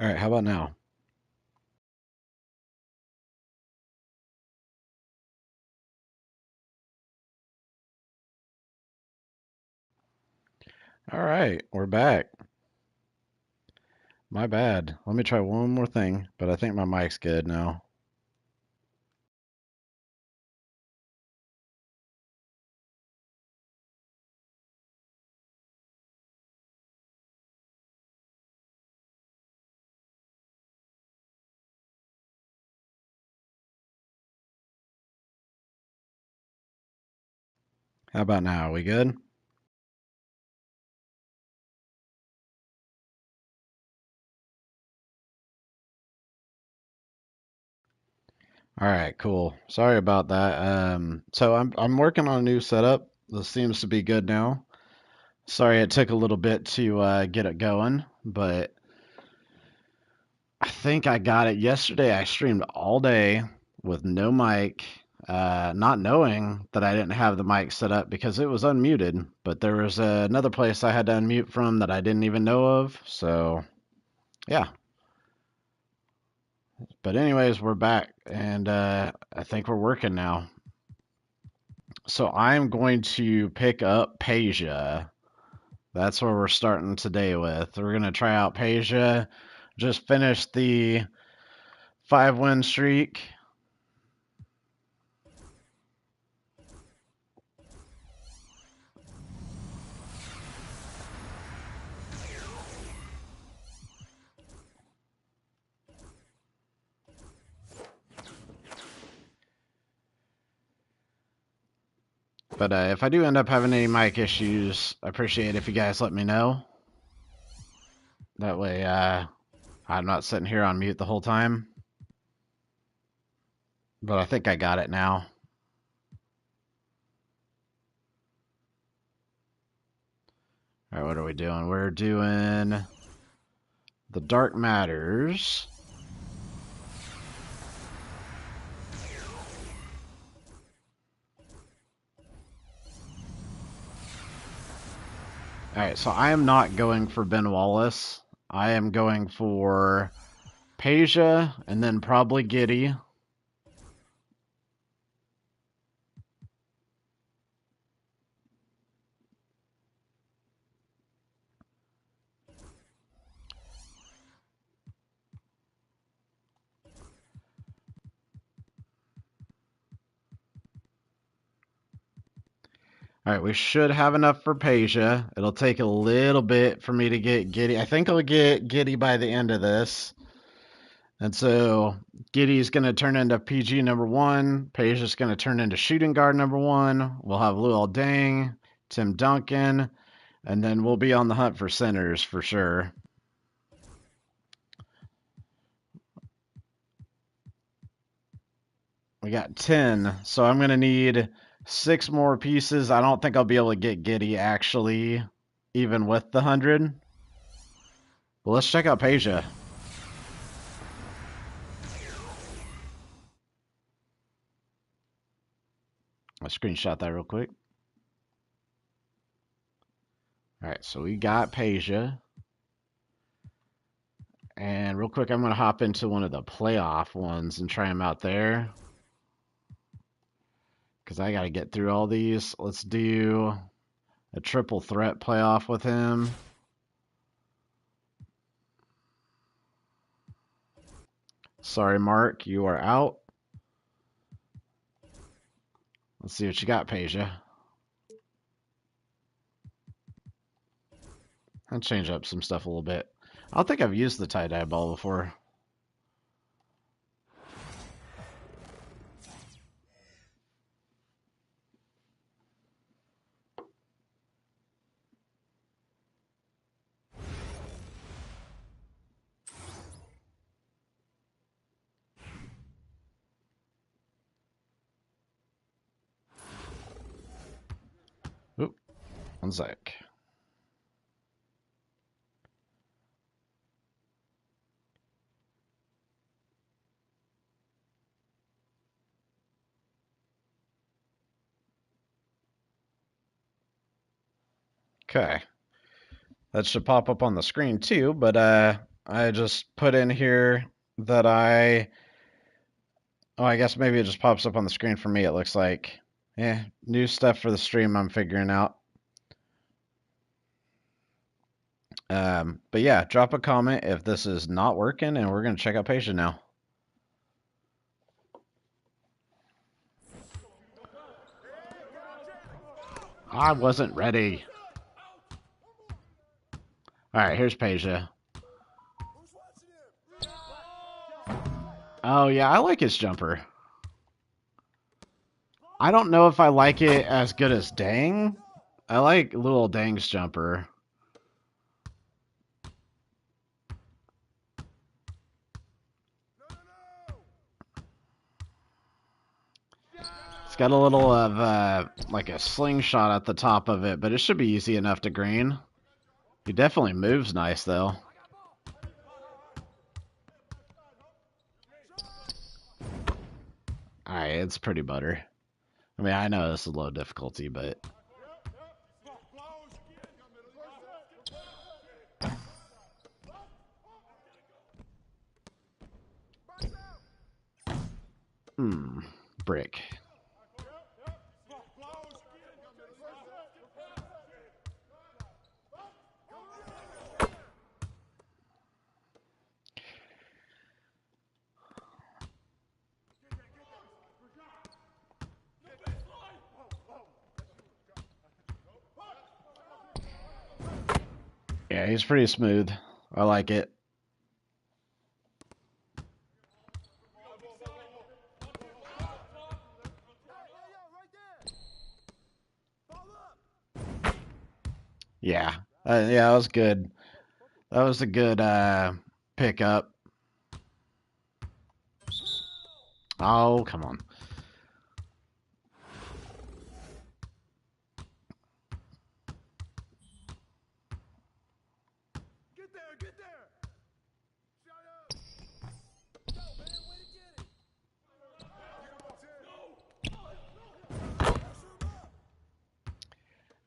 All right, how about now? All right, we're back. My bad. Let me try one more thing, but I think my mic's good now. How about now? Are we good? All right, cool. Sorry about that. So I'm working on a new setup. This seems to be good now. Sorry it took a little bit to get it going, but I think I got it yesterday. I streamed all day with no mic, not knowing that I didn't have the mic set up because it was unmuted. But there was another place I had to unmute from that I didn't even know of. So, yeah. But, anyways, we're back and I think we're working now. So, I'm going to pick up Peja. That's where we're starting today with. We're going to try out Peja. Just finished the 5-win streak. But if I do end up having any mic issues, I appreciate if you guys let me know. That way I'm not sitting here on mute the whole time. But I think I got it now. All right, what are we doing? We're doing the Dark Matters. All right, so I am not going for Ben Wallace. I am going for Peja and then probably Giddy. All right, we should have enough for Peja. It'll take a little bit for me to get Giddy. I think I'll get Giddy by the end of this. And so Giddy's going to turn into PG number one. Peja's going to turn into shooting guard number one. We'll have Luol Deng, Tim Duncan, and then we'll be on the hunt for centers for sure. We got 10, so I'm going to need 6 more pieces. I don't think I'll be able to get Giddy actually, even with the 100. But let's check out Peja. I'll screenshot that real quick. All right, so we got Peja. And real quick, I'm going to hop into one of the playoff ones and try them out there. Because I got to get through all these. Let's do a triple threat playoff with him. Sorry, Mark, you are out. Let's see what you got, Peja. I'll change up some stuff a little bit. I don't think I've used the tie-dye ball before. Oop, one sec. Okay. That should pop up on the screen too, but I just put in here that oh, I guess maybe it just pops up on the screen for me, it looks like. New stuff for the stream I'm figuring out. But yeah, drop a comment if this is not working, and we're going to check out Patient now. I wasn't ready. All right, here's Peja. Oh, yeah, I like his jumper. I don't know if I like it as good as Dang. I like little Dang's jumper. It's got a little of like a slingshot at the top of it, but it should be easy enough to green. He definitely moves nice, though. Alright, it's pretty butter. I mean, I know this is low difficulty, but... Brick. Yeah, he's pretty smooth. I like it. Yeah. Yeah, that was good. That was a good pickup. Oh, come on.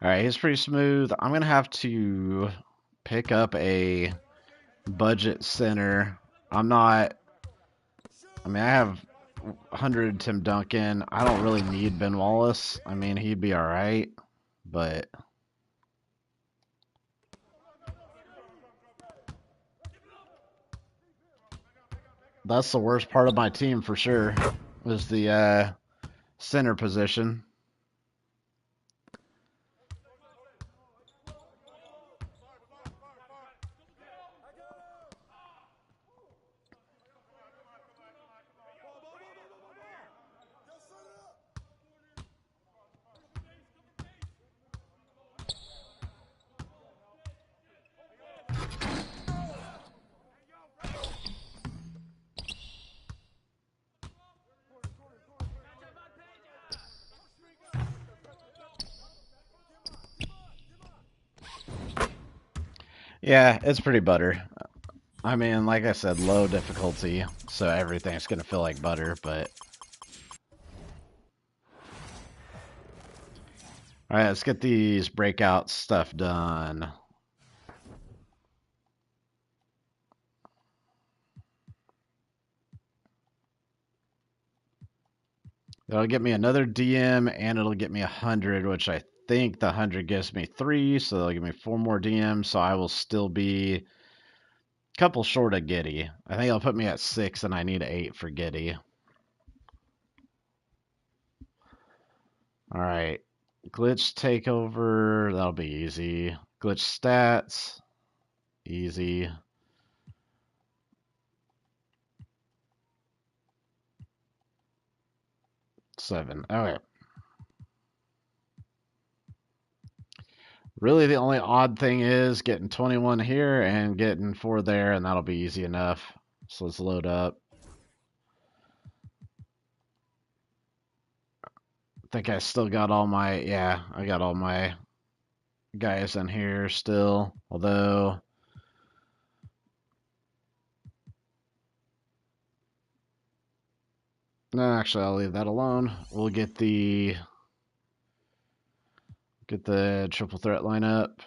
Alright, he's pretty smooth. I'm going to have to pick up a budget center. I have 100 Tim Duncan. I don't really need Ben Wallace. I mean, he'd be alright, but... That's the worst part of my team for sure, was the center position. Yeah, it's pretty butter. I mean, like I said, low difficulty, so everything's gonna feel like butter, but... Alright, let's get these breakout stuff done. It'll get me another DM, and it'll get me 100, which I think the 100 gives me 3, so they'll give me 4 more DMs, so I will still be a couple short of Giddy. I think it'll put me at 6, and I need 8 for Giddy. Alright. Glitch takeover, that'll be easy. Glitch stats, easy. Seven. Okay. Really, the only odd thing is getting 21 here and getting 4 there, and that'll be easy enough. So let's load up. I think I still got all my, yeah, I got all my guys in here still. Although, no, actually, I'll leave that alone. We'll get the triple threat lineup.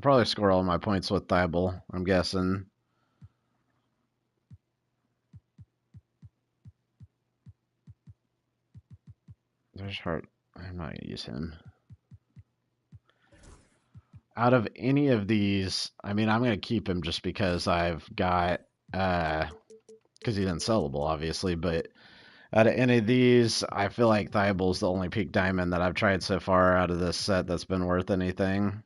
Probably score all my points with Thibault, I'm guessing. There's Hart. I'm not gonna use him. Out of any of these, I mean, I'm gonna keep him just because I've got because he's unsellable, obviously. But out of any of these, I feel like Thibault's the only peak diamond that I've tried so far out of this set that's been worth anything.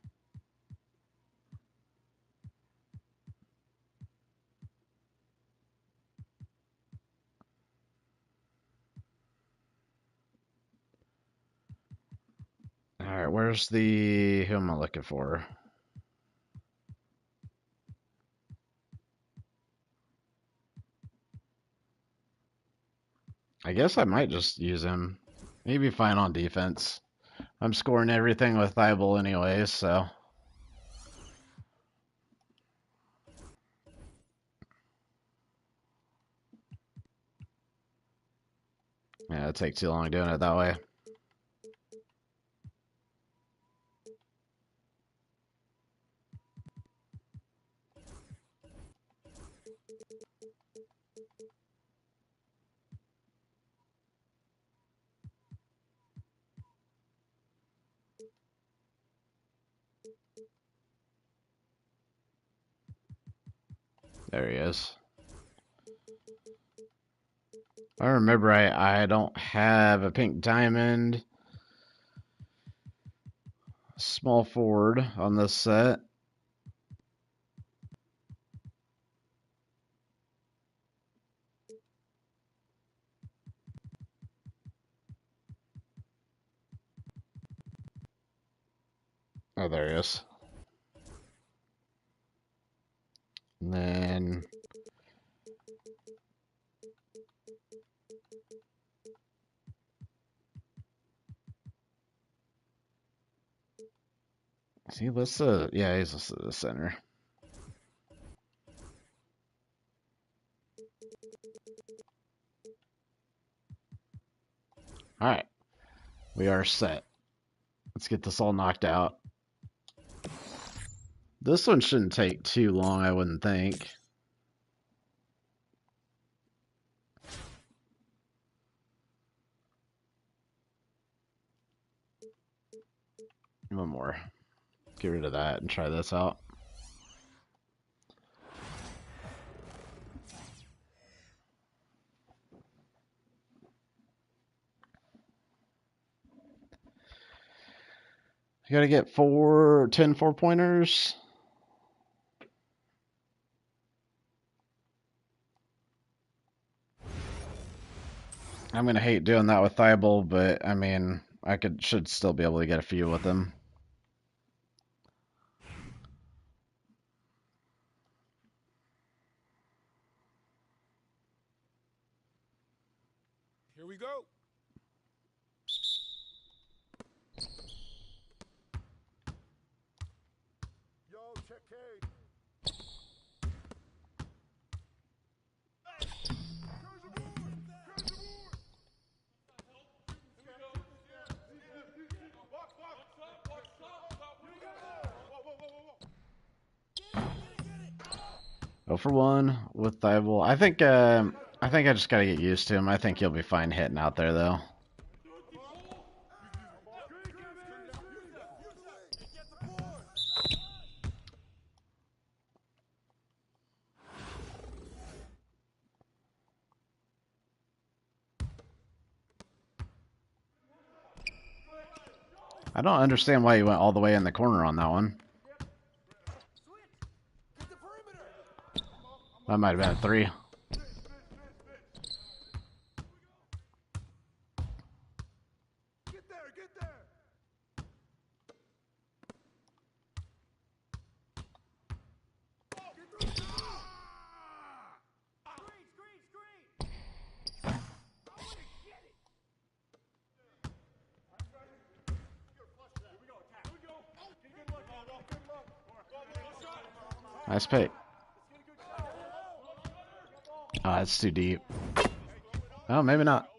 All right, where's the who am I looking for? I guess I might just use him. Maybe fine on defense. I'm scoring everything with Thibault anyways, so. Yeah, it'd take too long doing it that way. There he is. If I remember right, I don't have a pink diamond small forward on this set. Oh, there he is. And then is he listed? Yeah, he's listed at the center. All right, we are set. Let's get this all knocked out. This one shouldn't take too long, I wouldn't think. One more. Get rid of that and try this out. You gotta get 10 4-pointers. I'm gonna hate doing that with Thibault, but I mean, I should still be able to get a few with him. Here we go. Yo, check Cade. Oh for 1 with Thibault. I think I just gotta get used to him. I think he'll be fine hitting out there though. I don't understand why he went all the way in the corner on that one. That might have been a 3. Nice pick. Oh, that's too deep. Oh, maybe not.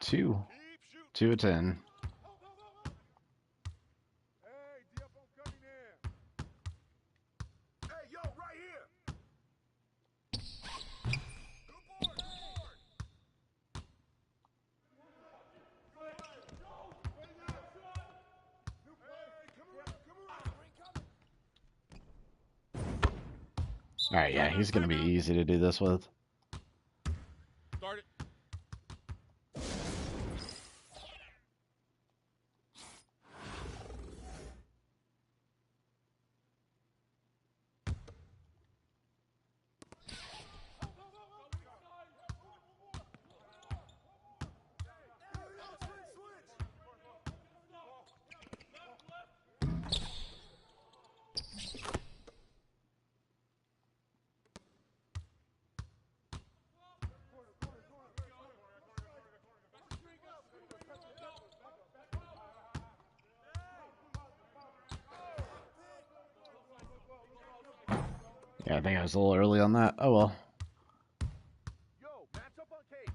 Two. 2 of 10. Alright, yeah, he's going to be easy to do this with. Start it. Yeah, I think I was a little early on that. Oh well. Yo, match up on Kate.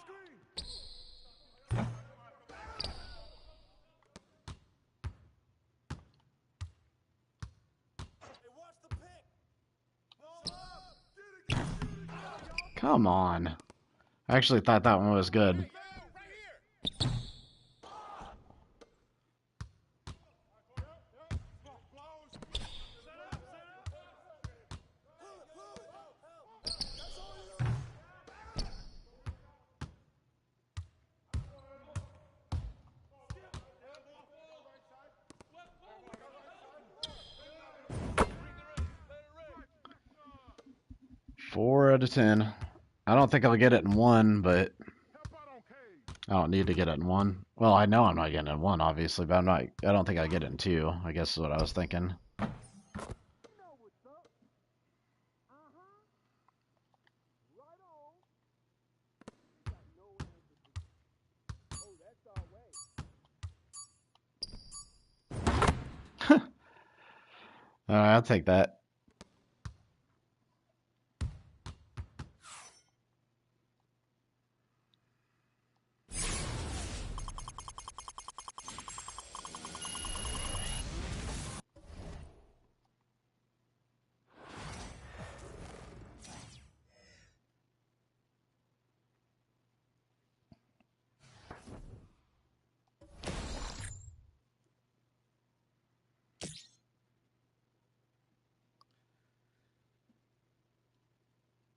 Screen. Hey, watch the pick. Come on. I actually thought that one was good. Four out of 10. I don't think I'll get it in one, but I don't need to get it in one. Well, I know I'm not getting it in one, obviously, but I don't think I get it in two, I guess is what I was thinking. Alright, I'll take that.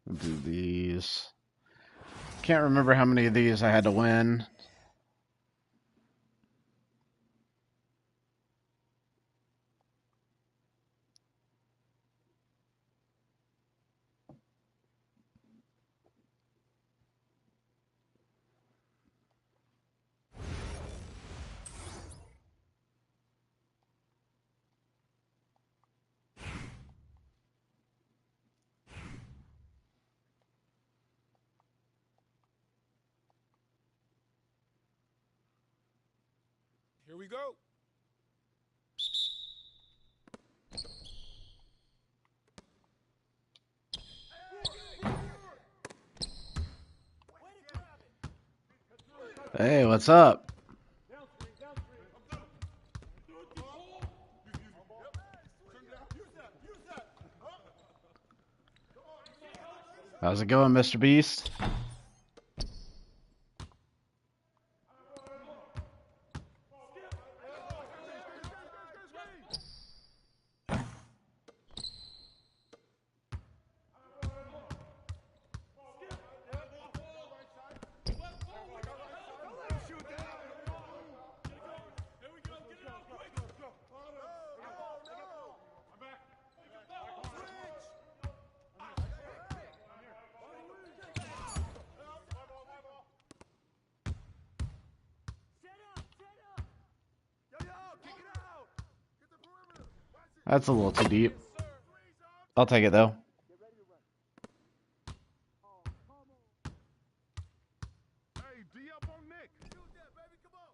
We'll do these. Can't remember how many of these I had to win. Here we go. Hey, what's up? How's it going, Mr. Beast? That's a little too deep. Yes, sir. I'll take it though. Hey, D up on Nick. Shoot that, baby. Come on.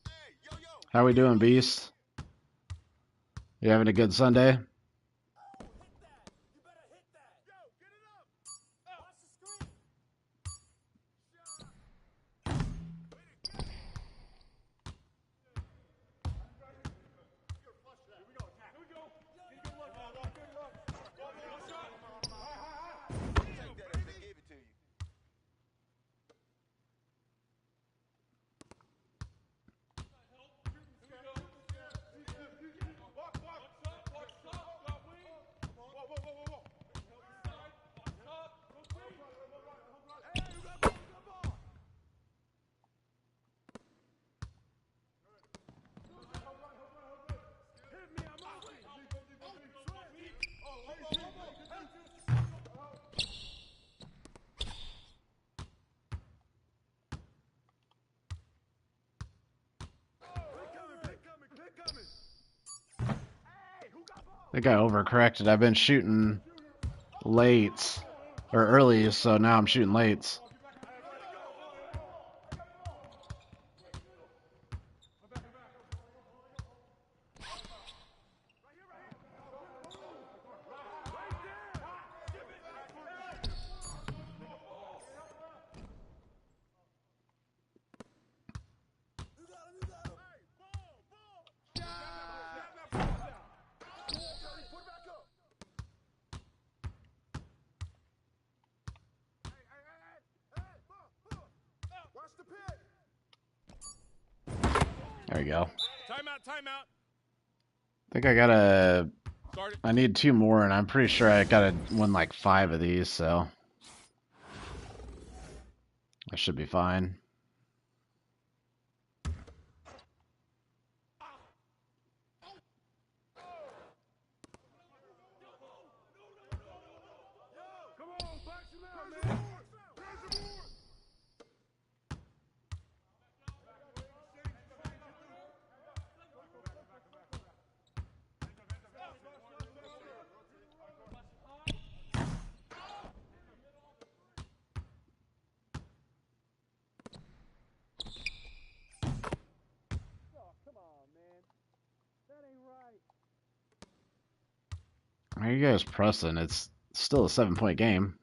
Hey, yo, yo. How we doing, Beast? You having a good Sunday? Yo, get it up. Watch the screen. Shot. Way to go. You're flush that. Here we go. Attack. Here we go. Get good luck. Good luck. One shot. Take that if they gave it to you. I think I overcorrected. I've been shooting late or early, so now I'm shooting late. There you go. Timeout, timeout. I think I gotta. Start it. I need 2 more, and I'm pretty sure I gotta win like 5 of these, so I should be fine. Come on, box him out, man. How are you guys pressing? It's still a 7-point game.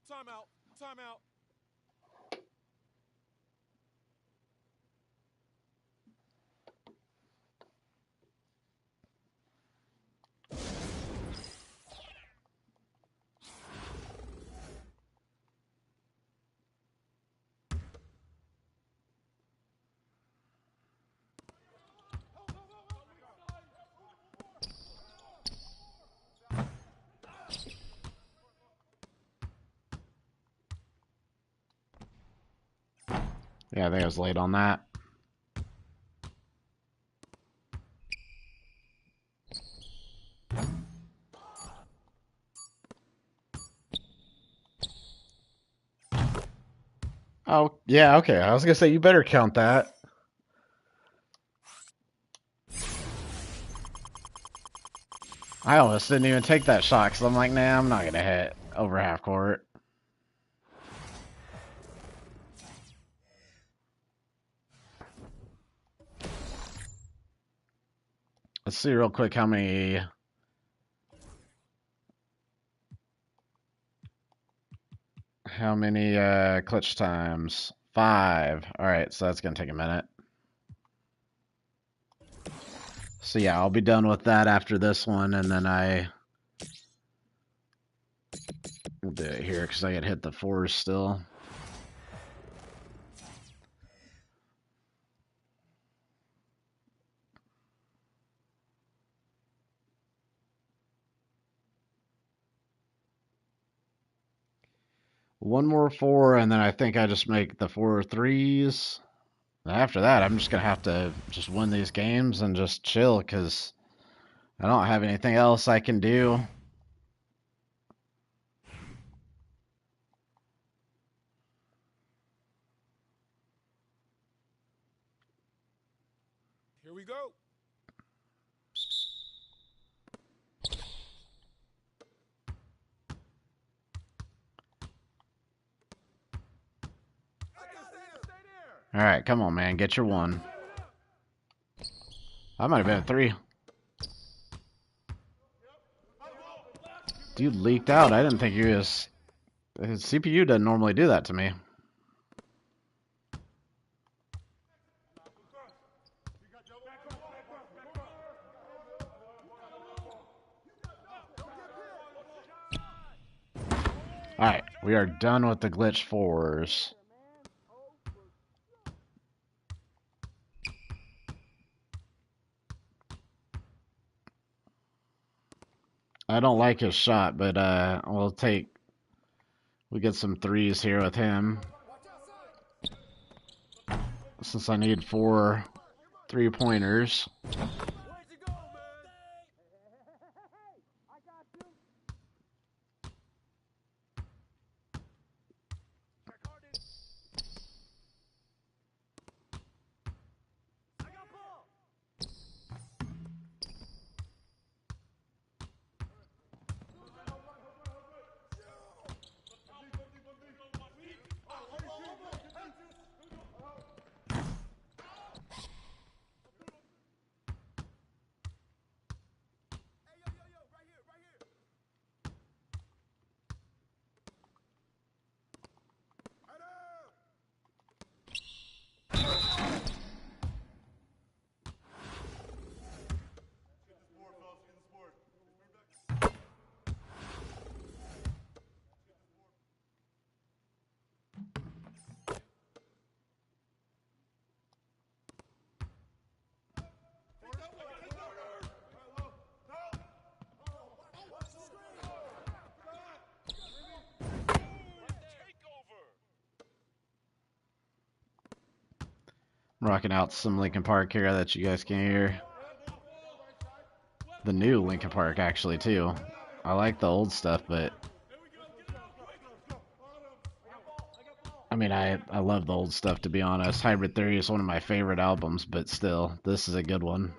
Timeout, timeout. Yeah, I think I was late on that. Oh, yeah, okay. I was gonna say you better count that. I almost didn't even take that shot because I'm like, nah, I'm not gonna hit over half court. Let's see real quick how many clutch times. 5. All right, so that's gonna take a minute. So yeah, I'll be done with that after this one, and then I will do it here because I get hit the 4s still. One more 4, and then I think I just make the 4 threes, After that, I'm just gonna have to just win these games and just chill because I don't have anything else I can do. Here we go. All right, come on, man, get your one. I might have been a 3. Dude leaked out. I didn't think he was. His CPU doesn't normally do that to me. Alright, we are done with the glitch 4s. I don't like his shot, but we get some 3s here with him. Since I need 4 3-pointers. I'm rocking out some Linkin Park here that you guys can hear. The new Linkin Park, actually, too. I like the old stuff, but I mean, I love the old stuff, to be honest. Hybrid Theory is one of my favorite albums, but still, this is a good one.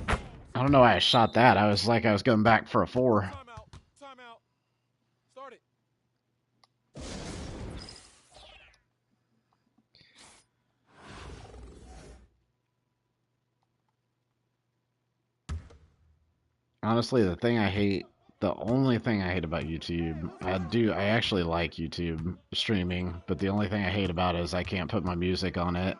I don't know why I shot that. I was like I was going back for a 4. Timeout. Start it. Honestly, the only thing I hate about YouTube, I actually like YouTube streaming, but the only thing I hate about it is I can't put my music on it.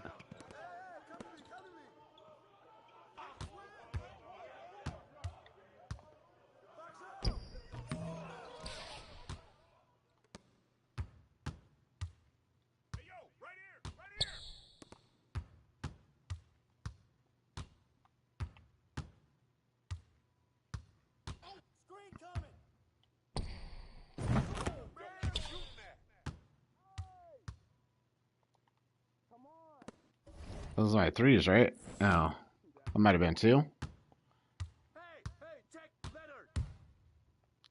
Those are my 3s, right? Oh, that might have been 2.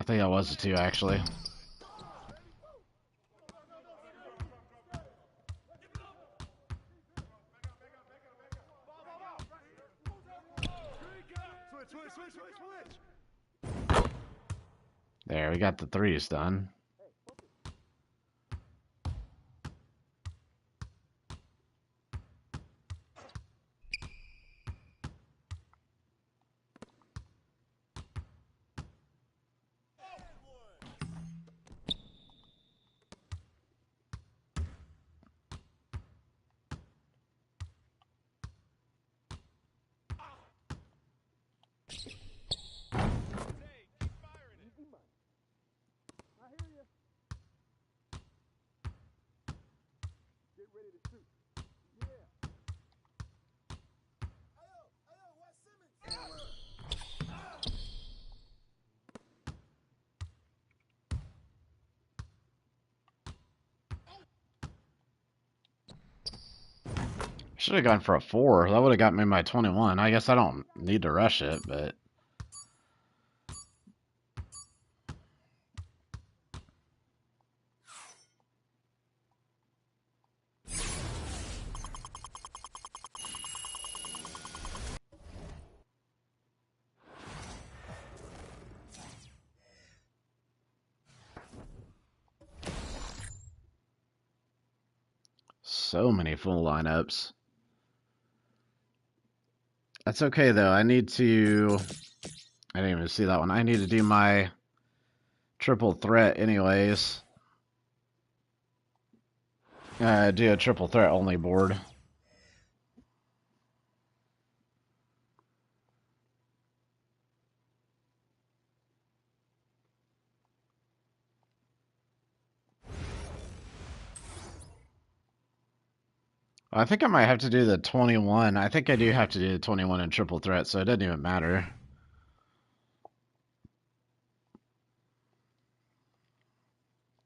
I think that was a 2, actually. There, we got the 3s done. Should have gone for a 4. That would have got me my 21. I guess I don't need to rush it, but... So many full lineups. That's okay, though. I need to... I didn't even see that one. I need to do my triple threat anyways. Do a triple threat only board. I think I might have to do the 21. I think I do have to do the 21 in triple threat, so it doesn't even matter.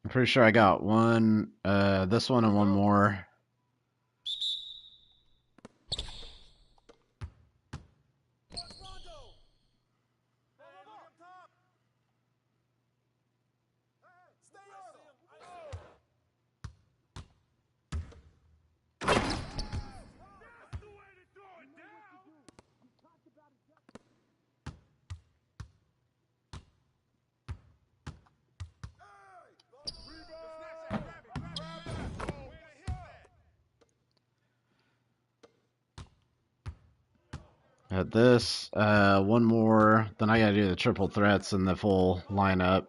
I'm pretty sure I got one, this one and one more. At this, one more, then I gotta do the triple threats and the full lineup.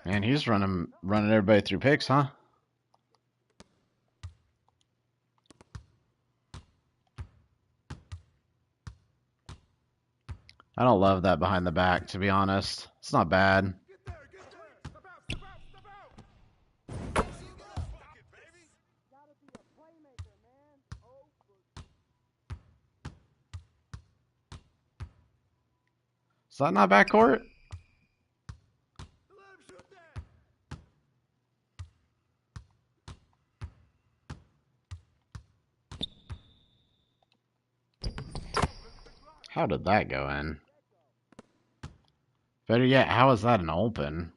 Man, he's running everybody through picks, huh? I don't love that behind the back, to be honest. It's not bad. Is that not backcourt? How did that go in? Better yet, how is that an open?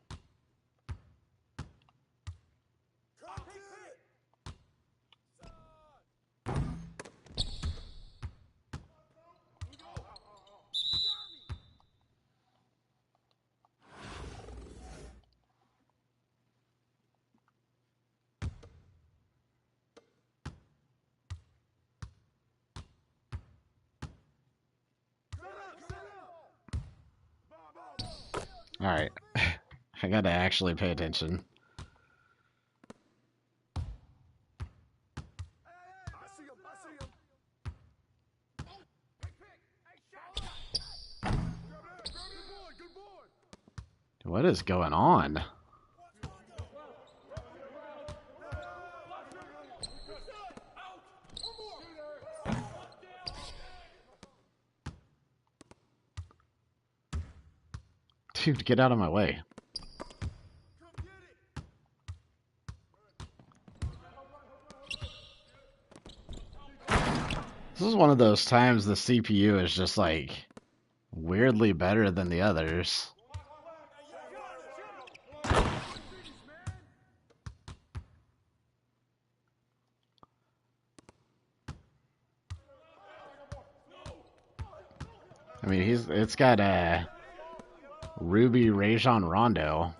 Alright. I gotta actually pay attention. What is going on? Dude, get out of my way. This is one of those times the CPU is just like weirdly better than the others. I mean, it's got a Ruby Rajon Rondo.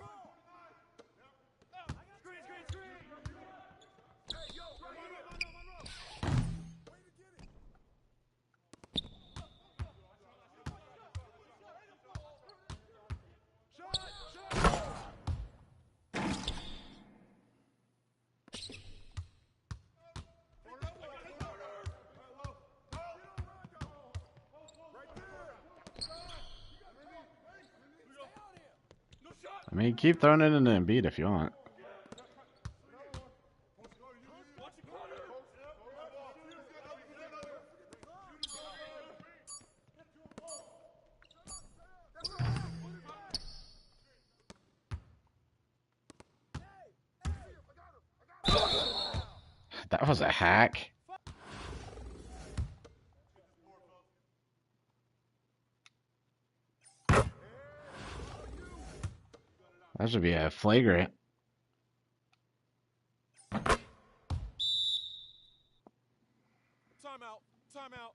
I mean, keep throwing it into Embiid if you want. That was a hack. That should be a flagrant. Timeout. Timeout.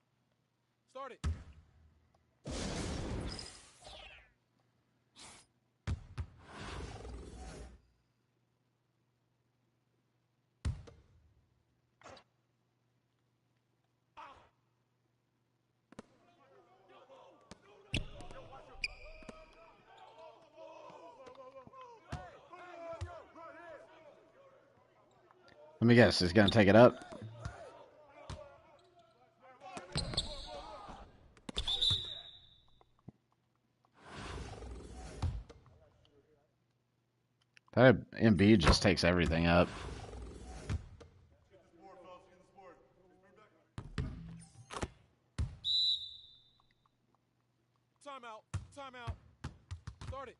Start it. Let me guess, he's gonna take it up. That MB just takes everything up. Timeout. Timeout. Start it.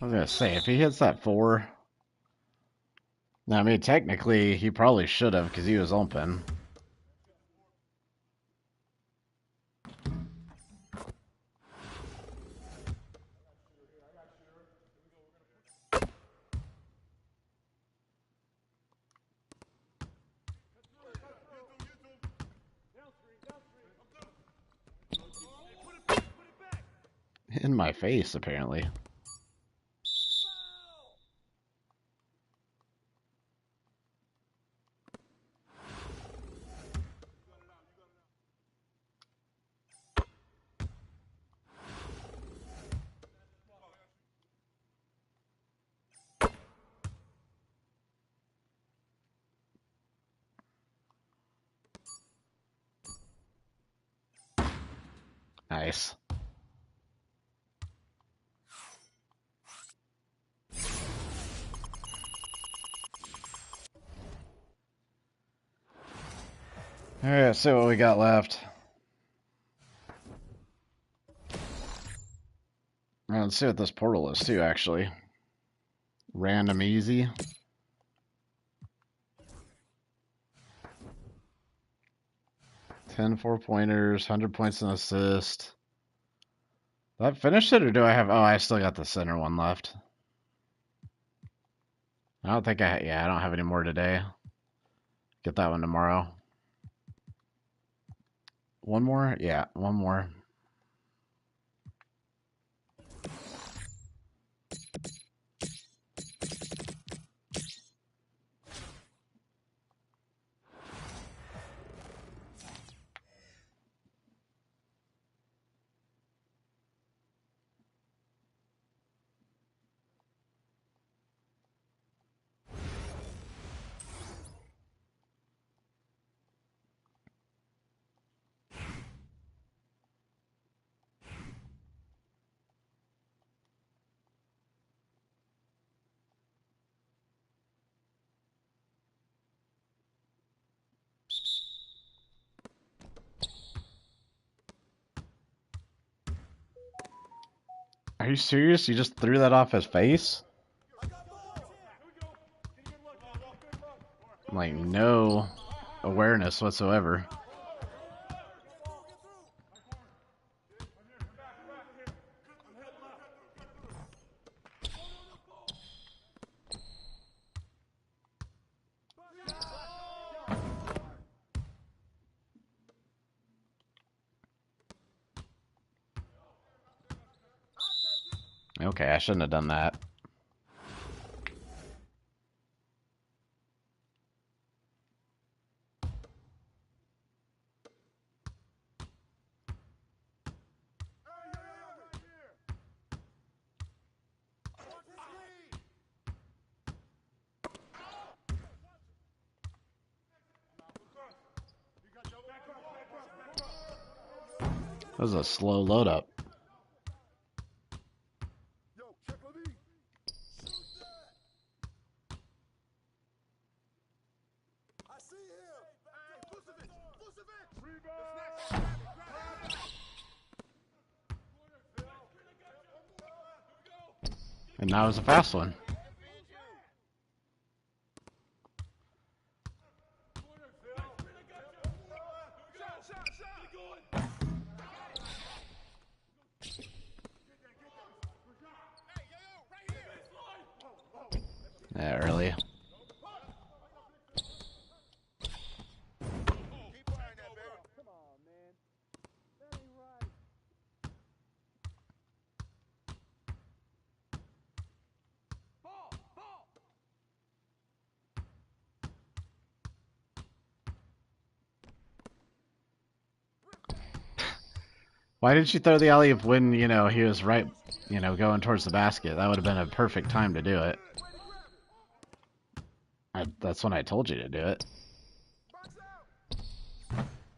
I was gonna say, if he hits that 4, now I mean technically he probably should have because he was open. In my face, apparently. Nice. Alright, let's see what we got left. Let's see what this portal is too, actually. Random easy. 10 4-pointers, 100 points and assist. That finished it, or do I have... Oh, I still got the center one left. I don't think I... Yeah, I don't have any more today. Get that one tomorrow. One more? Yeah, one more. Are you serious? You just threw that off his face? Like, no awareness whatsoever. Okay, I shouldn't have done that. That was a slow load up. And that was a fast one. Yeah, early. Why did you throw the alley-oop when, he was right, going towards the basket? That would have been a perfect time to do it. That's when I told you to do it.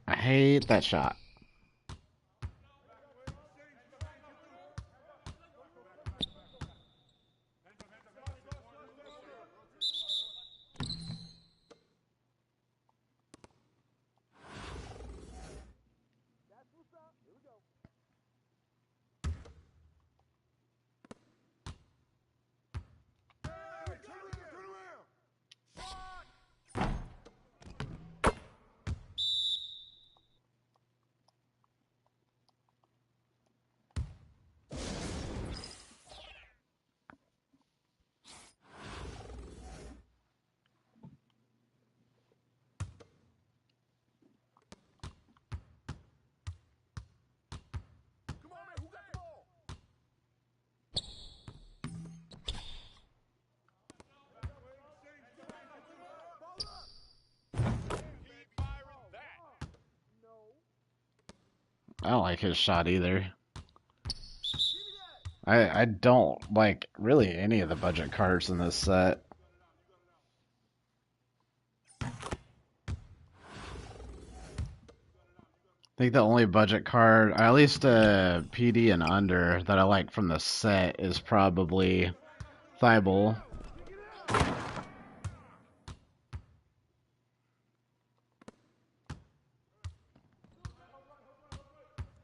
I hate that shot. I don't like his shot either. I don't like really any of the budget cards in this set. I think the only budget card, at least PD and under, that I like from the set is probably Thibault.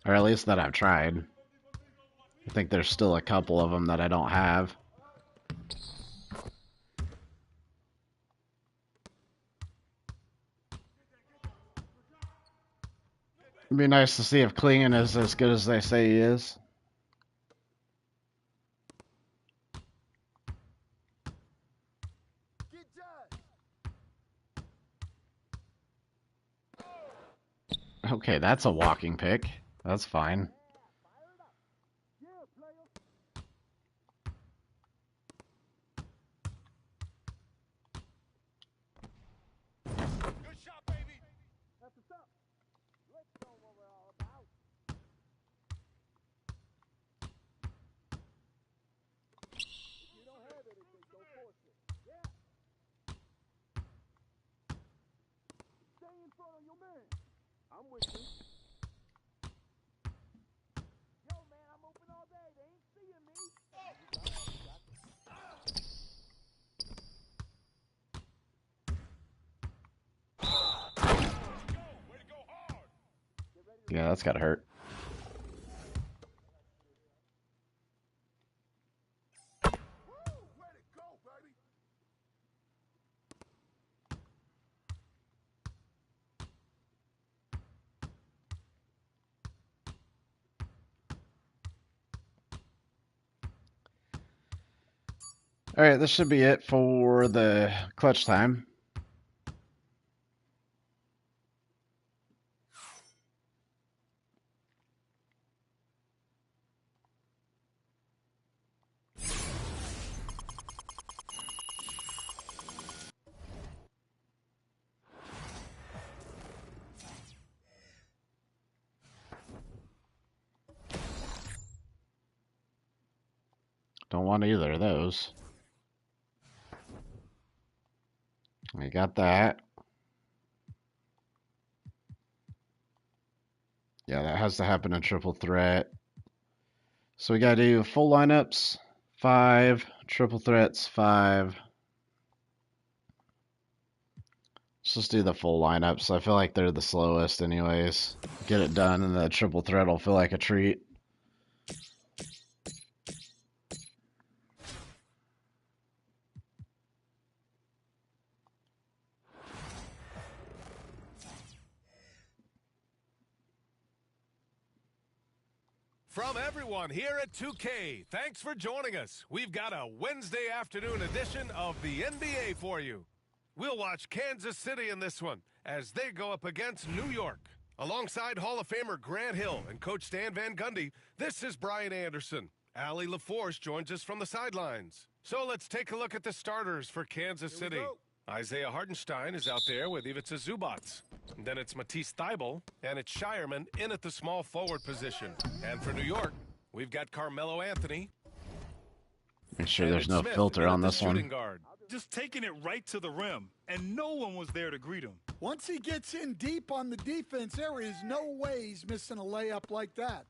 Or at least that I've tried. I think there's still a couple of them that I don't have. It'd be nice to see if Klingon is as good as they say he is. Okay, that's a walking pick. That's fine. Yeah, that's gotta hurt. Alright, this should be it for the clutch time. Don't want either of those. We got that. Yeah, that has to happen in triple threat. So we gotta do full lineups, 5, triple threats, 5. It's just do the full lineups. I feel like they're the slowest anyways. Get it done, and the triple threat will feel like a treat. From everyone here at 2K, thanks for joining us. We've got a Wednesday afternoon edition of the NBA for you. We'll watch Kansas City in this one as they go up against New York. Alongside Hall of Famer Grant Hill and Coach Stan Van Gundy, this is Brian Anderson. Allie LaForce joins us from the sidelines. So let's take a look at the starters for Kansas City. Isaiah Hartenstein is out there with Ivica Zubac. Then it's Matisse Thybulle, and it's Shireman in at the small forward position. And for New York, we've got Carmelo Anthony. Make sure there's no filter on this one. Guard. Just taking it right to the rim, and no one was there to greet him. Once he gets in deep on the defense, there is no way he's missing a layup like that.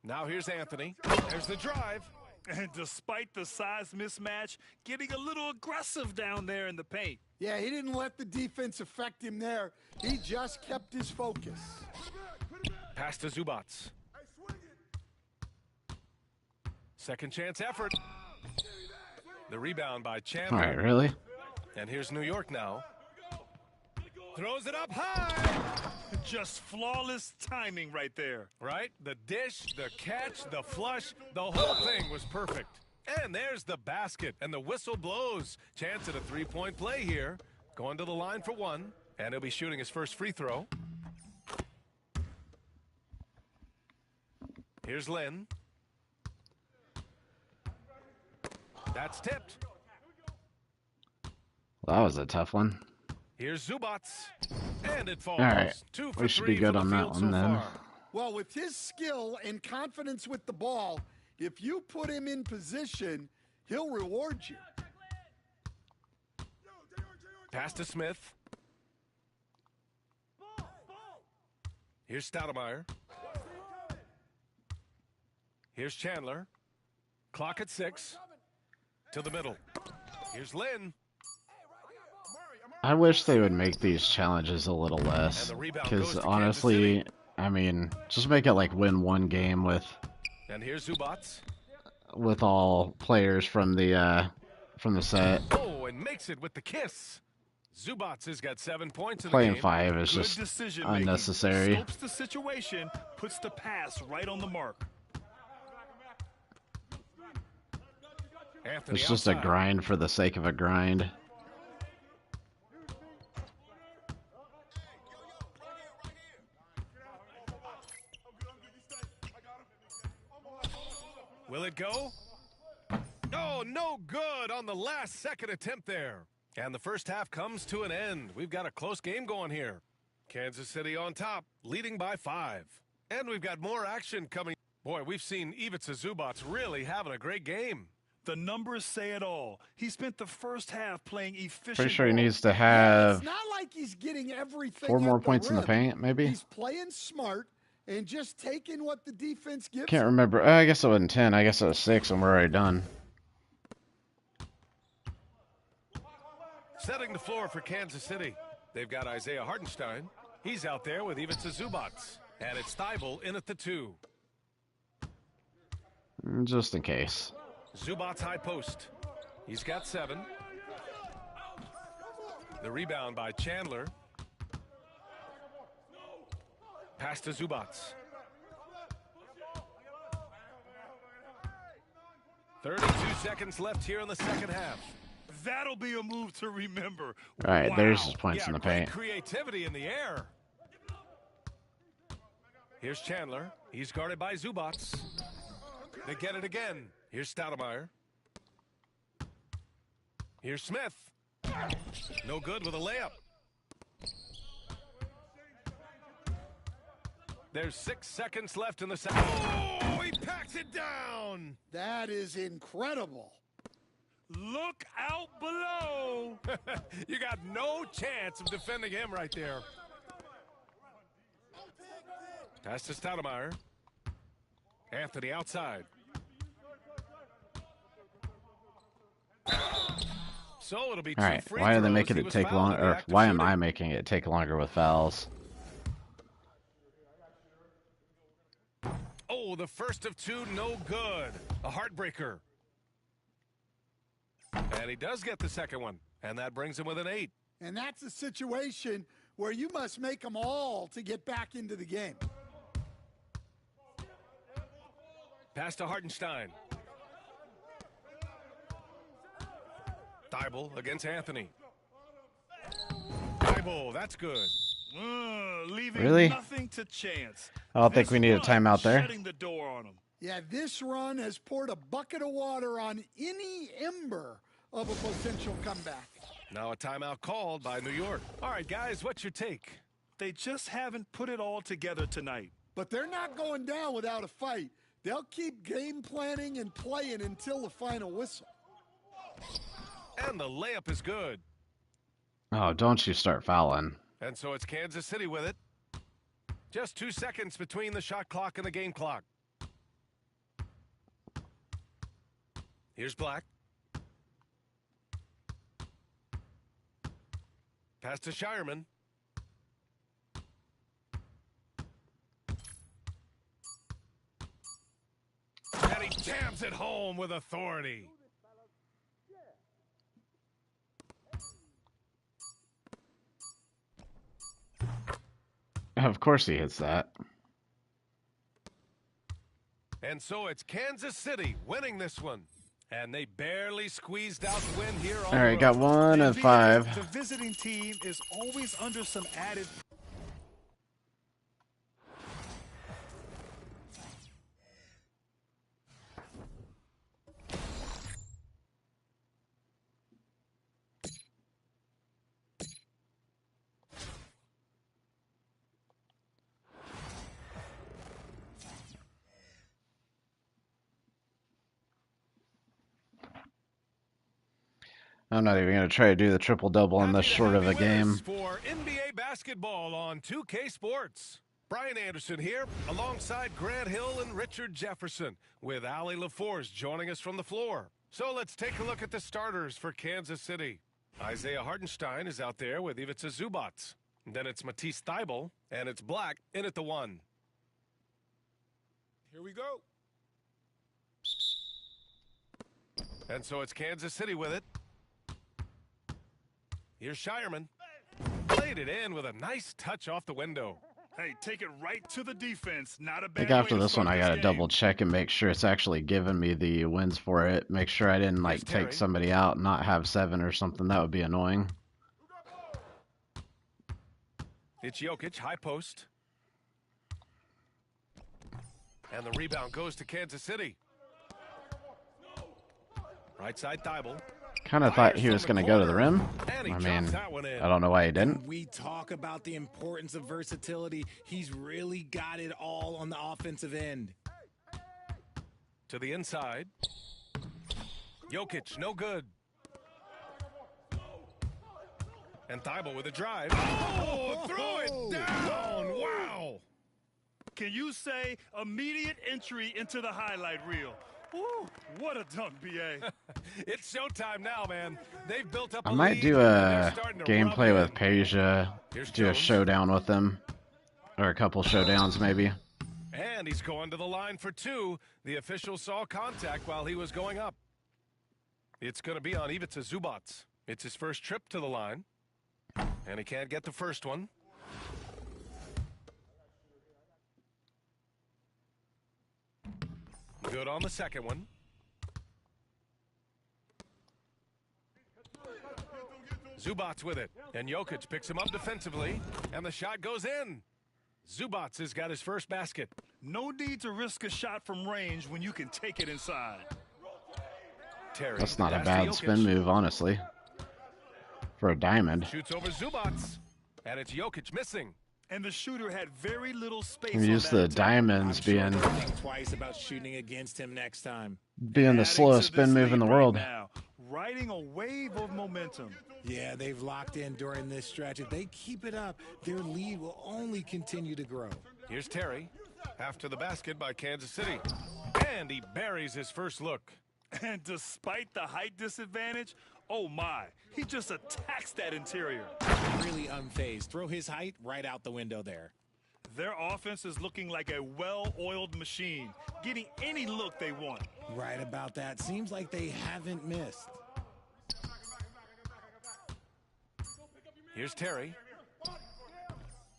Now here's Anthony. There's the drive. And despite the size mismatch, getting a little aggressive down there in the paint. Yeah, he didn't let the defense affect him there. He just kept his focus. Pass to Zubac. Second chance effort. The rebound by Chandler. All right, really? And here's New York now. Throws it up high. Just flawless timing right there. Right? The dish, the catch, the flush, the whole thing was perfect. And there's the basket, and the whistle blows. Chance at a three-point play here. Going to the line for one, and he'll be shooting his first free throw. Here's Lynn. That's tipped. Well, that was a tough one. Here's Zubac, and it falls. All right, 2 for we should 3 be good from on the that field one so then. far. Well, with his skill and confidence with the ball, if you put him in position, he'll reward you. Pass to Smith. Here's Stoudemire. Here's Chandler. Clock at 6. To the middle. Here's Lynn. I wish they would make these challenges a little less, because honestly, I mean, just make it like win one game with And here's Zubac. all players from the set. Oh, and makes it with the kiss. Zubac has got 7 points in the Playing game. 5 is Good just decision-making. unnecessary. Scopes the situation, puts the pass right on the mark. Anthony It's just a outside. grind for the sake of a grind. Will it go? Oh, no good on the last second attempt there. And the first half comes to an end. We've got a close game going here. Kansas City on top, leading by 5. And we've got more action coming. Boy, we've seen Ivica Zubac really having a great game. The numbers say it all. He spent the first half playing efficient. Pretty sure he ball. needs to It's have not like he's getting everything 4 more at points in the rim. paint, maybe? He's playing smart and just taking what the defense gives Can't him. remember. I guess it wasn't 10. I guess it was 6, and we're already done. Setting the floor for Kansas City. They've got Isaiah Hartenstein. He's out there with Ivica Zubac. And it's Thybulle in at the 2. Just in case. Zubac high post. He's got 7. The rebound by Chandler. Pass to Zubac. 32 seconds left here in the second half. That'll be a move to remember. All right, Wow. there's his points in the great paint. creativity in the air. Here's Chandler. He's guarded by Zubac. They get it again. Here's Stoudemire. Here's Smith. No good with a layup. There's 6 seconds left in the second. Oh, he packs it down. That is incredible. Look out below. You got no chance of defending him right there. Pass to Stoudemire. Anthony outside. So it'll be All 2 right, free why are they throws. making He it was take fouled long? in the Or act of why am shooting. I making it take longer with fouls? Oh, the first of 2, no good. A heartbreaker. And he does get the second one, and that brings him with an 8. And that's a situation where you must make them all to get back into the game. Pass to Hartenstein. Thibault against Anthony. Thibault, that's good. Leaving Really? nothing to chance. I don't think This we need a run timeout there. shutting the door on him. Yeah, this run has poured a bucket of water on any ember of a potential comeback. Now a timeout called by New York. All right, guys, what's your take? They just haven't put it all together tonight. But they're not going down without a fight. They'll keep game planning and playing until the final whistle. And the layup is good. Oh, don't you start fouling. And so it's Kansas City with it. Just 2 seconds between the shot clock and the game clock. Here's Black. Pass to Shireman. And he jams it home with authority. Of course he hits that. And so it's Kansas City winning this one. And they barely squeezed out the win here on All the right, road. got 1 of 5. The visiting team is always under some added. I'm not even going to try to do the triple-double in this Happy to short have of a you with us game. for NBA basketball on 2K Sports. Brian Anderson here alongside Grant Hill and Richard Jefferson with Allie LaForce joining us from the floor. So let's take a look at the starters for Kansas City. Isaiah Hartenstein is out there with Ivica Zubac. Then it's Matisse Thybulle, and it's Black in at the 1. Here we go. And so it's Kansas City with it. Here's Shireman. Played it in with a nice touch off the window. Hey, take it right to the defense. Not a I bad think way after to this one, start I got to game. double check and make sure it's actually giving me the wins for it. Make sure I didn't like Terry. take somebody out and not have 7 or something. That would be annoying. It's Jokic, high post. And the rebound goes to Kansas City. Right side Thybulle. Kind of thought he was going to go to the rim. And he I drops mean, that one in. I don't know why he didn't. We talk about the importance of versatility. He's really got it all on the offensive end. To the inside. Jokic, no good. And Thybulle with a drive. Oh, throw it down. Wow. Can you say immediate entry into the highlight reel? Woo, what a dunk, B.A. It's showtime now, man. They've built up I a might lead, do and a they're starting to gameplay rub with in. Peja, Here's do a Jones. showdown with him, or a couple showdowns maybe. And he's going to the line for 2. The official saw contact while he was going up. It's going to be on Ivica Zubac. It's his first trip to the line. And he can't get the first one. Good on the second one. Zubac with it. And Jokic picks him up defensively. And the shot goes in. Zubac has got his first basket. No need to risk a shot from range when you can take it inside. Terry. That's not a pass to bad Jokic. spin move, honestly, for a diamond. Shoots over Zubac. And it's Jokic missing. And the shooter had very little space You on use that the attack. diamonds I'm sure being they'll think twice about shooting against him next time. the Adding slowest to this spin move in lead the right world. now, riding a wave of momentum. Yeah, they've locked in during this stretch. If they keep it up, their lead will only continue to grow. Here's Terry. After the basket by Kansas City. And he buries his first look. And despite the height disadvantage, Oh, my. He just attacks that interior. Really unfazed. Throw his height right out the window there. Their offense is looking like a well-oiled machine, getting any look they want. Right about that. Seems like they haven't missed. Here's Terry.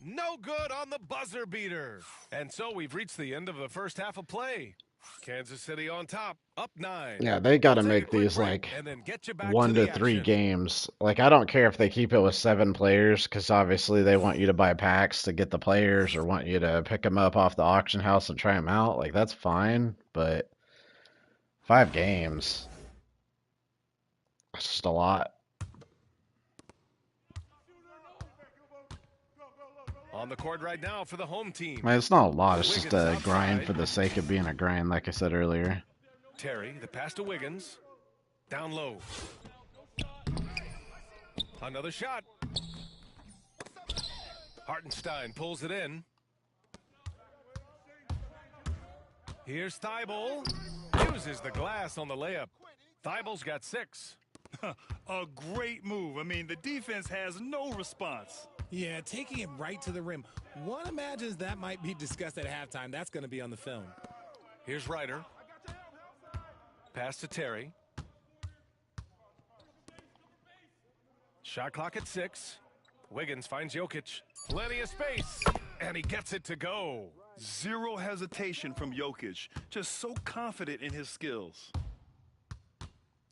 No good on the buzzer beater. And so we've reached the end of the first half of play. Kansas City on top, up 9. Yeah, they got to We'll take a make quick these break like and then get you back 1 to to the 3 action. games. Like, I don't care if they keep it with 7 players, because obviously they want you to buy packs to get the players or want you to pick them up off the auction house and try them out. Like, that's fine, but 5 games, that's just a lot. On the court right now for the home team. I mean, it's not a lot. It's just Wiggins a grind outside. for the sake of being a grind, like I said earlier. Terry, the pass to Wiggins. Down low. Another shot. Hartenstein pulls it in. Here's Thibault. Uses the glass on the layup. Thibault's got 6. A great move. I mean, the defense has no response. Yeah, taking it right to the rim. One imagines that might be discussed at halftime. That's going to be on the film. Here's Ryder. Pass to Terry. Shot clock at 6. Wiggins finds Jokic. Plenty of space. And he gets it to go. Zero hesitation from Jokic. Just so confident in his skills.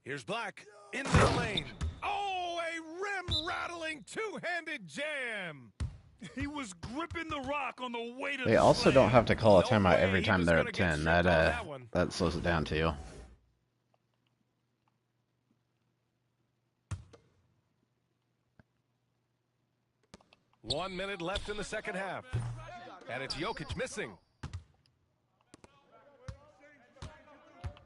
Here's Black. Into the lane. Oh, a rim-rattling two-handed jam. He was gripping the rock on the way to They the also slam. don't have to call a No timeout way every he time was they're gonna at get 10. stripped That on that one. that slows it down too. One minute left in the second half. And it's Jokic missing.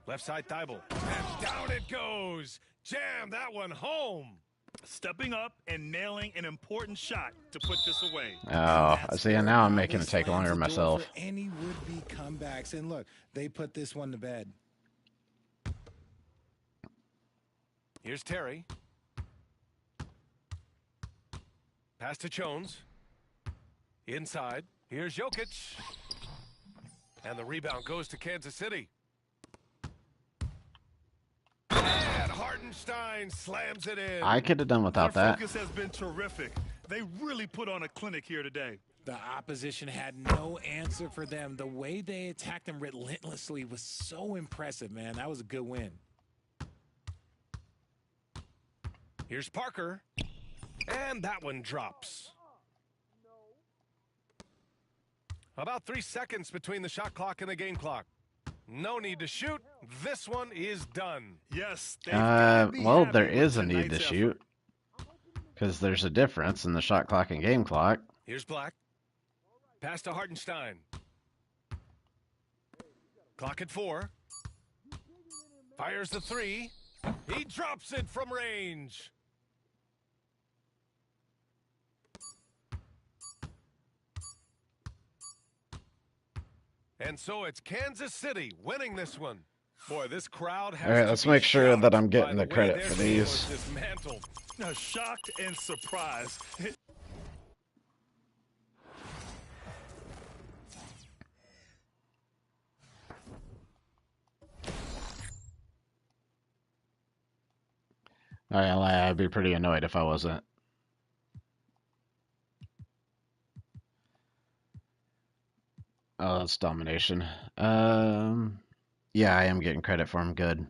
Left side Thibault. And down it goes. Jam that one home. Stepping up and nailing an important shot to put this away. Oh, I That's see. where And now I'm probably making it take slams longer the door myself. for any would-be comebacks. And look, they put this one to bed. Here's Terry. Pass to Jones. Inside. Here's Jokic. And the rebound goes to Kansas City. And Hartenstein slams it in. I could have done without Their that. focus has been terrific. They really put on a clinic here today. The opposition had no answer for them. The way they attacked them relentlessly was so impressive, man. That was a good win. Here's Parker. And that one drops. About 3 seconds between the shot clock and the game clock. No need to shoot. This one is done. Yes. they've gotta be Well, happy there with is a need to tonight's effort. shoot because there's a difference in the shot clock and game clock. Here's Black. Pass to Hartenstein. Clock at 4. Fires the 3. He drops it from range. And so it's Kansas City winning this one. Boy, this crowd has All right, to let's be make sure that I'm shocked getting by the way credit their for team these. was dismantled. Shocked and surprised. I'd be pretty annoyed if I wasn't. Oh, that's domination. Yeah, I am getting credit for him. Good.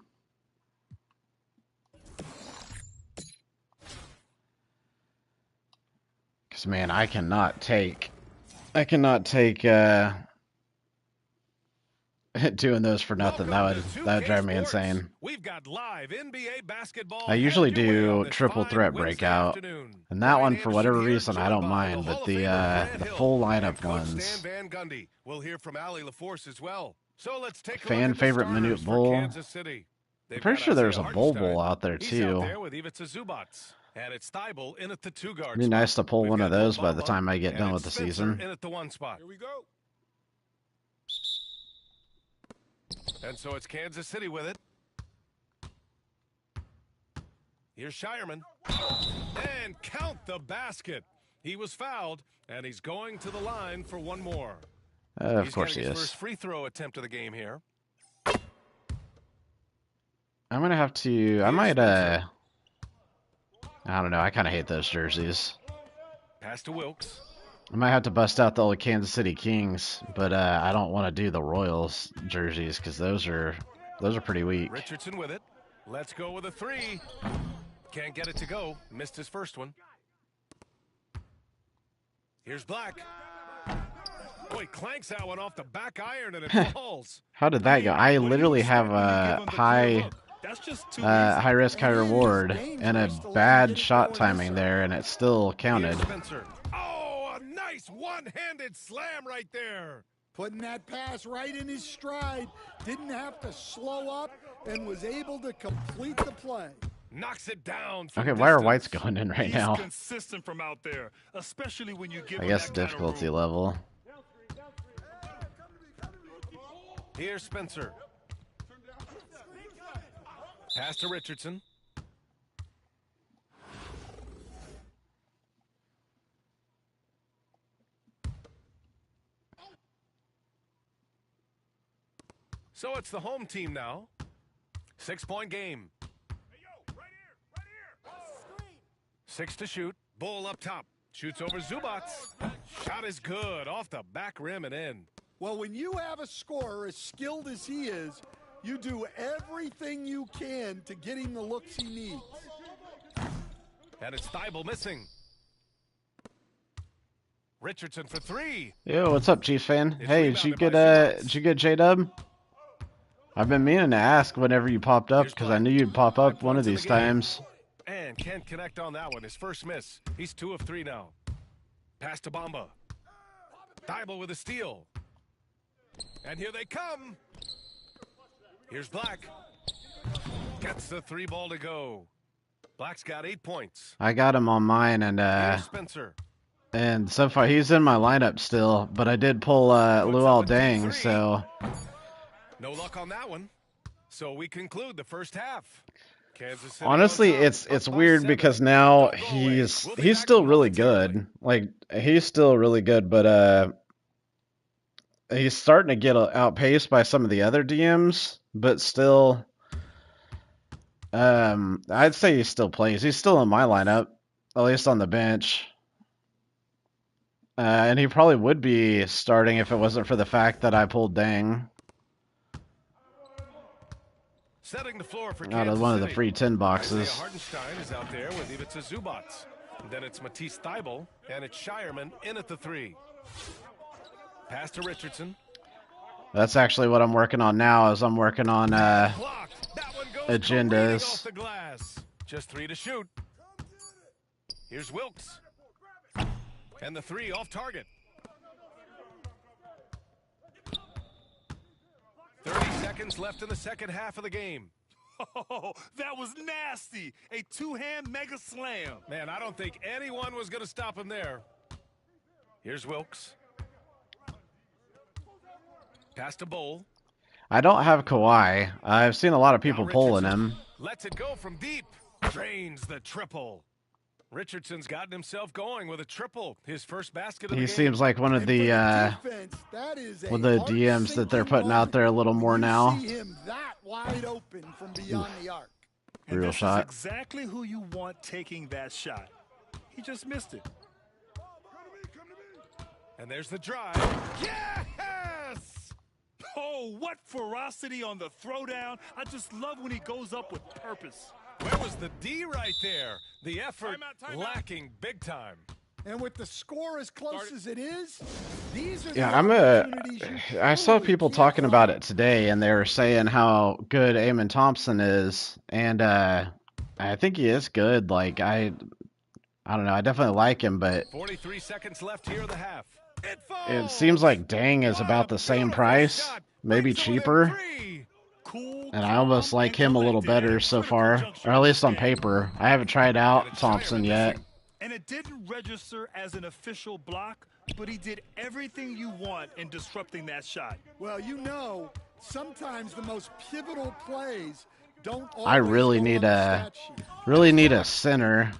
Because, man, I cannot take doing those for nothing. Welcome to That would 2K drive me Sports. insane. We've got live NBA basketball. I usually headed your way on do this triple fine threat Wednesday breakout, afternoon. and that one, Brian for whatever Anderson here, reason, I joined don't by mind. the Hall But of the Famer Grant the Hill full and lineup Coach ones, Stan Van Gundy. We'll hear from Allie LaForce as well. So let's take a Fan look at the favorite starters Minute for Bull. Kansas City. I'm They've pretty got sure there's a Isaiah Bull Hartenstein. out there He's too. out there with Ivica Zubats. And it's Thibault in at the 2-guard It'd be spot. nice to pull We've one of got those by the Obama, time I get and done it's with the Spencer season. in at the 1 spot. Here we go. And so it's Kansas City with it. Here's Shireman. And count the basket. He was fouled, and he's going to the line for one more. Of He's course he getting his is. first free throw attempt of the game here. I'm gonna have to. I Here's might. Spencer. I don't know. I kind of hate those jerseys. Pass to Wilkes. I might have to bust out the old Kansas City Kings, but I don't want to do the Royals jerseys because those are pretty weak. Richardson with it. Let's go with a three. Can't get it to go. Missed his first one. Here's Black. Oh, he clanks that one off the back iron and it falls. How did that go? I literally have a high risk, high reward, and a bad shot timing there, and it still counted. Here's Spencer. Oh, a nice one-handed slam right there. Putting that pass right in his stride. Didn't have to slow up and was able to complete the play. Knocks it down. Okay, why are whites going in right now? He's consistent from out there, especially when you give I him guess that kind of difficulty room. level. Here's Spencer. Pass to Richardson. So it's the home team now. 6-point game. 6 to shoot. Bull up top. Shoots over Zubats. Shot is good. Off the back rim and in. Well, when you have a scorer as skilled as he is, you do everything you can to get him the looks he needs. And it's Thibault missing. Richardson for three. Yo, what's up, Chiefs fan? It's Hey, did you rebounded get by Zubats. did you get J-Dub? I've been meaning to ask whenever you popped up because I knew you'd pop up one of these times. And can't connect on that one. His first miss. He's 2 of 3 now. Pass to Bamba. Thibault with a steal. And here they come. Here's Black. Gets the 3 ball to go. Black's got 8 points. I got him on mine, Here's Spencer. and so far he's in my lineup still. But I did pull Luol Deng, so No luck on that one. So we conclude the first half. Kansas City honestly, on top, it's up by weird 7. because now Don't go away. he's We'll be back still really momentarily. good. Like he's still really good, but he's starting to get outpaced by some of the other DMs. But still, I'd say he still plays. He's still in my lineup, at least on the bench. And he probably would be starting if it wasn't for the fact that I pulled Dang Setting the floor for out Kansas of one of the City. free 10 Isaiah boxes. Hartenstein is out there with Ivica Zubats. Then it's Matisse Thibault, and it's Shireman in at the 3. Pass to Richardson. That's actually what I'm working on now. Is I'm working on Block. That one goes careening agendas. off the glass. Just 3 to shoot. Here's Wilkes. And the 3 off target. 30 seconds left in the second half of the game. Oh, that was nasty. A two-hand mega slam. Man, I don't think anyone was going to stop him there. Here's Wilkes. Pass to Bowl. I don't have Kawhi. I've seen a lot of people Now pulling Richardson him. Lets it go from deep. Drains the triple. Richardson's gotten himself going with a triple. His first basket of the He game. seems like one of And for the defense, that is one of the a DMs that they're heart-sinking putting out there a little moment more when you now. see him that wide open from beyond the arc. And Real this shot. is exactly who you want taking that shot. He just missed it. And there's the drive. Yes! Oh, what ferocity on the throwdown. I just love when he goes up with purpose. Where was the D right there? The effort Timeout. lacking big time. And with the score as close as it is, these are Yeah, the opportunities you I saw truly people can't talking about find. it today, and they were saying how good Eamon Thompson is, and I think he is good. Like I don't know, I definitely like him, but 43 seconds left here in the half. It falls! it seems like Dang is What about a the same beautiful price, shot. maybe Brings it within cheaper. 3. Cool, And I almost calm, like and him a little collected better at a so critical far, juncture or at of least the on game. paper. I haven't tried And out it's Thompson Shireman yet. missing. And it didn't register as an official block, but he did everything you want in disrupting that shot. Well, you know, sometimes the most pivotal plays don't I always really go need on the a stat sheet. center.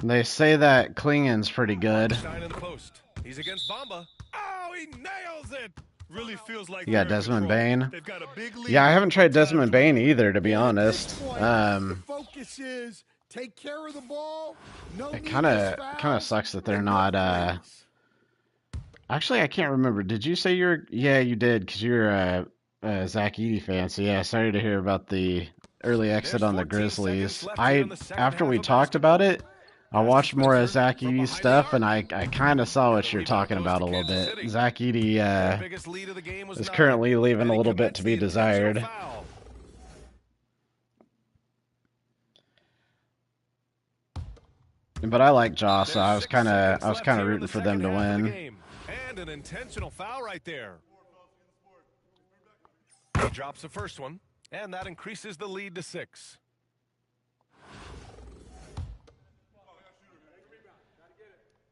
They say that Klingen's pretty good. Stein in the post. He's against Bamba. Oh, he nails it. Really feels like You they're got in Desmond control. Bane. They've got a big lead. Yeah, I haven't tried Time Desmond to Bane win. either, to be And at honest. this point, the focus is take care of the ball. No It needless kind of fouls, sucks that they're and no not. plays. Actually, I can't remember. Did you say you're? Yeah, you did, because you're a Zach Edey fan. So yeah, sorry to hear about the early exit There's on the 14 seconds Grizzlies. left here in the second After half we of talked about basketball. it, I watched more of Zach From Edey's behind the stuff, arc. and I kind of saw And what the you're rebound talking goes about to a little Kansas bit. City. Zach Edey Their biggest lead of the game was is 9. currently leaving And a he little bit commits to be the intentional desired. foul. But I like Joss, so There's I was 6 kind seconds of left here in rooting the for them second to half of the win. game. And an intentional foul right there. He drops the first one, and that increases the lead to 6.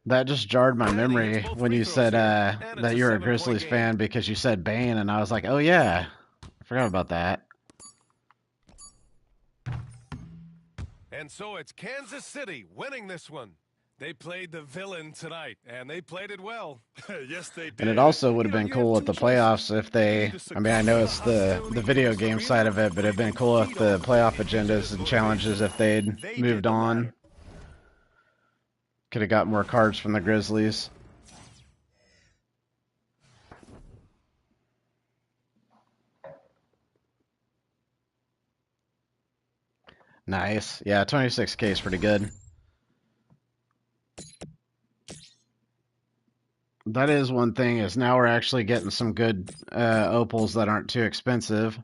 That just jarred my And he hits memory both when free you throws said here. And it's that you're a 7-point Grizzlies game. fan because you said Bane, and I was like, oh yeah, I forgot about that. And so it's Kansas City winning this one. They played the villain tonight, and they played it well. Yes, they did. And it also would have You know, been you cool have with the two choices. playoffs if they, Either I mean, I know it's succumb to the hostility video in the game arena, side of it, but it'd been cool if the playoff agendas and challenges if they'd They moved did the on. latter. Could have got more cards from the Grizzlies. Nice. Yeah, 26K is pretty good. That is one thing, is now we're actually getting some good opals that aren't too expensive.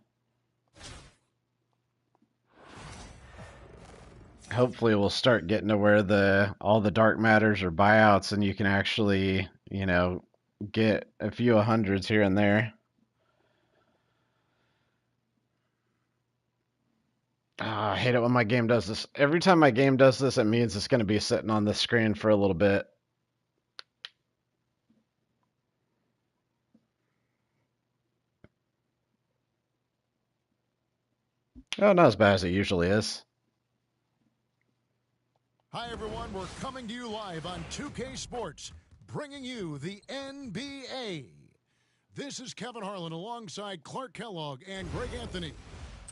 Hopefully we'll start getting to where all the dark matters are buyouts and you can actually, you know, get a few hundreds here and there. I hate it when my game does this. Every time my game does this, it means it's going to be sitting on the screen for a little bit. Oh, not as bad as it usually is. Hi, everyone. We're coming to you live on 2K Sports, bringing you the NBA. This is Kevin Harlan alongside Clark Kellogg and Greg Anthony.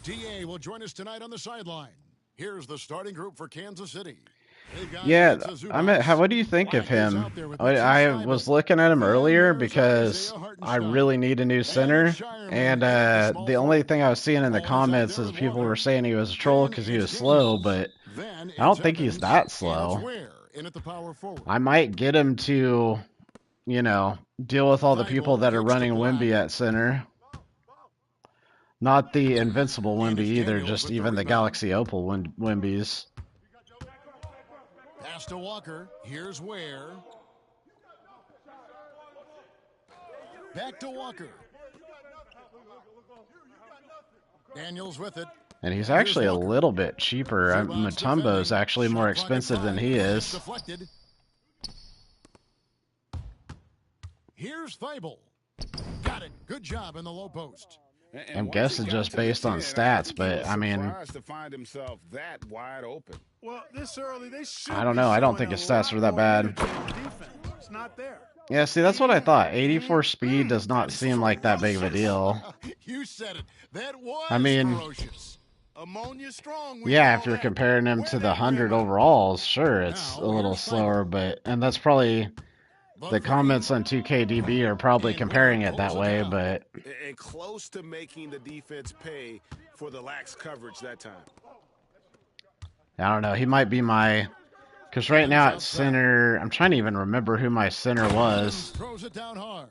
DA will join us tonight on the sideline. Here's the starting group for Kansas City. Yeah, what do you think of him? I was looking at him earlier because I really need a new center, and the only thing I was seeing in the comments is people were saying he was a troll because he was slow, but I don't think he's that slow. I might get him to, you know, deal with all the people that are running Wemby at center. Not the Invincible Wemby either, just even the Galaxy Opal Wembies. Pass to Walker. Here's Ware. Back to Walker. Daniels with it. And he's actually a little bit cheaper. Mutombo's actually more expensive than he is. Deflected. Here's Thibault. Got it. Good job in the low post. I'm guessing just based on stats, but I mean, to find himself that wide open. Well, this early, they should I don't know. I don't think his stats were that bad. It's not there. Yeah, see, that's what I thought. 84 speed does not seem like that big of a deal. You said it. That was I mean, ferocious. Ammonia strong. yeah, if you're comparing him to the 100 overalls, sure, it's a little slower, but, and that's probably, the comments on 2KDB are probably comparing it that way, but And close to making the defense pay for the lax coverage that time. I don't know. He might be my, because right now at center, I'm trying to even remember who my center was. Throws it down hard.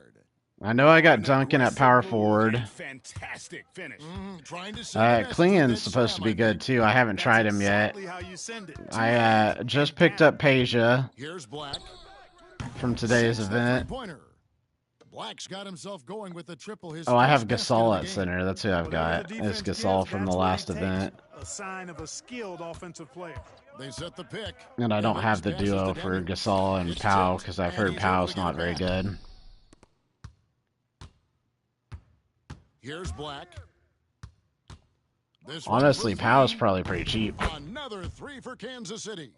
I know I got Duncan at power forward. Fantastic finish. Trying to set Klingen's supposed to be good too. I haven't tried him yet. I just picked up Peja Here's Black. from today's event. Black's got himself going with the triple. His Oh, I have first Gasol basket at of the center. That's who I've got. It's Gasol from the last event. A sign of a skilled offensive player. They set the pick. And I don't have the duo for Gasol and Powell because I've heard Powell's not very good. Here's Black. This one for Honestly, Powell's three. probably pretty cheap. Another three for Kansas City.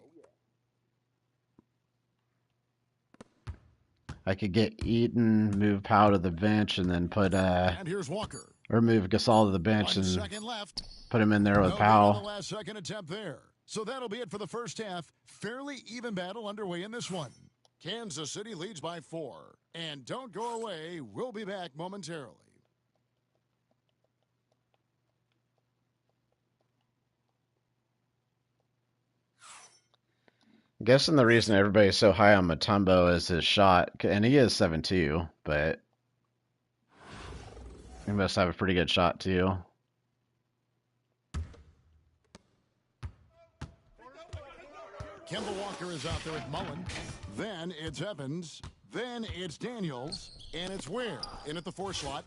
I could get Eaton, move Powell to the bench, and then put And here's Walker. or move Gasol to the bench 1 and second left. put him in there with No good on the Powell. last second attempt there. So that'll be it for the first half. Fairly even battle underway in this one. Kansas City leads by 4. And don't go away. We'll be back momentarily. I'm guessing the reason everybody's so high on Mutombo is his shot, and he is 7'2", but he must have a pretty good shot too. Kemba Walker is out there with Mullen. Then it's Evans. Then it's Daniels. And it's Ware in at the 4 slot.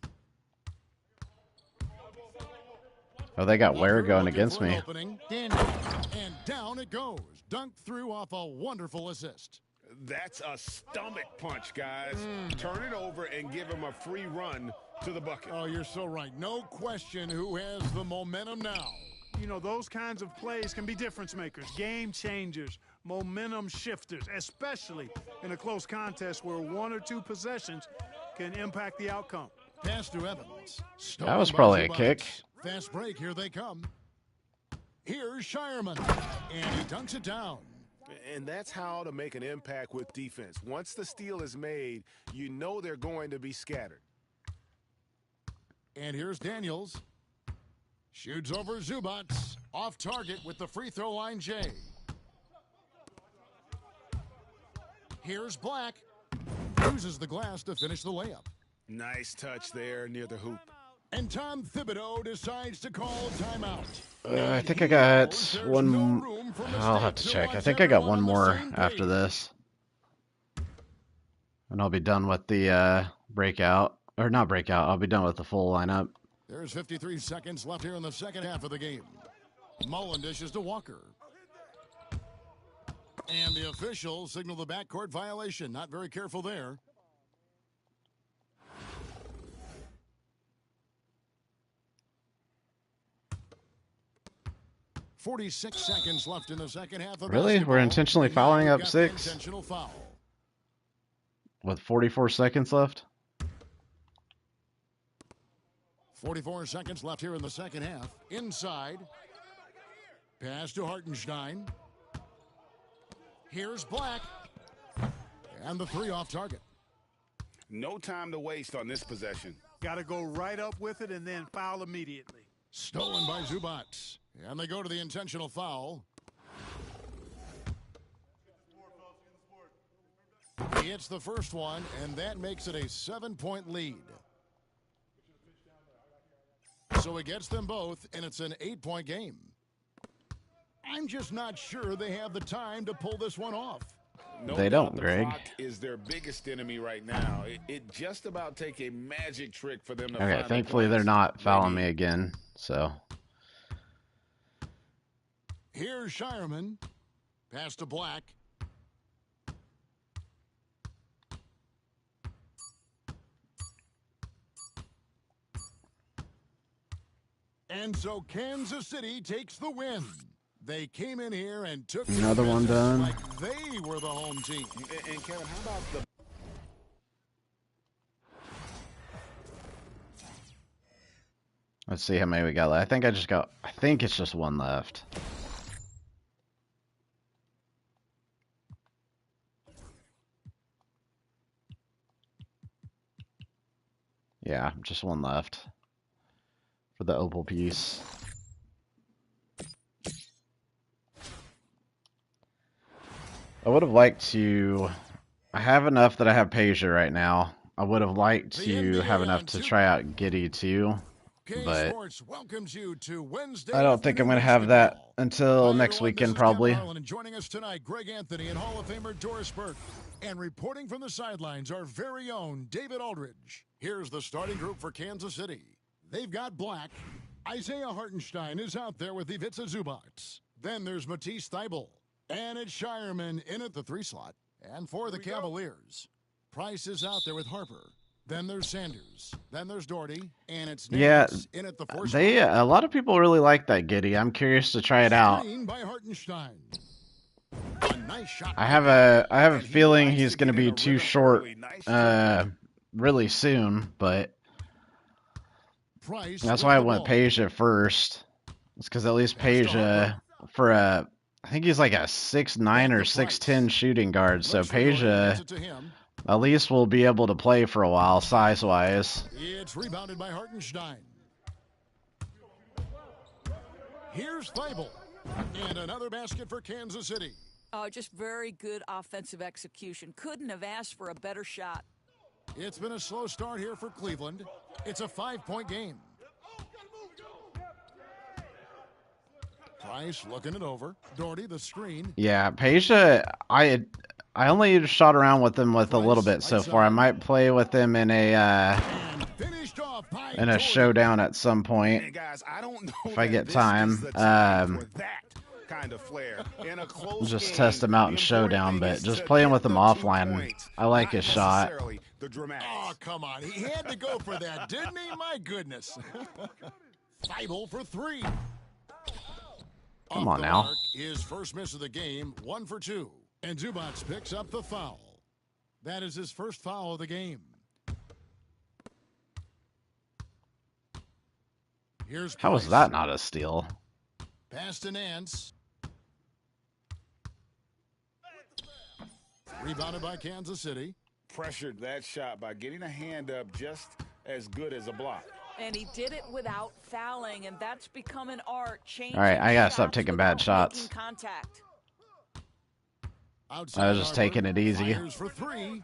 Oh, they got Ware Walker going looking against for an me. opening. Daniels. And down it goes. Dunked through off a wonderful assist. That's a stomach punch, guys. Turn it over and give him a free run to the bucket. Oh, you're so right. No question who has the momentum now. You know, those kinds of plays can be difference makers, game changers, momentum shifters, especially in a close contest where 1 or 2 possessions can impact the outcome. Pass to Evans. That was probably a kick. Fast break. Here they come. Here's Shireman. And he dunks it down. And that's how to make an impact with defense. Once the steal is made, you know they're going to be scattered. And here's Daniels. Shoots over Zubac. Off target with the free throw line, Jay. Here's Black. Uses the glass to finish the layup. Nice touch there near the hoop. And Tom Thibodeau decides to call timeout. I think I got one. No room for I'll have mistakes, to so check. I wants think I got everyone one on the more same after page. this, and I'll be done with the breakout, or not breakout. I'll be done with the full lineup. There's 53 seconds left here in the second half of the game. Mullen dishes to Walker. And the officials signal the backcourt violation. Not very careful there. .46 seconds left in the second half of Really? basketball. We're intentionally And now fouling we've up got the 6? Intentional foul. With 44 seconds left. 44 seconds left here in the second half. Inside. Pass to Hartenstein. Here's Black. And the 3 off target. No time to waste on this possession. Got to go right up with it and then foul immediately. Stolen by Zubac. And they go to the intentional foul. He hits the first one, and that makes it a 7-point lead. So he gets them both, and it's an 8-point game. I'm just not sure they have the time to pull this one off. No They doubt don't, the Greg. clock is their biggest enemy right now. It just about take a magic trick for them to Okay, find thankfully the they're points. not fouling Maybe. me again. So Here's Shireman. Pass to Black. And so Kansas City takes the win. They came in here and took care of Another one business done. like they were the home team. And Kevin, how about the let's see how many we got left. I think it's just one left. Yeah, just one left for the opal piece. I would have liked to. I have enough that I have Pager right now. I would have liked The to NBA have enough on to 2K. try out Giddy too, K but Sports welcomes you to Wednesday. I don't think I'm afternoon going to have that basketball. until Hi, next everyone. weekend This is probably. Kevin Harlan, and joining us tonight, Greg Anthony and Hall of Famer Doris Burke. And reporting from the sidelines, our very own David Aldridge. Here's the starting group for Kansas City. They've got Black. Isaiah Hartenstein is out there with Ivica Zubac. Then there's Matisse Thybulle. And it's Shireman in at the 3 slot. And for the Cavaliers, Price is out there with Harper. Then there's Sanders. Then there's Doherty. And it's Yeah, Nance in at the first they spot. a lot of people really like that Giddy. I'm curious to try it out. Screen by Hartenstein. A nice shot I by have Doherty. a And he feeling likes he's to going to get in be a too rhythm short early. Nice job. really soon, but Price that's with why I the went ball. Peja first. It's because at least Pass to Harper. for a I think he's like a 6'9" Back or to Price. 6'10" shooting guard, so Looks for Doherty. Gets Peja it to him. at least will be able to play for a while size-wise. It's rebounded by Hartenstein. Here's Feibel. And another basket for Kansas City. Just very good offensive execution. Couldn't have asked for a better shot. It's been a slow start here for Cleveland. It's a 5-point game. Price looking it over. Doherty, the screen. Yeah, Peja, I only shot around with him with a little bit so far. I might play with him in And finished off by a Doherty. showdown at some And point. guys, I don't know If I that get this time. is the time for that kind of flair. In a close Just game, test him out in the important showdown, thing but is just to playing get with him the 2 offline, points, I like not his shot. necessarily the dramatics. Oh, come on. He had to go for that, didn't he? My goodness. Feibel for 3. Come Off on the now. mark, his first miss of the game, 1 for 2. And Zubats picks up the foul. That is his first foul of the game. Here's How is Price. that not a steal? Pass to Nance. Rebounded by Kansas City. Pressured that shot by getting a hand up just as good as a block. And he did it without fouling, and that's become an art. Changing All right, I gotta stop shots taking bad without shots. making contact. Outside I was just Harper, taking it easy. fires for 3.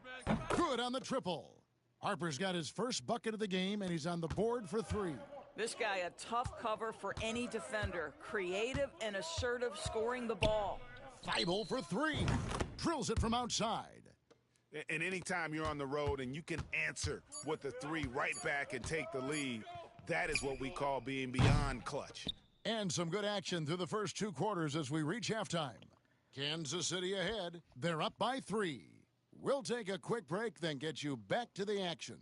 Good on the triple. Harper's got his first bucket of the game, and he's on the board for 3. This guy a tough cover for any defender. Creative and assertive scoring the ball. Feibel for 3. Drills it from outside. And anytime you're on the road and you can answer with the 3 right back and take the lead, that is what we call being beyond clutch. And some good action through the first 2 quarters as we reach halftime. Kansas City ahead. They're up by 3. We'll take a quick break, then get you back to the action.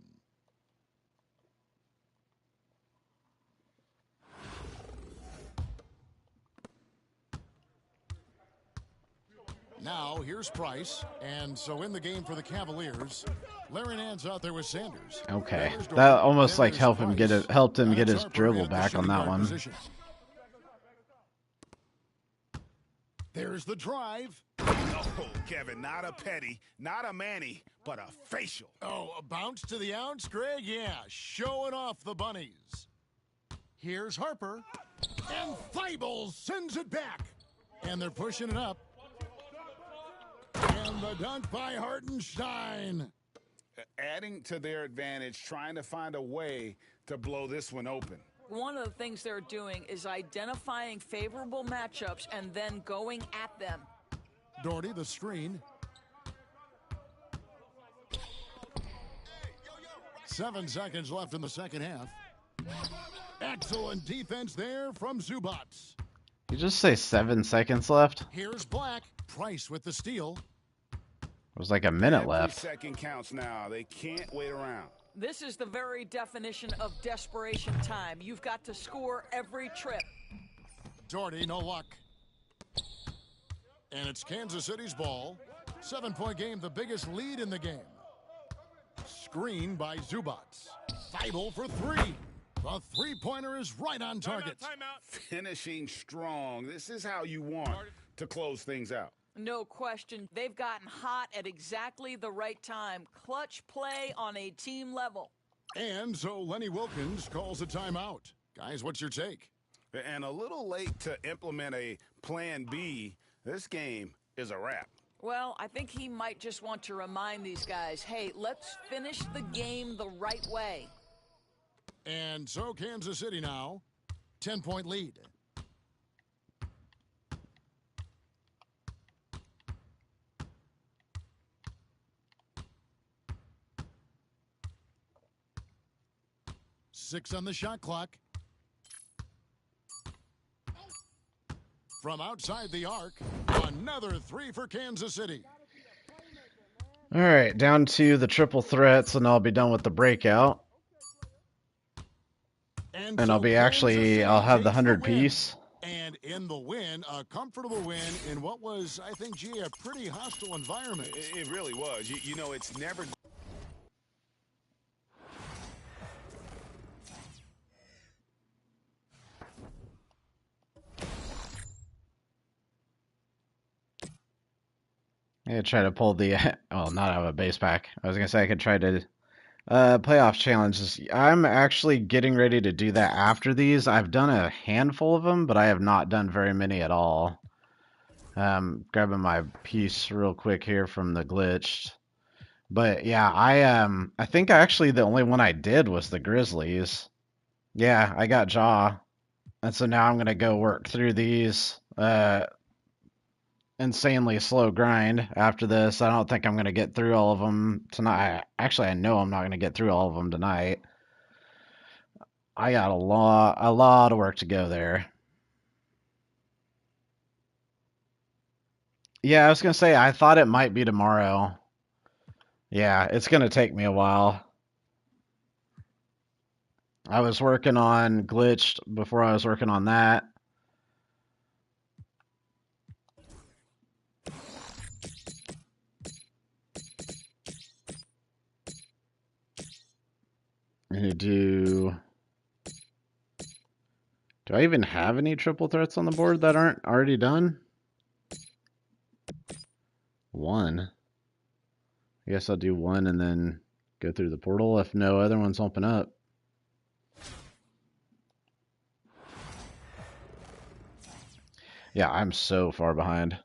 Now, here's Price. And so in the game for the Cavaliers, Larry Nance out there with Sanders. Okay, There's that Doherty. almost Then like there's helped him Price. get That's his Harper dribble at the back on shooting that guard one. position. There's the drive. Oh, Kevin, not a petty, not a Manny, but a facial. Oh, a bounce to the ounce, Greg? Yeah, showing off the bunnies. Here's Harper. And Feibel sends it back. And they're pushing it up. And the dunk by Hartenstein. Adding to their advantage, trying to find a way to blow this one open. One of the things they're doing is identifying favorable matchups and then going at them. Doherty, the screen. 7 seconds left in the second half. Excellent defense there from Zubats. You just say 7 seconds left? Here's Black. Price with the steal. It was like a minute Every left. second counts now. They can't wait around. This is the very definition of desperation time. You've got to score every trip. Doherty, no luck. And it's Kansas City's ball. 7-point game, the biggest lead in the game. Screen by Zubats. Feibel for 3. The three-pointer is right on target. Finishing strong. This is how you want to close things out. No question. They've gotten hot at exactly the right time. Clutch play on a team level. And so Lenny Wilkins calls a timeout. Guys, what's your take? And a little late to implement a plan B. This game is a wrap. Well, I think he might just want to remind these guys, hey, let's finish the game the right way. And so Kansas City now, 10-point lead. Six on the shot clock. From outside the arc, another 3 for Kansas City. All right, down to the triple threats, and I'll be done with the breakout. And I'll so be Kansas City I'll have the takes 100 win. piece. And in the win, a comfortable win in what was, I think, G, a pretty hostile environment. It really was. You know, it's never... I could try to pull the, well, not out of a base pack. I was going to say I could try to playoff challenges. I'm actually getting ready to do that after these. I've done a handful of them, but I have not done very many at all. Grabbing my piece real quick here from the glitched. But yeah, I think actually the only one I did was the Grizzlies. Yeah, I got Jaw. And so now I'm gonna go work through these insanely slow grind after this. I don't think I'm gonna get through all of them tonight. Actually, I know I'm not gonna get through all of them tonight. I got a lot of work to go there. Yeah, I was gonna say I thought it might be tomorrow. Yeah, it's gonna take me a while. I was working on glitched before I was working on that. I'm gonna do I even have any triple threats on the board that aren't already done? One. I guess I'll do one and then go through the portal if no other ones open up. Yeah, I'm so far behind.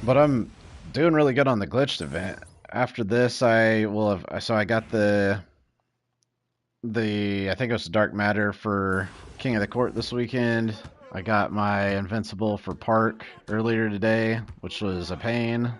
But I'm doing really good on the glitched event. After this, I will have. So I got the I think it was Dark Matter for King of the Court this weekend. I got my Invincible for Park earlier today, which was a pain.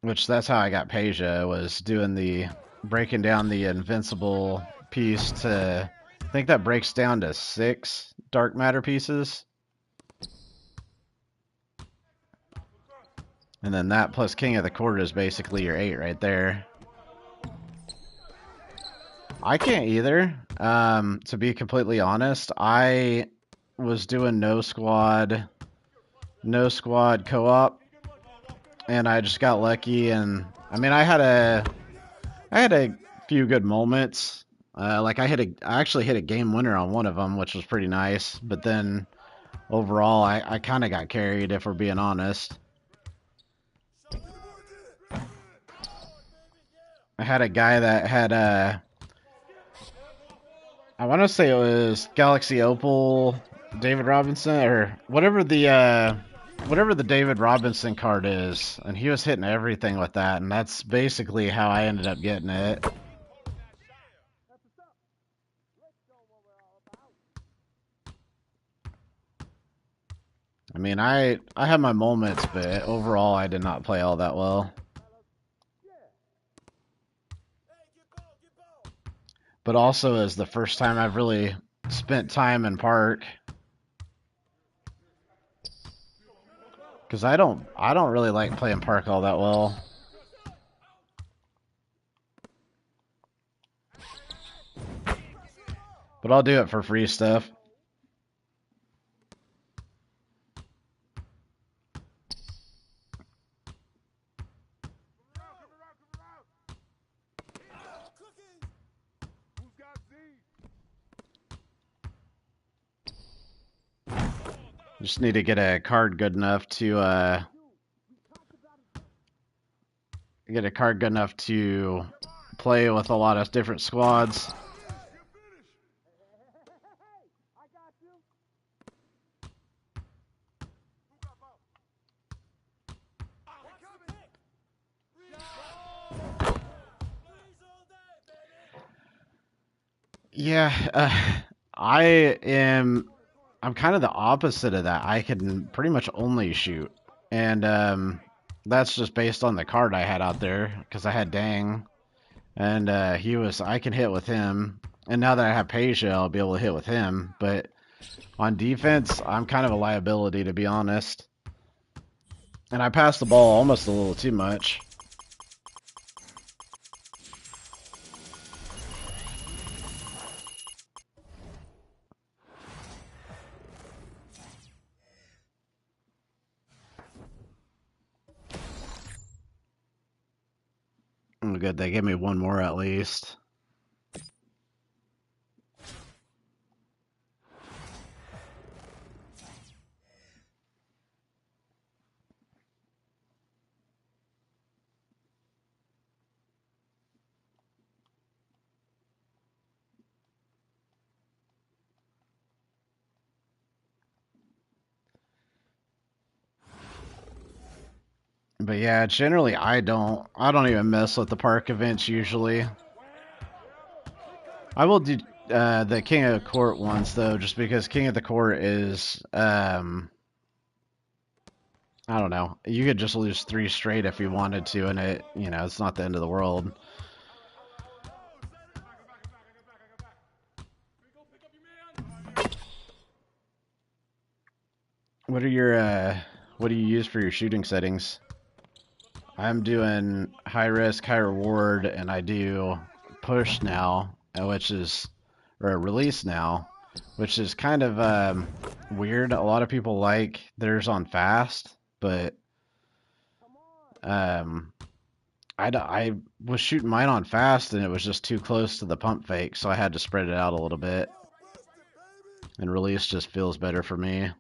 Which that's how I got Peja, was doing the breaking down the Invincible piece to, I think that breaks down to 6 Dark Matter pieces. And then that plus King of the Court is basically your 8 right there. I can't either. To be completely honest, I was doing no squad co-op, and I just got lucky. And I mean, I had a few good moments. Like I actually hit a game winner on one of them, which was pretty nice. But then overall, I kind of got carried, if we're being honest. I had a guy that had I want to say it was Galaxy Opal, David Robinson, or whatever the David Robinson card is, and he was hitting everything with that, and that's basically how I ended up getting it. I mean, I had my moments, but overall I did not play all that well. But also is the first time I've really spent time in park. Because I don't really like playing park all that well. But I'll do it for free stuff. Just need to get a card good enough to play with a lot of different squads. Yeah, I'm kind of the opposite of that. I can pretty much only shoot. And that's just based on the card I had out there, because I had Dang. and I can hit with him. And now that I have Peja, I'll be able to hit with him. But on defense, I'm kind of a liability, to be honest. And I pass the ball almost a little too much. Good, they give me one more at least. But yeah, generally I don't even mess with the park events usually. I will do the King of the Court ones though, just because King of the Court is I don't know. You could just lose 3 straight if you wanted to, and it's not the end of the world. What do you use for your shooting settings? I'm doing high risk, high reward, and I do push now, or release now, which is kind of weird. A lot of people like theirs on fast, but I was shooting mine on fast and it was just too close to the pump fake, so I had to spread it out a little bit. And release just feels better for me.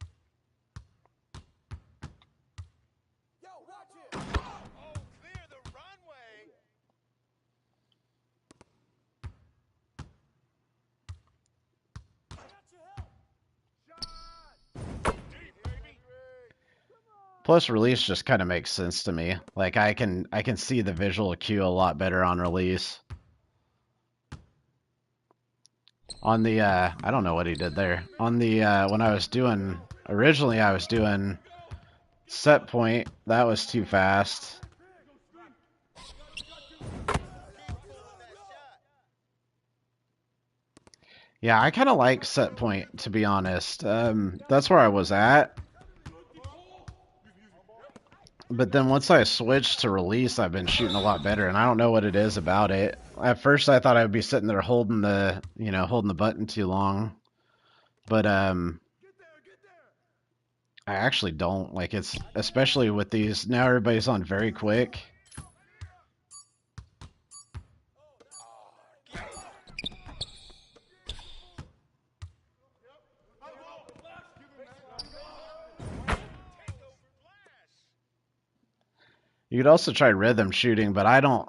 Plus release just kind of makes sense to me. Like I can see the visual cue a lot better on release. On the I don't know what he did there. On the when I was doing originally I was doing set point, that was too fast. Yeah, I kind of like set point, to be honest. That's where I was at. But then once I switched to release, I've been shooting a lot better, and I don't know what it is about it. At first, I thought I would be sitting there holding the button too long, but I actually don't. Like it's especially with these now, everybody's on very quick. You could also try rhythm shooting, but I don't.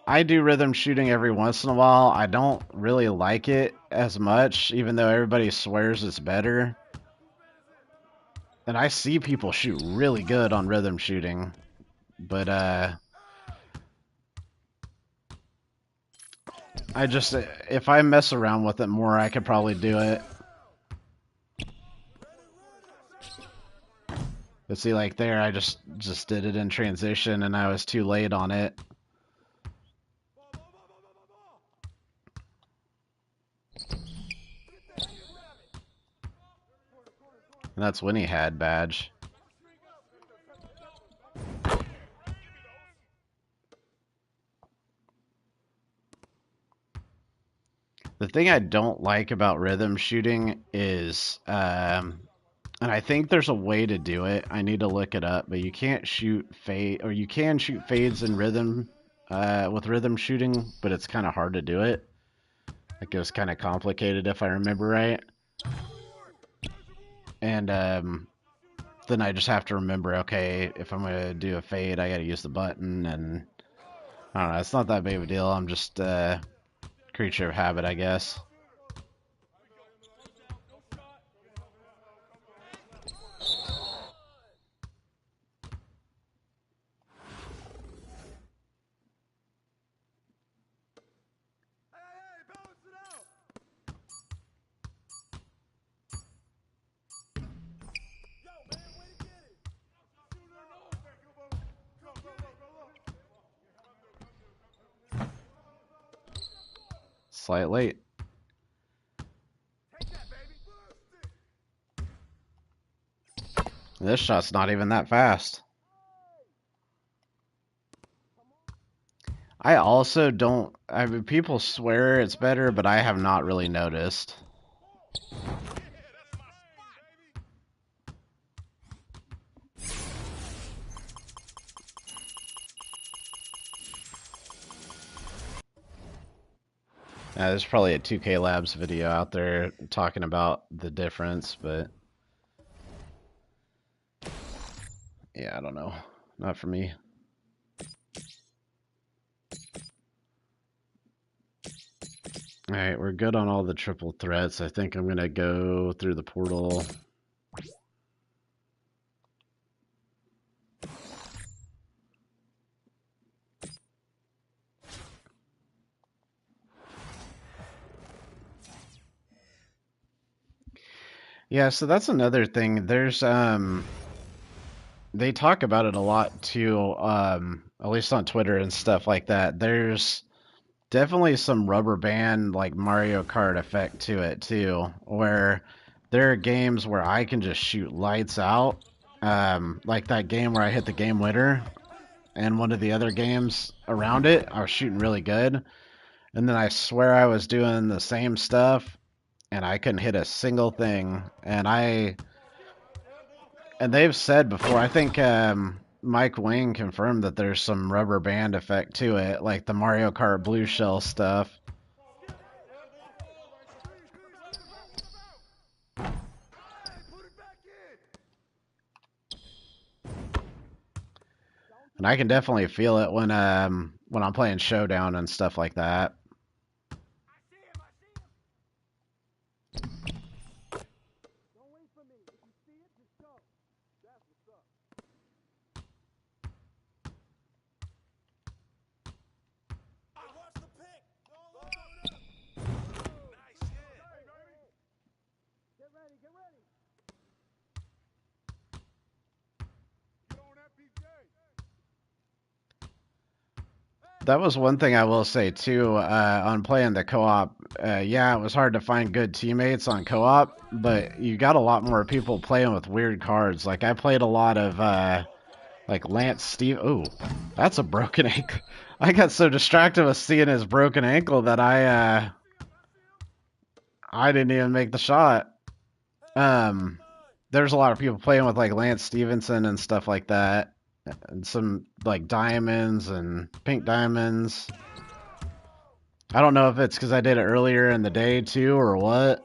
I do rhythm shooting every once in a while. I don't really like it as much, even though everybody swears it's better. And I see people shoot really good on rhythm shooting, but if I mess around with it more, I could probably do it. But see, like there, I just did it in transition, and I was too late on it. And that's when he had badge. The thing I don't like about rhythm shooting is, and I think there's a way to do it. I need to look it up, but you can't shoot fade, or you can shoot fades in rhythm, with rhythm shooting, but it's kind of hard to do it. Like it was kind of complicated if I remember right. And then I just have to remember, okay, if I'm gonna do a fade, I gotta use the button, and I don't know. It's not that big of a deal. I'm just creature of habit, I guess. Slight late. This shot's not even that fast. I also don't... I mean, people swear it's better, but I have not really noticed. There's probably a 2K Labs video out there talking about the difference, but... yeah, I don't know. Not for me. Alright, we're good on all the triple threats. I think I'm gonna go through the portal. Yeah, so that's another thing. There's they talk about it a lot too, at least on Twitter and stuff like that. There's definitely some rubber band like Mario Kart effect to it too, where there are games where I can just shoot lights out. Like that game where I hit the game winner, and one of the other games around it, I was shooting really good. And then I swear I was doing the same stuff, and I couldn't hit a single thing. And they've said before, I think Mike Wing confirmed that there's some rubber band effect to it, like the Mario Kart Blue Shell stuff. And I can definitely feel it when I'm playing Showdown and stuff like that. That was one thing I will say too, on playing the co-op. Yeah, it was hard to find good teammates on co-op, but you got a lot more people playing with weird cards. Like I played a lot of like Lance Steve. Ooh, that's a broken ankle. I got so distracted with seeing his broken ankle that I didn't even make the shot. There's a lot of people playing with like Lance Stevenson and stuff like that. And some like diamonds and pink diamonds. I don't know if it's because I did it earlier in the day too or what.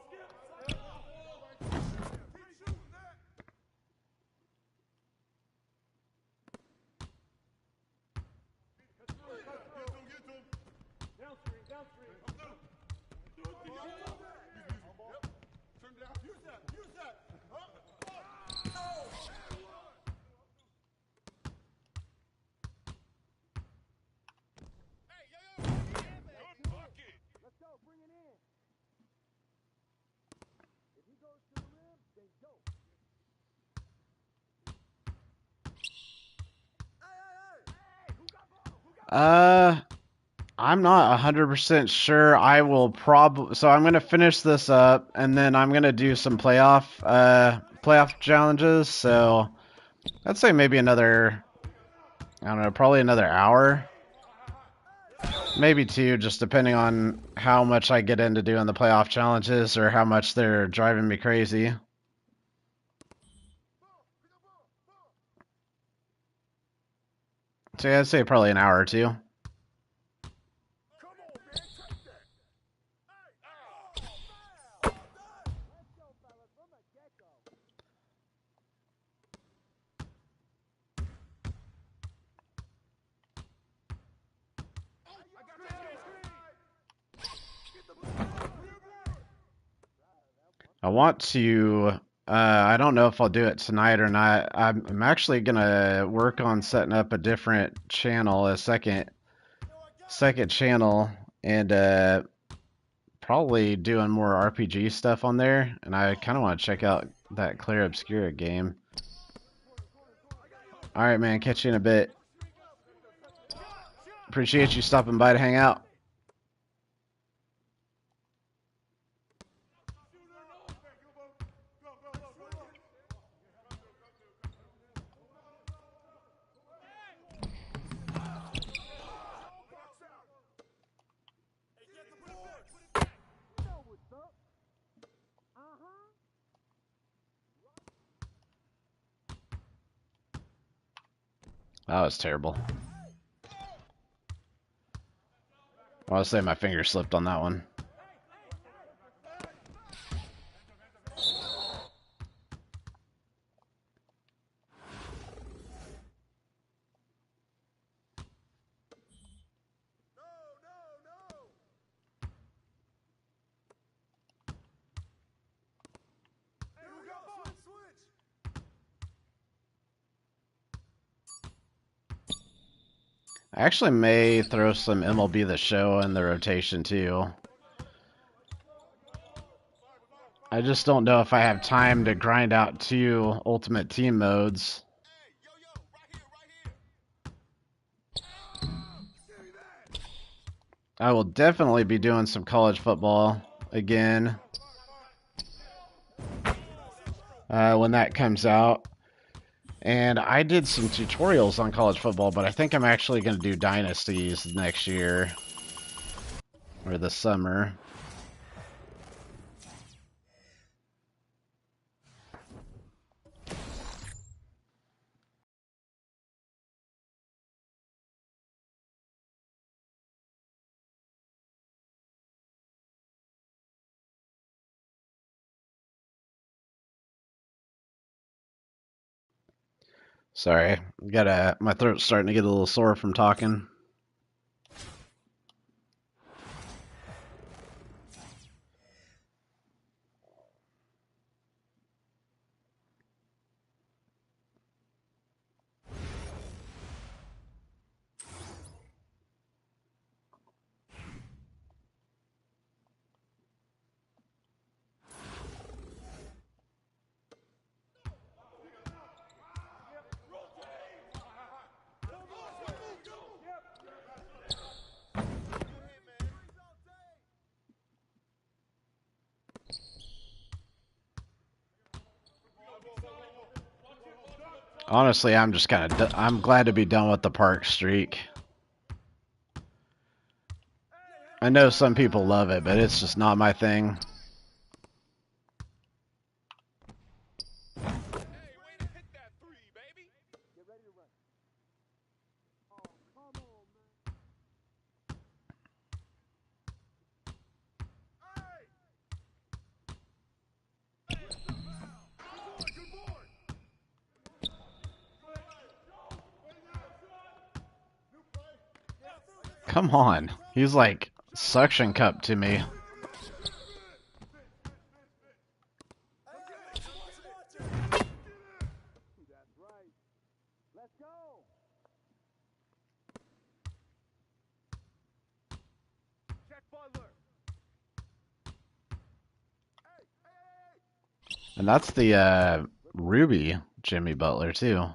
I'm not 100% sure. I will probably, so I'm gonna finish this up, and then I'm gonna do some playoff challenges. So I'd say maybe another, I don't know, probably another hour, maybe two, just depending on how much I get into doing the playoff challenges or how much they're driving me crazy. So yeah, I'd say probably an hour or two. I want to, I don't know if I'll do it tonight or not. I'm actually gonna work on setting up a different channel, a second channel, and probably doing more RPG stuff on there. And I kind of want to check out that Clair Obscura game. All right, man. Catch you in a bit. Appreciate you stopping by to hang out. That was terrible. I want to say my finger slipped on that one. I actually may throw some MLB The Show in the rotation too. I just don't know if I have time to grind out 2 Ultimate Team modes. I will definitely be doing some college football again when that comes out. And I did some tutorials on college football, but I think I'm actually going to do dynasties next year or this summer. Sorry, my throat's starting to get a little sore from talking. Honestly, I'm glad to be done with the park streak. I know some people love it, but it's just not my thing. Come on. He's like suction cup to me. And that's the Ruby Jimmy Butler too.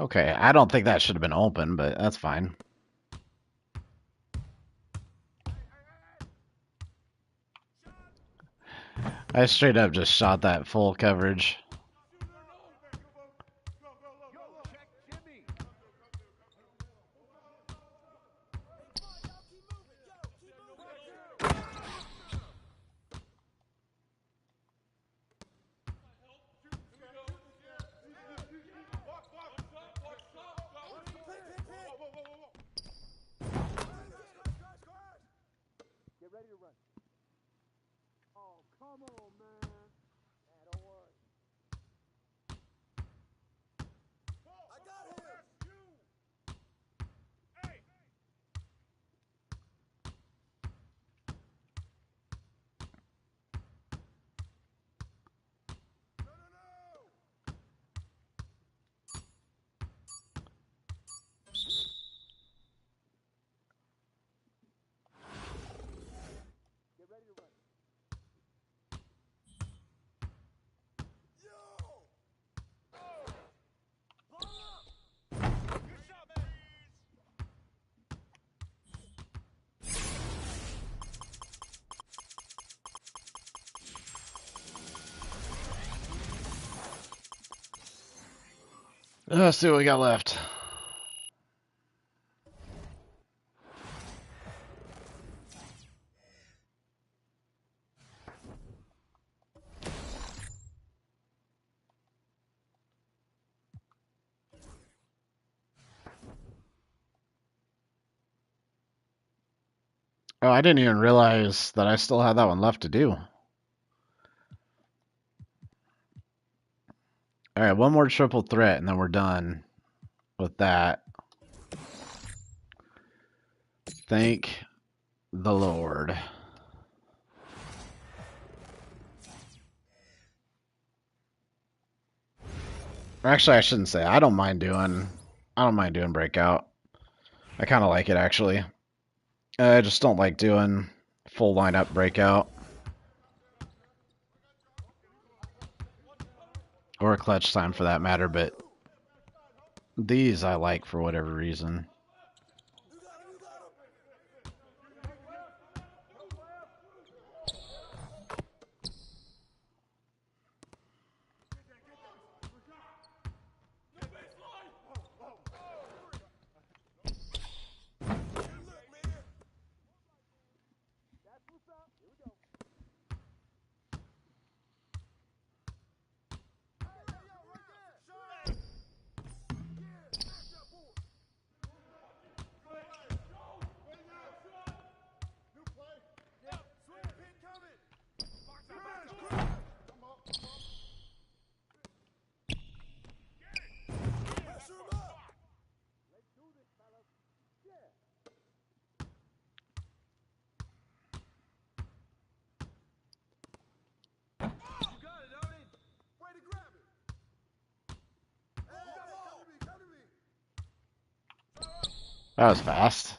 Okay, I don't think that should have been open, but that's fine. I straight up just shot that full coverage. Let's see what we got left. Oh, I didn't even realize that I still had that one left to do. All right, one more triple threat, and then we're done with that. Thank the Lord. Actually, I shouldn't say. I don't mind doing breakout. I kind of like it actually. I just don't like doing full lineup breakout or clutch time for that matter. But these I like for whatever reason. That was fast.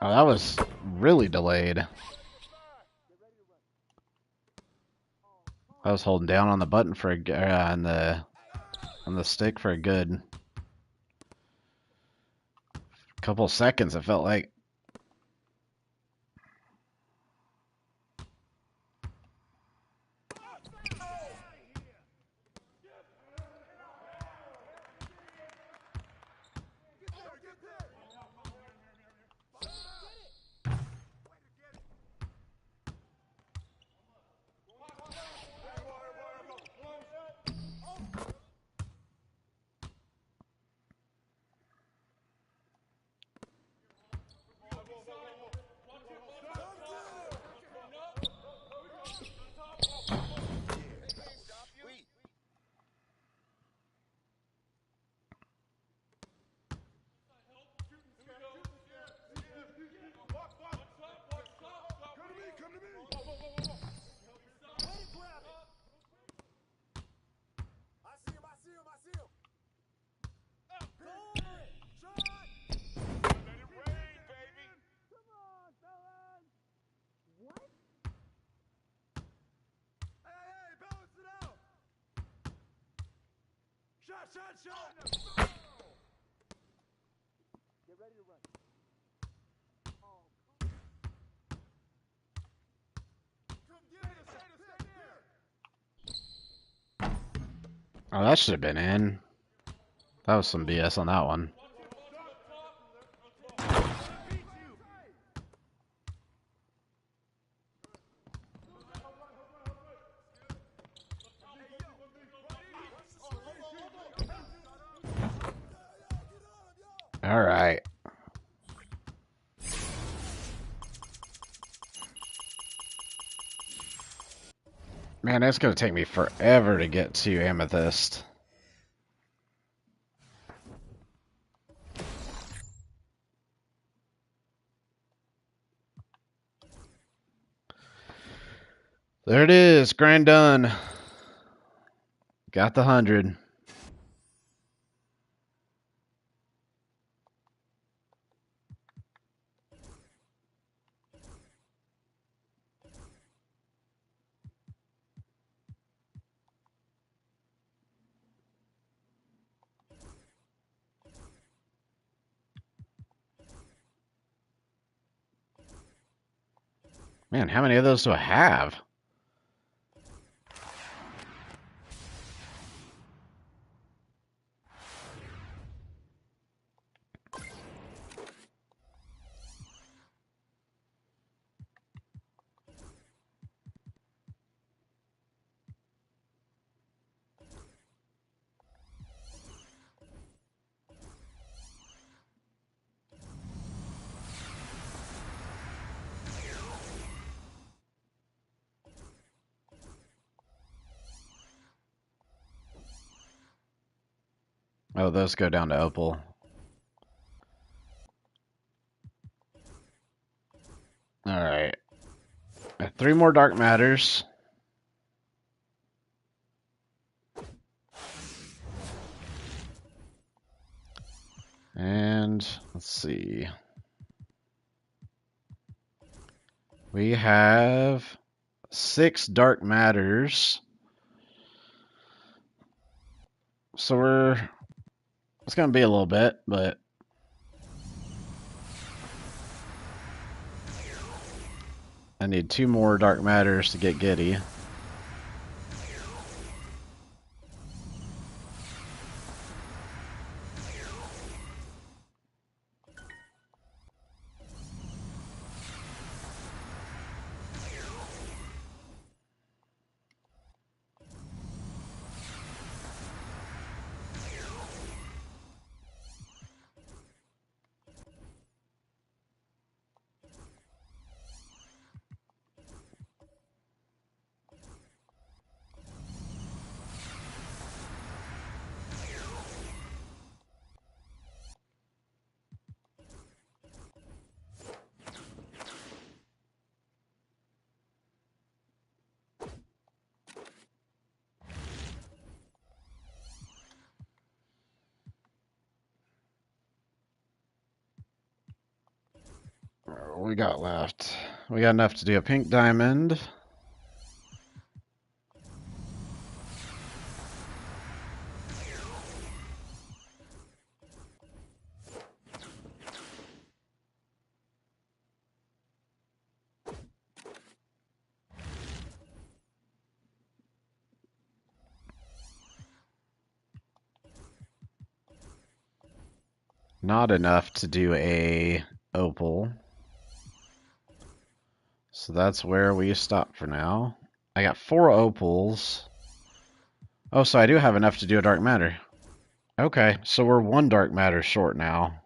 Oh, that was really delayed. I was holding down on the button for a on the stick for a good couple seconds. It felt like. Oh, that should have been in. That was some BS on that one. All right. Man, it's going to take me forever to get to Amethyst. There it is. Grind done. Got the 100. Man, how many of those do I have? Oh, those go down to Opal. Alright. 3 more Dark Matters. And let's see. We have 6 Dark Matters. So it's going to be a little bit, but I need 2 more Dark Matters to get giddy. What we got left? We got enough to do a pink diamond. Not enough to do a opal. So that's where we stop for now. I got 4 opals. Oh, so I do have enough to do a dark matter. Okay, so we're 1 dark matter short now.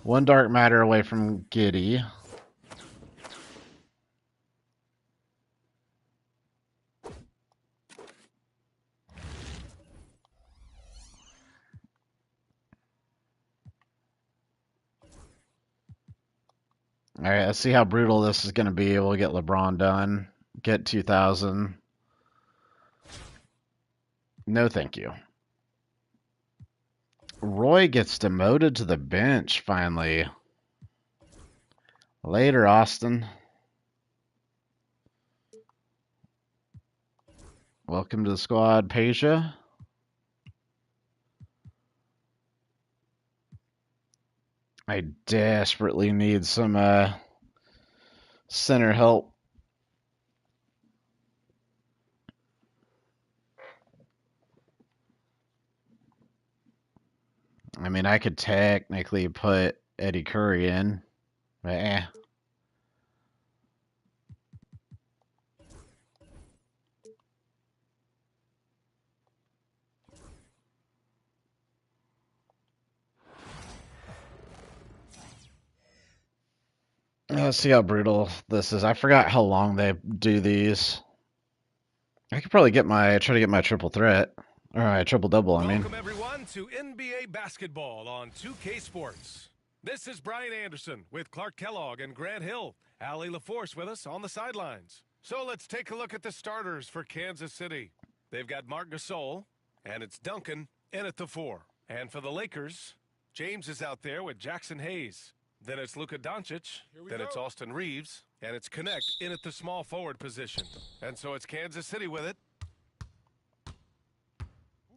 One dark matter away from giddy. All right, let's see how brutal this is going to be. We'll get LeBron done. Get 2,000. No, thank you. Roy gets demoted to the bench, finally. Later, Austin. Welcome to the squad, Peja. I desperately need some center help. I mean, I could technically put Eddie Curry in, but Let's see how brutal this is. I forgot how long they do these. I could probably try to get my triple threat. Or my triple double, I mean. Welcome, everyone, to NBA basketball on 2K Sports. This is Brian Anderson with Clark Kellogg and Grant Hill. Allie LaForce with us on the sidelines. So let's take a look at the starters for Kansas City. They've got Marc Gasol, and it's Duncan in at the 4. And for the Lakers, James is out there with Jackson Hayes. Then it's Luka Doncic. Then it's Austin Reeves. And it's Connect in at the small forward position. And so it's Kansas City with it.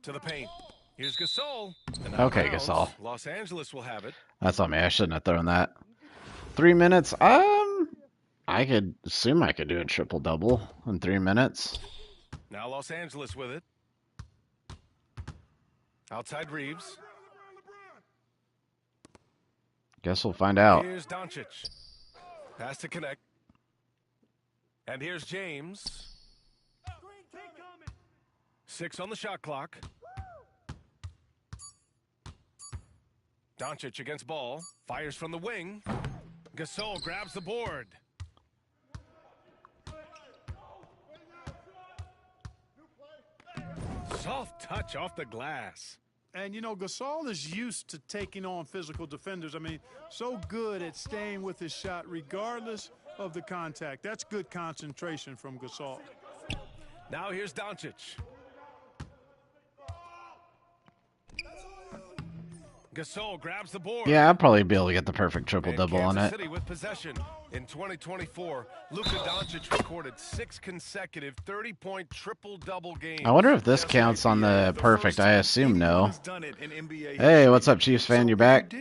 To the paint. Here's Gasol. Okay, Gasol. Los Angeles will have it. That's on me. I shouldn't have thrown that. 3 minutes. I could assume I could do a triple double in 3 minutes. Now Los Angeles with it. Outside Reeves. Guess we'll find out. Here's Doncic. Pass to Connect. And here's James. 6 on the shot clock. Doncic against Ball. Fires from the wing. Gasol grabs the board. Soft touch off the glass. And, you know, Gasol is used to taking on physical defenders. I mean, so good at staying with his shot regardless of the contact. That's good concentration from Gasol. Now here's Doncic. Gasol grabs the board. Yeah, I'll probably be able to get the perfect triple-double on it. City with possession. In 2024, Luka Doncic recorded 6 consecutive 30-point triple-double games. I wonder if this counts on the perfect. I assume no. Hey, what's up, Chiefs fan? You back?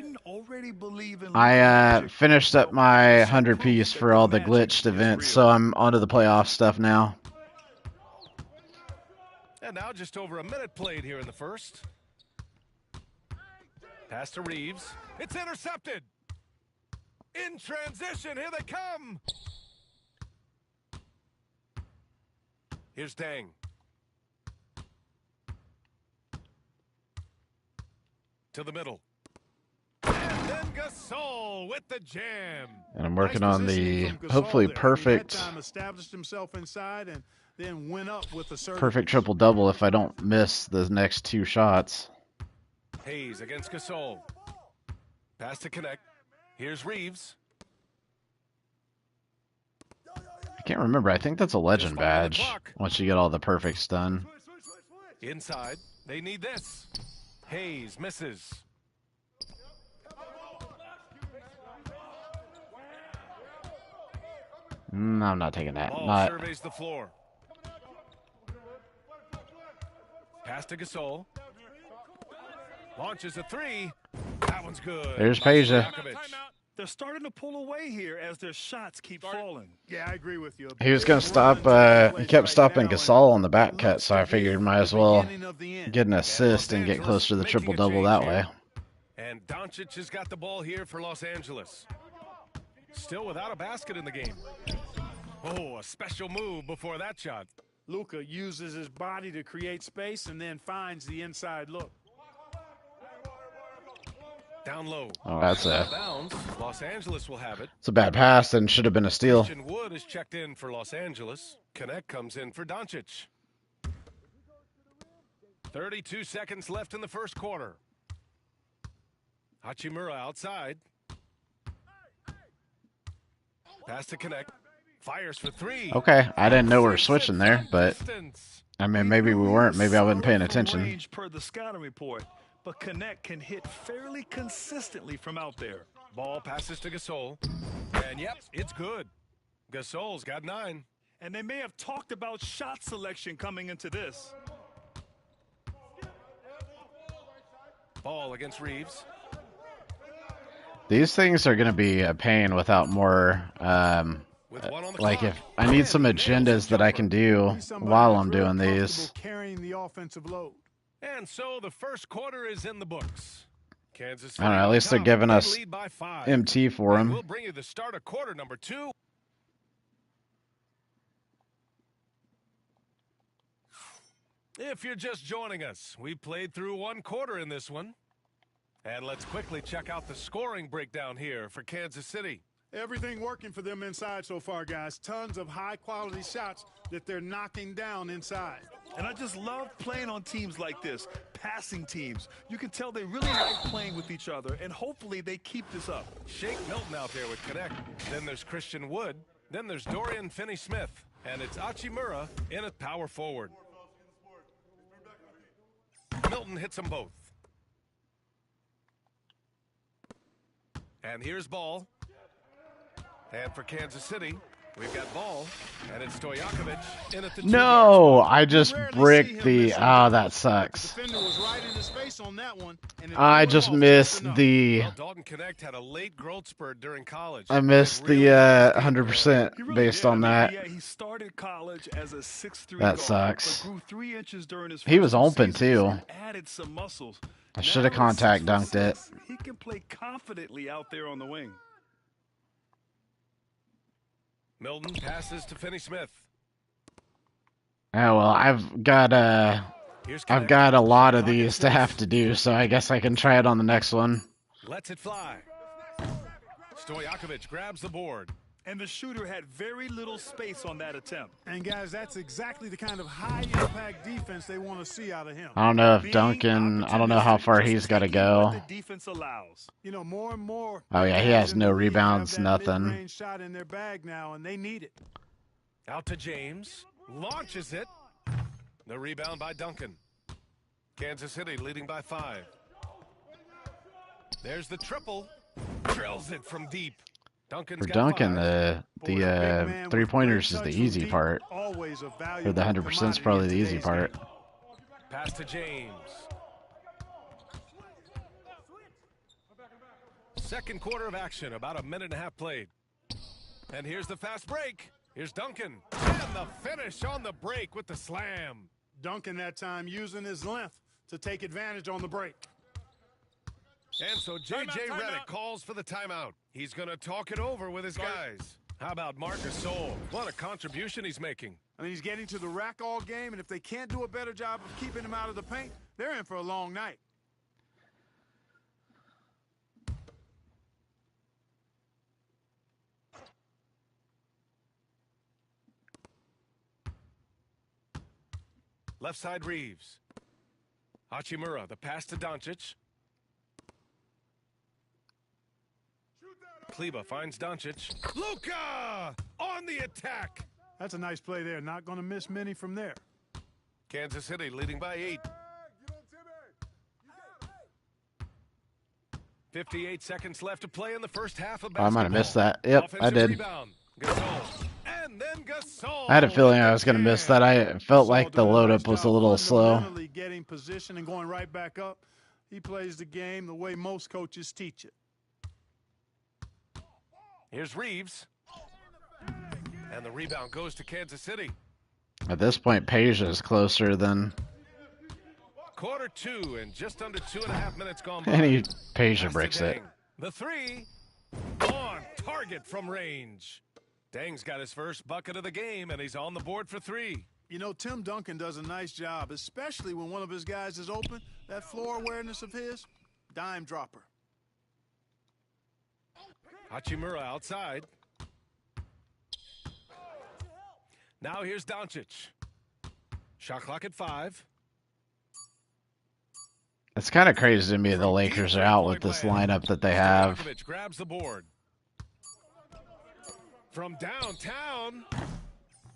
I finished up my 100-piece for all the glitched events, so I'm onto the playoff stuff now. And now just over a minute played here in the first. Pass to Reeves. It's intercepted. In transition, here they come. Here's Dang. To the middle. And then Gasol with the jam. And I'm working on the hopefully perfect Established himself inside and then went up with a perfect triple-double if I don't miss the next 2 shots. Hayes against Gasol. Pass to Connect. Here's Reeves. I can't remember. I think that's a legend badge once you get all the perfects done. Inside. They need this. Hayes misses. I'm not taking that. Ball surveys the floor. Pass to Gasol. Launches a 3. That one's good. There's Peja. They're starting to pull away here as their shots keep falling. Yeah, I agree with you. He was going to stop, he kept stopping Gasol on the back cut, so I figured might as well get an assist and get closer to the triple-double that way. And Doncic has got the ball here for Los Angeles. Still without a basket in the game. Oh, a special move before that shot. Luka uses his body to create space and then finds the inside look. Down low. Oh, that's bounds. Los Angeles will have it. It's a bad pass and should have been a steal. Christian Wood is checked in for Los Angeles. Connect comes in for Doncic. 32 seconds left in the first quarter. Hachimura outside. Pass to Connect. Fires for 3. Okay, I didn't know we were switching there, but I mean, maybe we weren't. Maybe I wasn't paying attention. Per the scouting report, but Connect can hit fairly consistently from out there. Ball passes to Gasol. And yep, it's good. Gasol's got 9. And they may have talked about shot selection coming into this. Ball against Reeves. These things are going to be a pain without more, like if I need some agendas that I can do while I'm doing these. Carrying the offensive load. And so the first quarter is in the books. Kansas City I don't know, at least they're giving us MT for them. We'll bring you the start of quarter number 2. If you're just joining us, we played through 1 quarter in this one. And let's quickly check out the scoring breakdown here for Kansas City. Everything working for them inside so far, guys. Tons of high-quality shots that they're knocking down inside. And I just love playing on teams like this, passing teams. You can tell they really like playing with each other, and hopefully they keep this up. Shake Milton out there with Connect. Then there's Christian Wood. Then there's Dorian Finney-Smith. And it's Hachimura in at power forward. Milton hits them both. And here's ball. And for Kansas City, we've got ball. And it's Stojakovic in at the 2-yard No, spot. I just bricked the. Oh, that sucks. Defender was right in his face on that one, and it I threw it just off missed just enough. the. Well, Dalton Connect had a late growth spurt during college. I missed It really the did stay 100% He really based did. on that. Yeah, he started college as a 6'3" That guard, sucks. but grew 3 inches during his He first was 2 open, seasons too. and added some muscles. I should have Now at contact dunked it. 6'6", he can play confidently out there on the wing. Milton passes to Finney-Smith. Oh well, I've got Here's I've Connect. got a lot of Pocket these to flush. have to do, so I guess I can try it on the next one. Lets it fly. Stojakovic grabs the board. And the shooter had very little space on that attempt. And, guys, that's exactly the kind of high-impact defense they want to see out of him. I don't know if Being Duncan. I don't know how opportunistic, far just he's got to taking what go. the defense allows. You know, more and more. Oh yeah, he guys has in no the league have rebounds, that nothing. mid-range shot in their bag now, and they need it. Out to James. Launches it. The rebound by Duncan. Kansas City leading by 5. There's the triple. Drills it from deep. Duncan's For got Duncan, 5. Boy, a big man with 3-pointers great is the touch from easy deep, part. always a Or valuable the 100% is commodity probably in the easy today's part. game. Pass to James. Second quarter of action, about a minute and a half played. And here's the fast break. Here's Duncan. And the finish on the break with the slam. Duncan that time using his length to take advantage on the break. And so J.J. Redick calls for the timeout. He's going to talk it over with his guys. How about Marcus Sol? What a contribution he's making. I mean, he's getting to the rack all game, and if they can't do a better job of keeping him out of the paint, they're in for a long night. Left side Reeves. Hachimura, the pass to Doncic. Kleba finds Doncic. Luka on the attack. That's a nice play there. Not going to miss many from there. Kansas City leading by 8. 58 seconds left to play in the first half of Oh, I might have basketball. missed that. Yep, I Offensive did. Rebound. Gasol. And then Gasol. I had a feeling I was going to miss that. I felt like the load up was a little slow. Fundamentally getting position and going right back up. He plays the game the way most coaches teach it. Here's Reeves. And the rebound goes to Kansas City. At this point, Peja is closer than Quarter 2 and just under 2.5 minutes gone by. any Peja Pass to breaks it. Deng. The 3 on target from range. Deng's got his first bucket of the game, and he's on the board for 3. You know, Tim Duncan does a nice job, especially when one of his guys is open. That floor awareness of his, dime dropper. Hachimura outside. Now here's Doncic. Shot clock at 5. It's kind of crazy to me the Lakers are out with this lineup that they have. Stojakovic grabs the board. From downtown.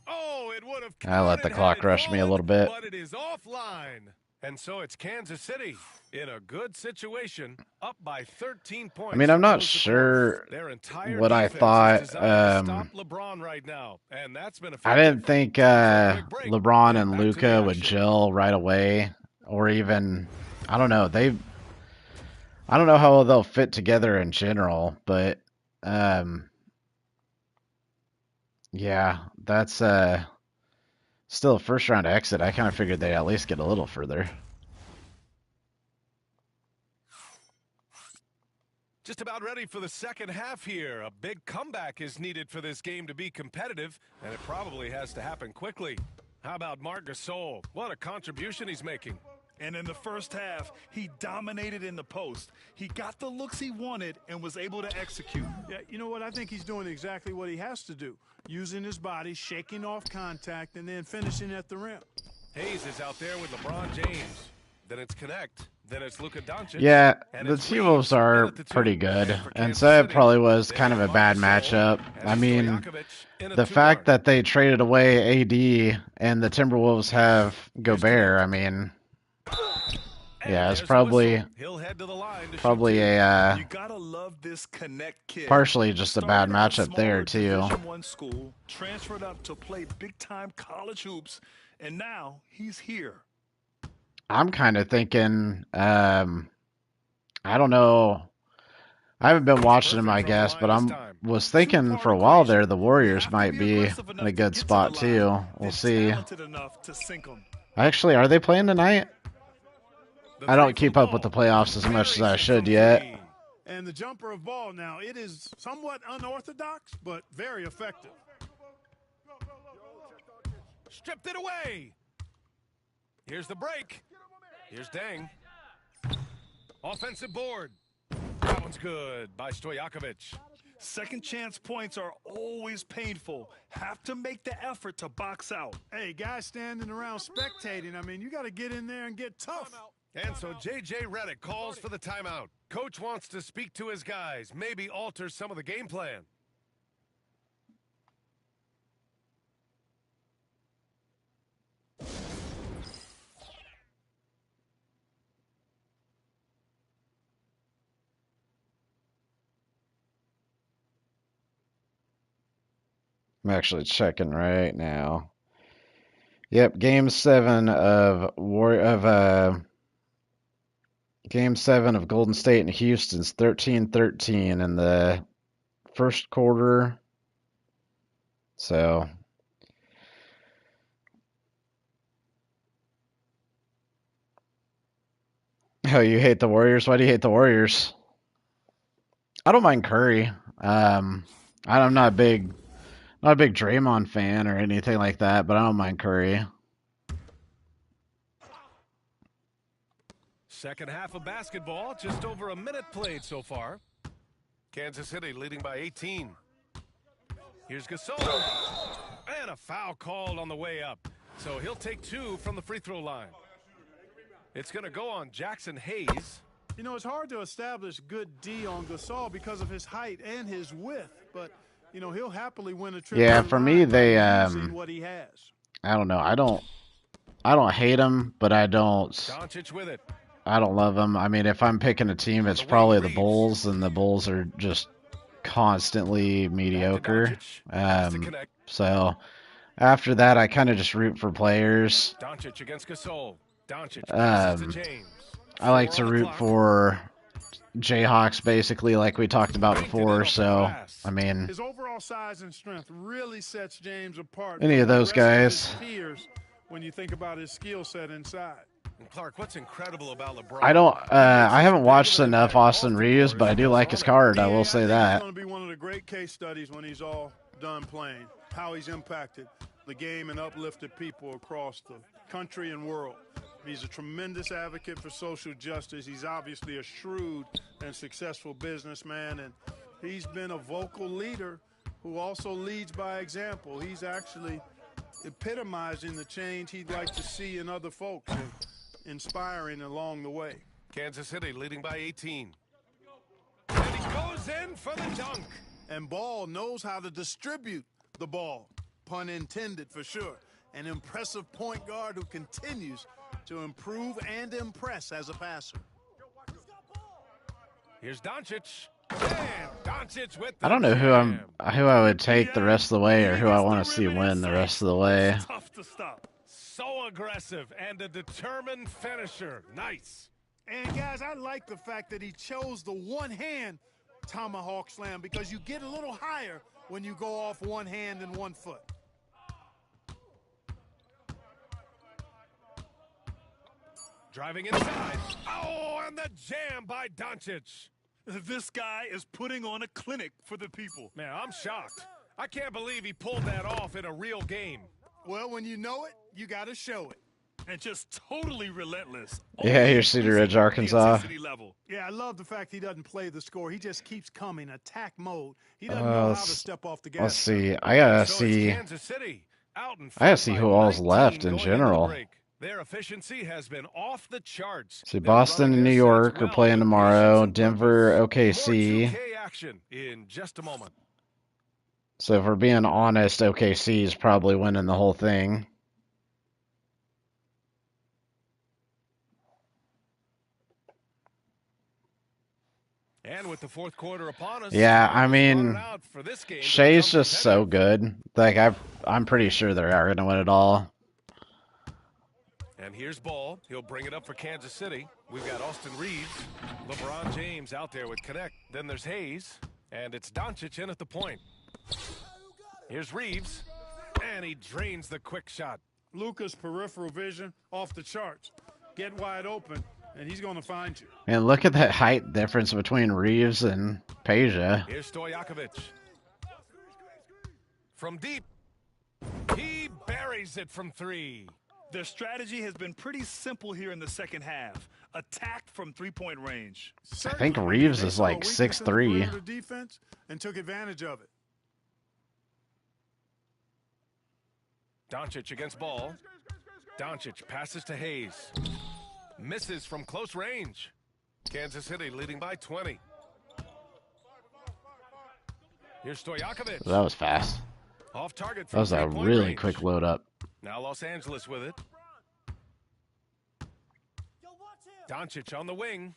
Oh, it would have. I let the counted clock had it rush me a fallen, little bit. But it is offline. And so it's Kansas City in a good situation, up by 13 points. I mean, I'm not Close the sure fourth. Their entire what I defense is thought. designed to stop LeBron right now, and that's been I effective. didn't think Quick break. LeBron And and back to the Luka would action. gel right away, or even I don't know. I don't know how they'll fit together in general, but yeah, that's still a first round exit. I kind of figured they'd at least get a little further. Just about ready for the second half here. A big comeback is needed for this game to be competitive, and it probably has to happen quickly. How about Marc Gasol? What a contribution he's making. And in the first half, he dominated in the post. He got the looks he wanted and was able to execute. Yeah, you know what? I think he's doing exactly what he has to do. Using his body, shaking off contact, and then finishing at the rim. Hayes is out there with LeBron James. Then it's Connect. Then it's Luka Doncic. Yeah, And the it's T-Wolves Reeves in are at the 2. pretty good, And for and Kansas so it City, probably was they've kind of got a bad Marc Gasol matchup. and I mean, Stojakovic in a the 2 fact guard. that they traded away AD and the Timberwolves have Gobert, I mean, yeah, it's There's the whistle. probably He'll head to the line to shoot probably 2. You gotta love this Connect kid. partially just a bad Started at a matchup there smaller too. Division I school, transferred up to play big-time college hoops, and now he's here. I'm kind of thinking, I don't know. I haven't been watching him, I guess, but was thinking for a while there the Warriors might be in a good spot too. We'll see. Actually, are they playing tonight? I don't keep up with the playoffs as much as I should yet. And the jumper of ball now, it is somewhat unorthodox, but very effective. Stripped it away. Here's the break. Here's Deng. Offensive board. That one's good by Stojakovic. Second chance points are always painful. Have to make the effort to box out. Hey, guys standing around spectating, I mean, you got to get in there and get tough. And so J.J. Redick calls for the timeout. Coach wants to speak to his guys, maybe alter some of the game plan. I'm actually checking right now. Yep, Game 7 of Game 7 of Golden State and Houston's 13-13 in the first quarter. So oh, you hate the Warriors? Why do you hate the Warriors? I don't mind Curry. I'm not a big Draymond fan or anything like that, but I don't mind Curry. Second half of basketball, just over a minute played so far. Kansas City leading by 18. Here's Gasol. And a foul called on the way up. So he'll take 2 from the free throw line. It's going to go on Jackson Hayes. You know, it's hard to establish good D on Gasol because of his height and his width, but you know, he'll happily win a trip. Yeah, for me, they what he has. I don't know. I don't hate him, but I don't Doncic with it. I don't love him. I mean, if I'm picking a team, it's probably the Bulls, and the Bulls are just constantly mediocre. So after that, I kind of just root for players. Doncic against Gasol. Doncic passes to James. I like to root for Jayhawks, basically, like we talked about before. So, I mean, his overall size and strength really sets James apart. Any of those guys. When you think about his skill set inside. And Clark, what's incredible about LeBron? I haven't watched enough Austin Reeves, but I do like his card. I will say that. It's going to be one of the great case studies when he's all done playing. How he's impacted the game and uplifted people across the country and world. He's a tremendous advocate for social justice. He's obviously a shrewd and successful businessman, and he's been a vocal leader who also leads by example. He's actually epitomizing the change he'd like to see in other folks and inspiring along the way. Kansas City leading by 18. And he goes in for the dunk. And Ball knows how to distribute the ball, pun intended for sure. An impressive point guard who continues to improve and impress as a passer. Here's Doncic. And Doncic with the I don't know who I would take the rest of the way, or who I want to see win the rest of the way. Tough to stop. So aggressive and a determined finisher. Nice. And guys, I like the fact that he chose the one-hand tomahawk slam, because you get a little higher when you go off one hand and 1 foot. Driving inside. Oh, and the jam by Doncic. This guy is putting on a clinic for the people. Man, I'm shocked. I can't believe he pulled that off in a real game. Well, when you know it, you got to show it. And just totally relentless. Yeah, Only here's Cedar increasing Ridge, the Arkansas. intensity level. Yeah, I love the fact he doesn't play the score. He just keeps coming, attack mode. He doesn't know how to step off the Let's gas see. pedal. I gotta So it's see. Kansas City out in I gotta front see by who all's 19 left in going into the general. break. Their efficiency has been off the charts. See, They're Boston running and New their sets York are well playing with tomorrow. patience and Denver, purpose. More OKC. 2K action in just a moment. So if we're being honest, OKC is probably winning the whole thing. And with the fourth quarter upon us, Yeah, I time is running mean, out for this game to Shea's become just so competitive. good. Like I'm pretty sure they are gonna win it all. And here's Ball. He'll bring it up for Kansas City. We've got Austin Reeves, LeBron James out there with Connect. Then there's Hayes, and it's Doncic in at the point. Here's Reeves, and he drains the quick shot. Luka's peripheral vision off the charts. Get wide open, and he's going to find you. And look at that height difference between Reeves and Peja. Here's Stojakovic. From deep, he buries it from three. Their strategy has been pretty simple here in the second half. Attack from three-point range. I think Reeves is like 6'3". Defense and took advantage of it. Doncic against Ball. Doncic passes to Hayes. Misses from close range. Kansas City leading by 20. Here's Stojakovic. That was fast. Off target That from was a three-point really range. quick load up. Now Los Angeles with it. Doncic on the wing.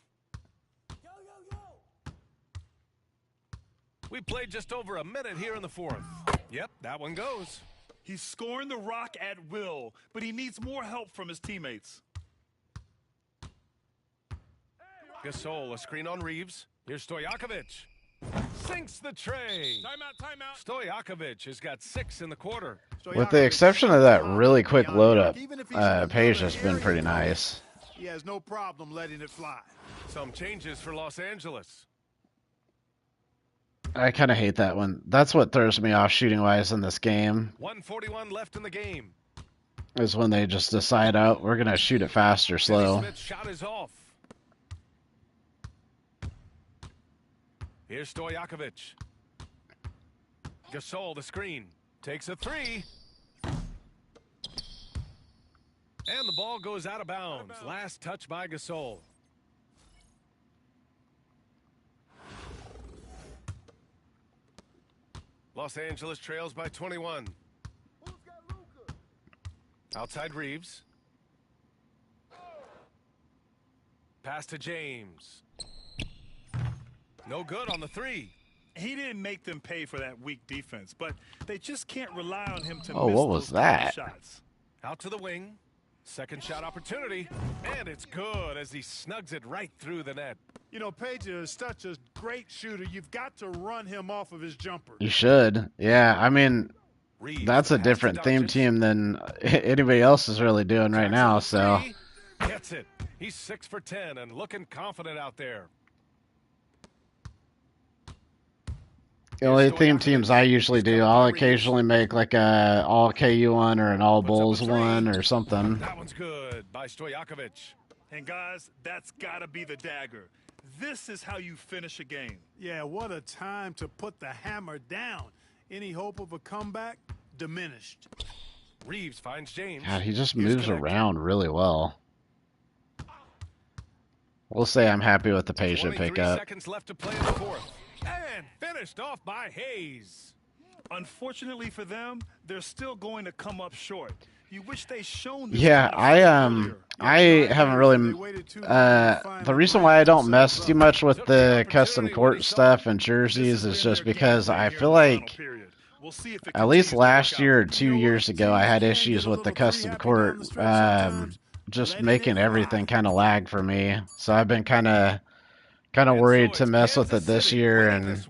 We played just over a minute here in the fourth. Yep, that one goes. He's scoring the rock at will, but he needs more help from his teammates. Gasol, a screen on Reeves. Here's Stojakovic. Sinks the tray. Timeout. Stojakovic has got 6 in the quarter. With the exception of that really quick load up, Peja's been pretty nice. He has no problem letting it fly. Some changes for Los Angeles. I kind of hate that one. That's what throws me off shooting-wise in this game, 1:41 left in the game. is when they just decide, oh, we're going to shoot it fast or slow. Smith's shot is off. Here's Stojakovic. Gasol, the screen. Takes a three. And the ball goes out of bounds. Last touch by Gasol. Los Angeles trails by 21. Outside Reeves. Pass to James. No good on the three. He didn't make them pay for that weak defense, but they just can't rely on him to Oh, miss what was those kind of that? shots. Out to the wing. Second shot opportunity. And it's good as he snugs it right through the net. You know, Peja is such a great shooter. You've got to run him off of his jumper. You should. Yeah, I mean, Reeves that's a pass to different theme Doncic. team than anybody else is really doing right now, so. Three. Gets it. He's 6 for 10 and looking confident out there. The only theme teams I usually do, I'll occasionally make like a all KU one or an all Bulls one or something. That one's good by Stojakovic. And guys, that's got to be the dagger. This is how you finish a game. Yeah, what a time to put the hammer down. Any hope of a comeback diminished. Reeves finds James. God, he just Here's moves Connect. around really well. We'll say I'm happy with the Peja 23 pickup. seconds left to play in the fourth. And finished off by Hayes. Unfortunately for them, they're still going to come up short. You wish they shown this Yeah, earlier. I haven't really. The reason why I don't mess too much with the custom court stuff and jerseys is just because I feel like at least last year or 2 years ago I had issues with the custom court, just making everything kind of lag for me. So I've been kind of worried to mess with it this year, and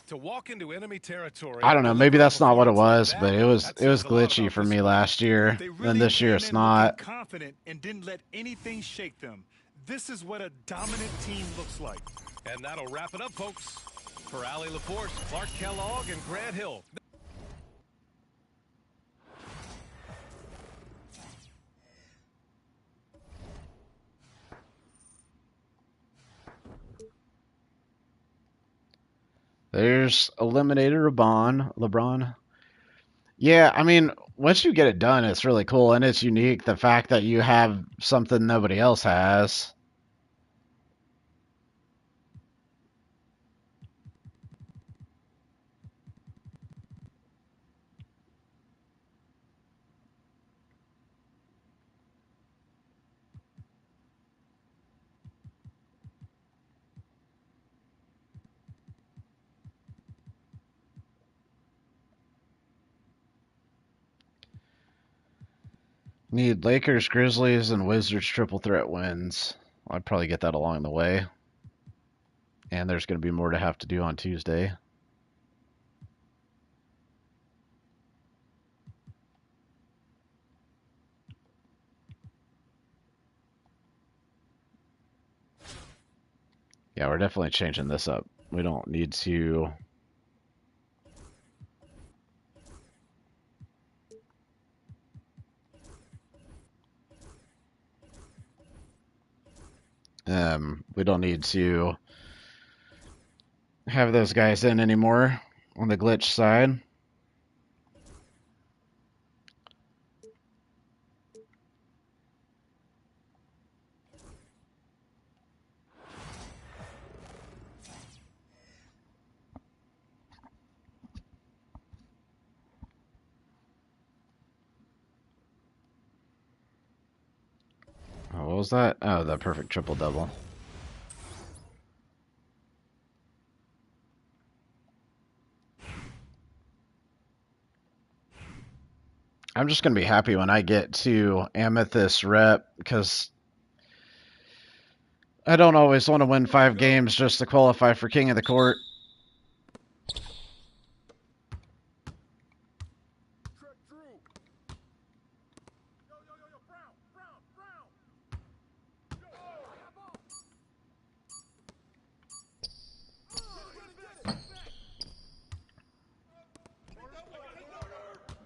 To walk into enemy territory. I don't know, maybe that's not what it was, but it was glitchy for me last year, They and really this year came it's in not. looking confident and didn't let anything shake them. This is what a dominant team looks like. And that'll wrap it up, folks. For Allie LaForce, Clark Kellogg, and Grant Hill. There's eliminated LeBron. Yeah, I mean, once you get it done, it's really cool and it's unique. The fact that you have something nobody else has. Need Lakers, Grizzlies, and Wizards triple threat wins. I'd probably get that along the way. And there's going to be more to have to do on Tuesday. Yeah, we're definitely changing this up. We don't need to... we don't need to have those guys in anymore on the glitch side. Oh, what was that? Oh, the perfect triple-double. I'm just going to be happy when I get to Amethyst rep because I don't always want to win 5 games just to qualify for King of the Court.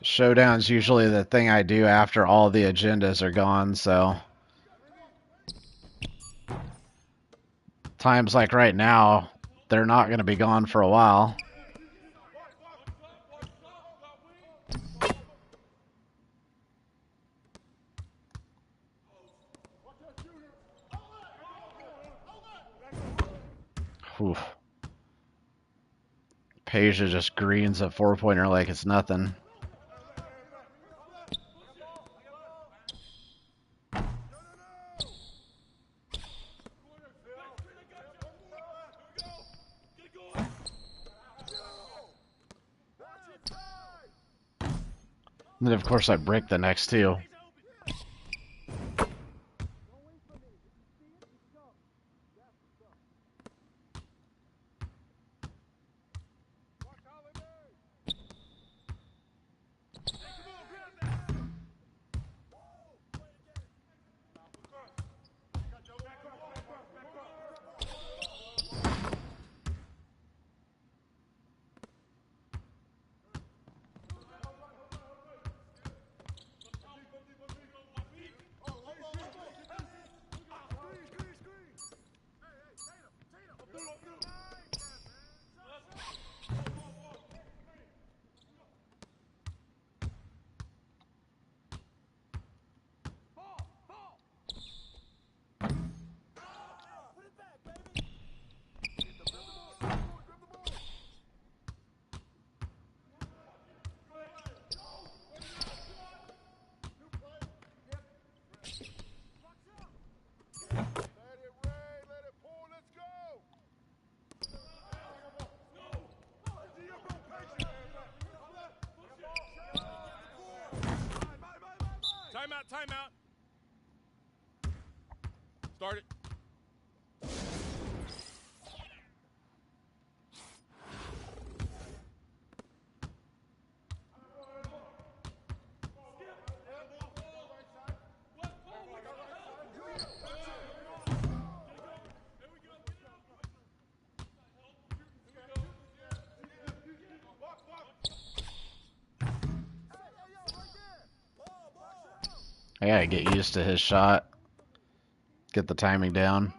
Showdown's usually the thing I do after all the agendas are gone, so times like right now, they're not going to be gone for a while. Whew. Peja just greens a 4-pointer like it's nothing. And then, of course, I break the next 2. Timeout. Start it. I gotta get used to his shot. Get the timing down.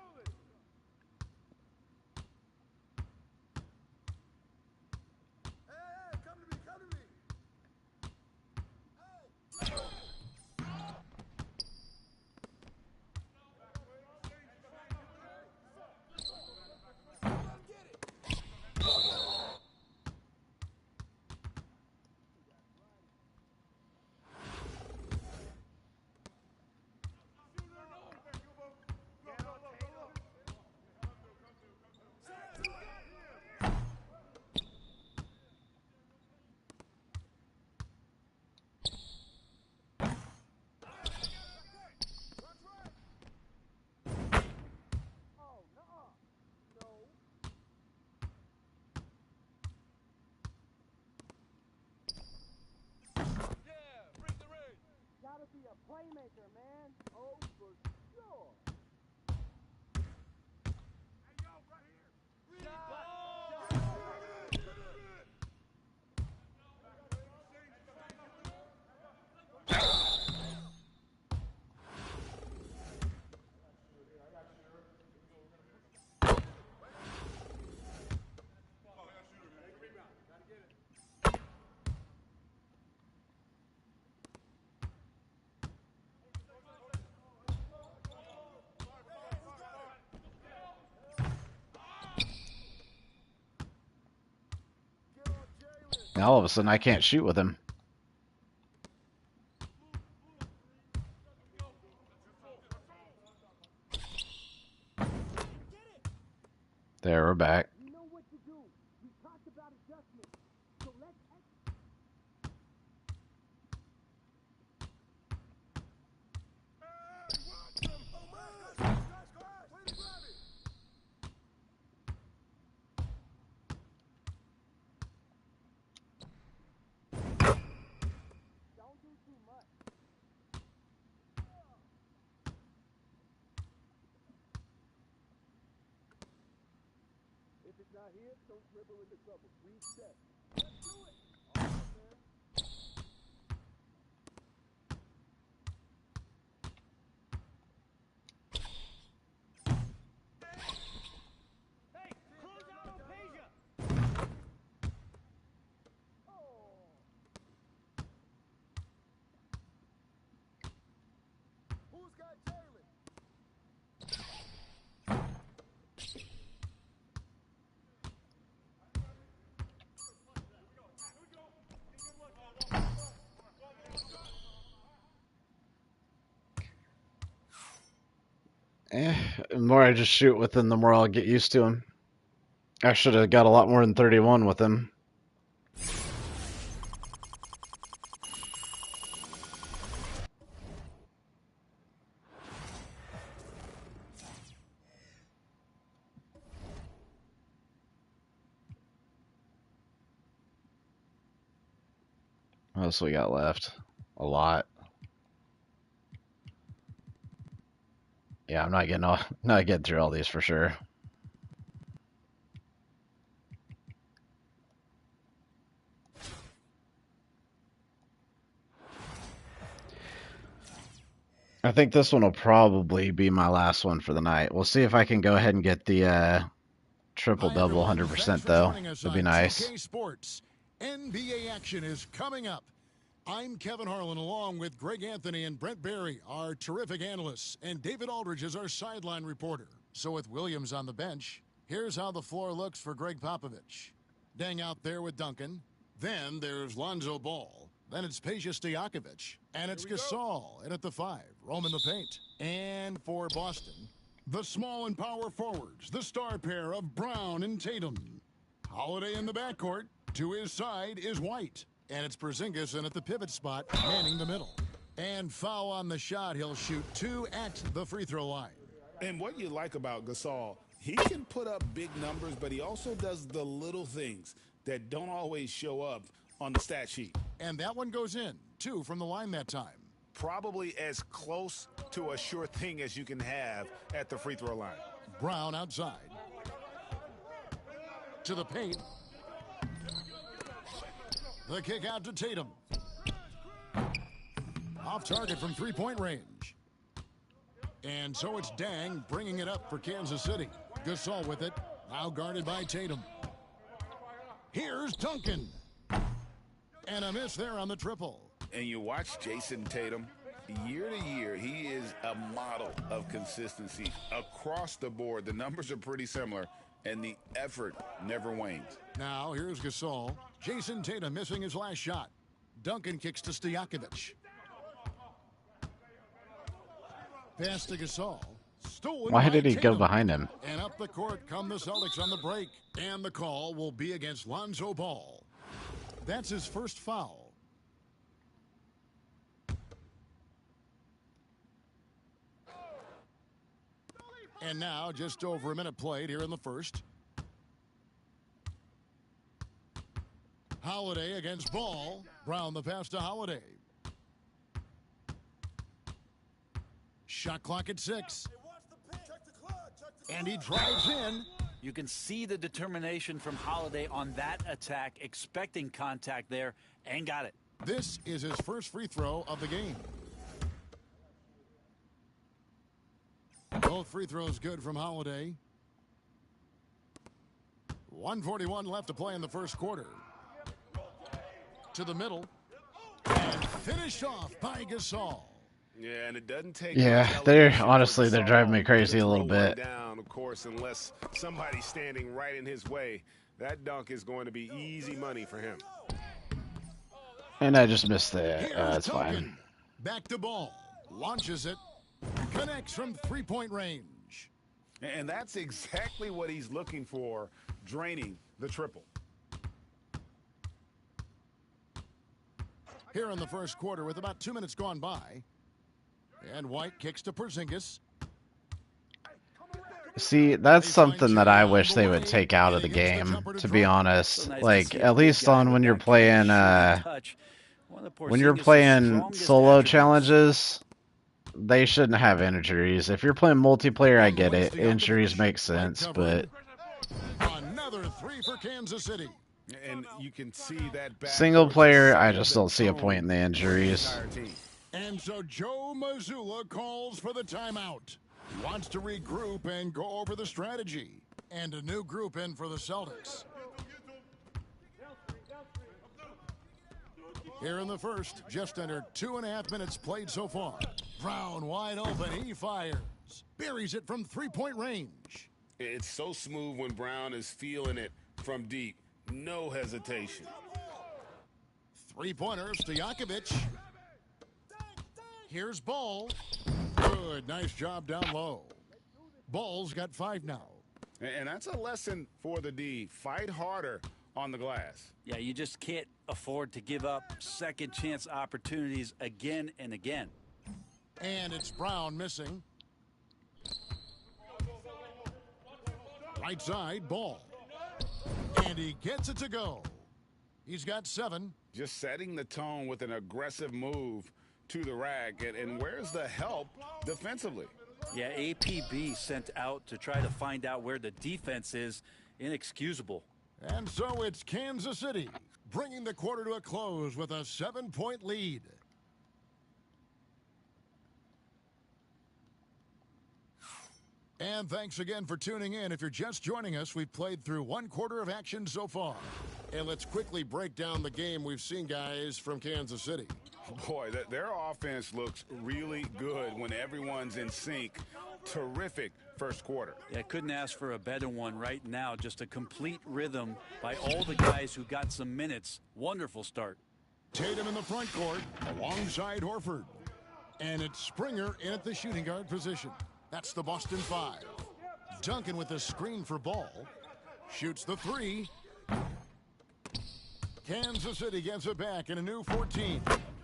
playmaker, man. Oh, for sure. Now all of a sudden I can't shoot with him. There, we're back. You know what to do. We talked about adjustments. So let's don't do too much. If it's not here, don't dribble into trouble. Reset. Let's do it. All right, man. Hey, close out on Peja. Oh. Who's got Jalen? The more I just shoot with him, the more I'll get used to him. I should have got a lot more than 31 with him. What else we got left? A lot. Yeah, I'm not getting through all these for sure. I think this one will probably be my last one for the night. We'll see if I can go ahead and get the triple Hi, double everyone. 100% Thanks for though. joining us It'd be on nice. 2K Sports. NBA action is coming up. I'm Kevin Harlan along with Greg Anthony and Brent Barry, our terrific analysts, and David Aldridge is our sideline reporter. So with Williams on the bench, here's how the floor looks for Greg Popovich. Dang out there with Duncan. Then there's Lonzo Ball. Then it's Peja Stojakovic. And it's Gasol. And at the 5, Rome in the paint. And for Boston, the small and power forwards, the star pair of Brown and Tatum. Holiday in the backcourt. To his side is White. And it's Porzingis in at the pivot spot, manning the middle. And foul on the shot. He'll shoot 2 at the free throw line. And what you like about Gasol, he can put up big numbers, but he also does the little things that don't always show up on the stat sheet. And that one goes in. 2 from the line that time. Probably as close to a sure thing as you can have at the free throw line. Brown outside. To the paint. The kick out to Tatum. Off target from three-point range. And so it's Dang bringing it up for Kansas City. Gasol with it. Now guarded by Tatum. Here's Duncan. And a miss there on the triple. And you watch Jason Tatum, year to year, he is a model of consistency across the board. The numbers are pretty similar, and the effort never wanes. Now here's Gasol. Jason Tatum missing his last shot. Duncan kicks to Stojakovic. Pass to Gasol. Stolen Why by did he go Tatum. behind him? And up the court come the Celtics on the break. And the call will be against Lonzo Ball. That's his first foul. And now just over a minute played here in the first. Holiday against Ball. Brown the pass to Holiday. Shot clock at 6. And he drives in. You can see the determination from Holiday on that attack, expecting contact there, and got it. This is his first free throw of the game. Both free throws good from Holiday. 1:41 left to play in the first quarter. To the middle. And finished off by Gasol. Yeah, and it doesn't take. Yeah, they're driving me crazy a little bit. Down, of course, unless somebody's standing right in his way, that dunk is going to be easy money for him. And I just missed that. That's Duncan. fine. Back to ball. Launches it. Connects from three-point range. And that's exactly what he's looking for, draining the triple. Here in the first quarter with about 2 minutes gone by. And White kicks to Porzingis. See, that's something that I wish they would take out of the game, to be honest. Like, at least on when you're playing solo challenges, they shouldn't have injuries. If you're playing multiplayer, I get it. Injuries make sense, but Another three for Kansas City. And you can see that single player, I just don't see a point in the injuries. And so Joe Mazzulla calls for the timeout. He wants to regroup and go over the strategy. And a new group in for the Celtics. Here in the first, just under 2.5 minutes played so far. Brown wide open, he fires. Buries it from three-point range. It's so smooth when Brown is feeling it from deep. No hesitation. Three-pointers to Jakovic. Here's Ball. Good, nice job down low. Ball's got 5 now. And that's a lesson for the D. Fight harder on the glass. Yeah, you just can't afford to give up second chance opportunities again and again. And it's Brown missing. Right side, Ball. And he gets it to go. He's got 7. Just setting the tone with an aggressive move to the rack. And where's the help defensively? Yeah, APB sent out to try to find out where the defense is. Inexcusable. And so it's Kansas City bringing the quarter to a close with a 7-point lead. And thanks again for tuning in. If you're just joining us, we've played through 1 quarter of action so far. And let's quickly break down the game we've seen, guys, from Kansas City. Boy, their offense looks really good when everyone's in sync. Terrific first quarter. Yeah, couldn't ask for a better one right now. Just a complete rhythm by all the guys who got some minutes. Wonderful start. Tatum in the front court alongside Horford. And it's Springer in at the shooting guard position. That's the Boston 5. Duncan with the screen for Ball. Shoots the 3. Kansas City gets it back in a new 14.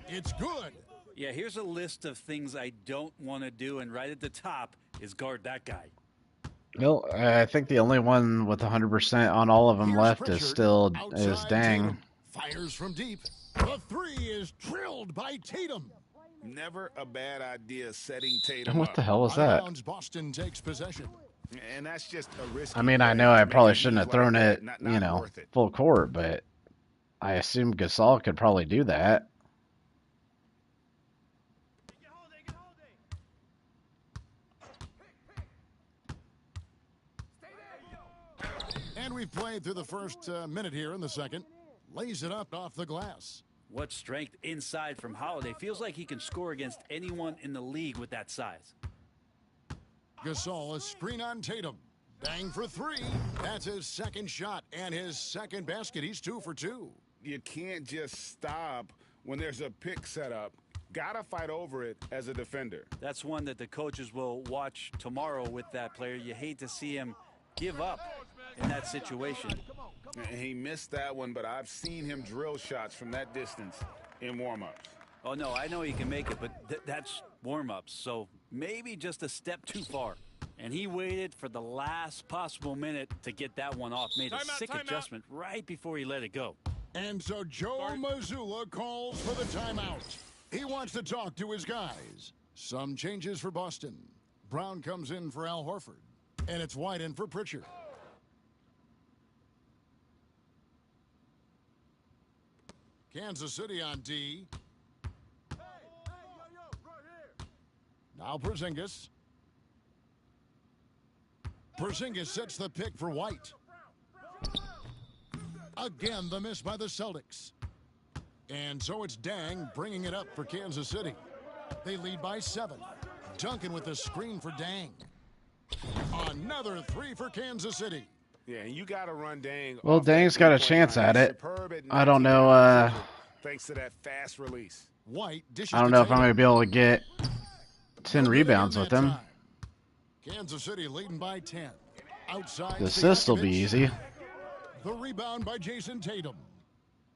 It's good. Yeah, here's a list of things I don't want to do, and right at the top is guard that guy. Well, I think the only one with 100% on all of them left Pritchard, is Dang. Tatum. Fires from deep. The 3 is drilled by Tatum. Never a bad idea setting Tatum What the hell was that? Boston takes possession. And that's just a risk. I mean, I know I probably shouldn't have thrown it, full court, but I assume Gasol could probably do that. And we've played through the first minute here in the second. Lays it up off the glass. What strength inside from Holiday. Feels like he can score against anyone in the league with that size. Gasol, a screen on Tatum. Bang for 3. That's his second shot and his second basket. He's 2 for 2. You can't just stop when there's a pick set up. Gotta fight over it as a defender. That's one that the coaches will watch tomorrow with that player. You hate to see him give up in that situation. He missed that one, but I've seen him drill shots from that distance in warm-ups. Oh, no, I know he can make it, but that's warm-ups, so maybe just a step too far. And he waited for the last possible minute to get that one off. Made a sick adjustment right before he let it go. And so Joe Mazzulla calls for the timeout. He wants to talk to his guys. Some changes for Boston. Brown comes in for Al Horford. And it's White in for Pritchard. Kansas City on D. Now Porzingis. Porzingis sets the pick for White. Again, the miss by the Celtics. And so it's Dang bringing it up for Kansas City. They lead by 7. Duncan with the screen for Dang. Another 3 for Kansas City. Yeah, you got to run Dang. Well, Dang's got a chance at it. I don't know. Thanks to that fast release. White dishes I don't know if I'm going to be able to get 10 rebounds with him. Kansas City leading by 10. Outside, the assist will be easy. The rebound by Jason Tatum.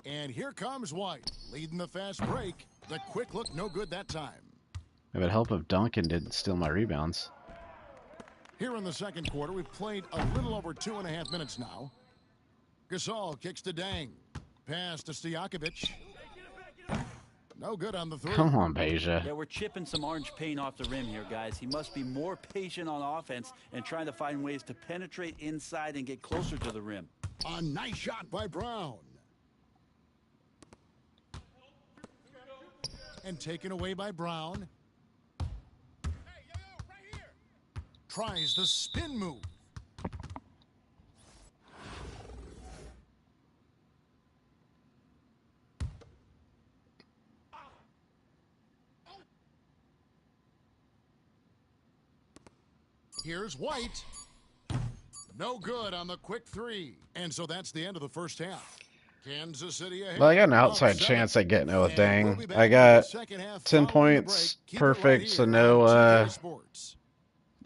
And here comes White, leading the fast break. The quick look, no good that time. It would help if Duncan didn't steal my rebounds. Here in the second quarter, we've played a little over 2.5 minutes now. Gasol kicks to Dang. Pass to Stojakovic. No good on the 3. Come on, Beja. Yeah, we're chipping some orange paint off the rim here, guys. He must be more patient on offense and trying to find ways to penetrate inside and get closer to the rim. A nice shot by Brown. And taken away by Brown. Tries the spin move. Here's White. No good on the quick 3. And so that's the end of the first half. Kansas City ahead. Well, I got an outside chance at getting it with Dang. I got 10 points, perfect, so no,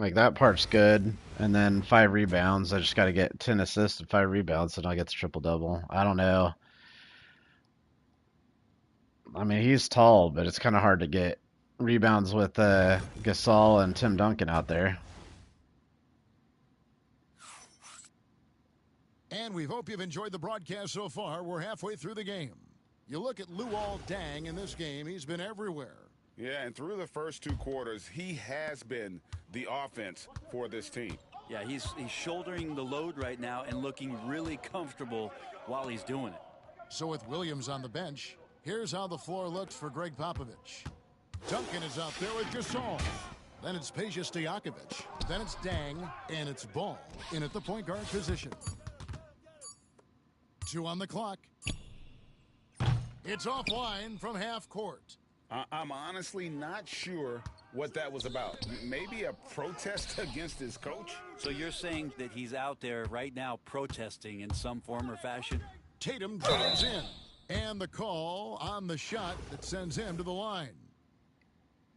like that part's good. And then 5 rebounds. I just got to get 10 assists and 5 rebounds, and I'll get the triple-double. I don't know. I mean, he's tall, but it's kind of hard to get rebounds with Gasol and Tim Duncan out there. And we hope you've enjoyed the broadcast so far. We're halfway through the game. You look at Luol Deng in this game, he's been everywhere. Yeah, and through the first 2 quarters, he has been the offense for this team. Yeah, he's shouldering the load right now and looking really comfortable while he's doing it. So with Williams on the bench, here's how the floor looks for Greg Popovich. Duncan is out there with Gasol. Then it's Peja Stojakovic. Then it's Dang, and it's Ball in at the point guard position. 2 on the clock. It's offline from half court. I'm honestly not sure what that was about. Maybe a protest against his coach? So you're saying that he's out there right now protesting in some form or fashion? Tatum drives in. And the call on the shot that sends him to the line.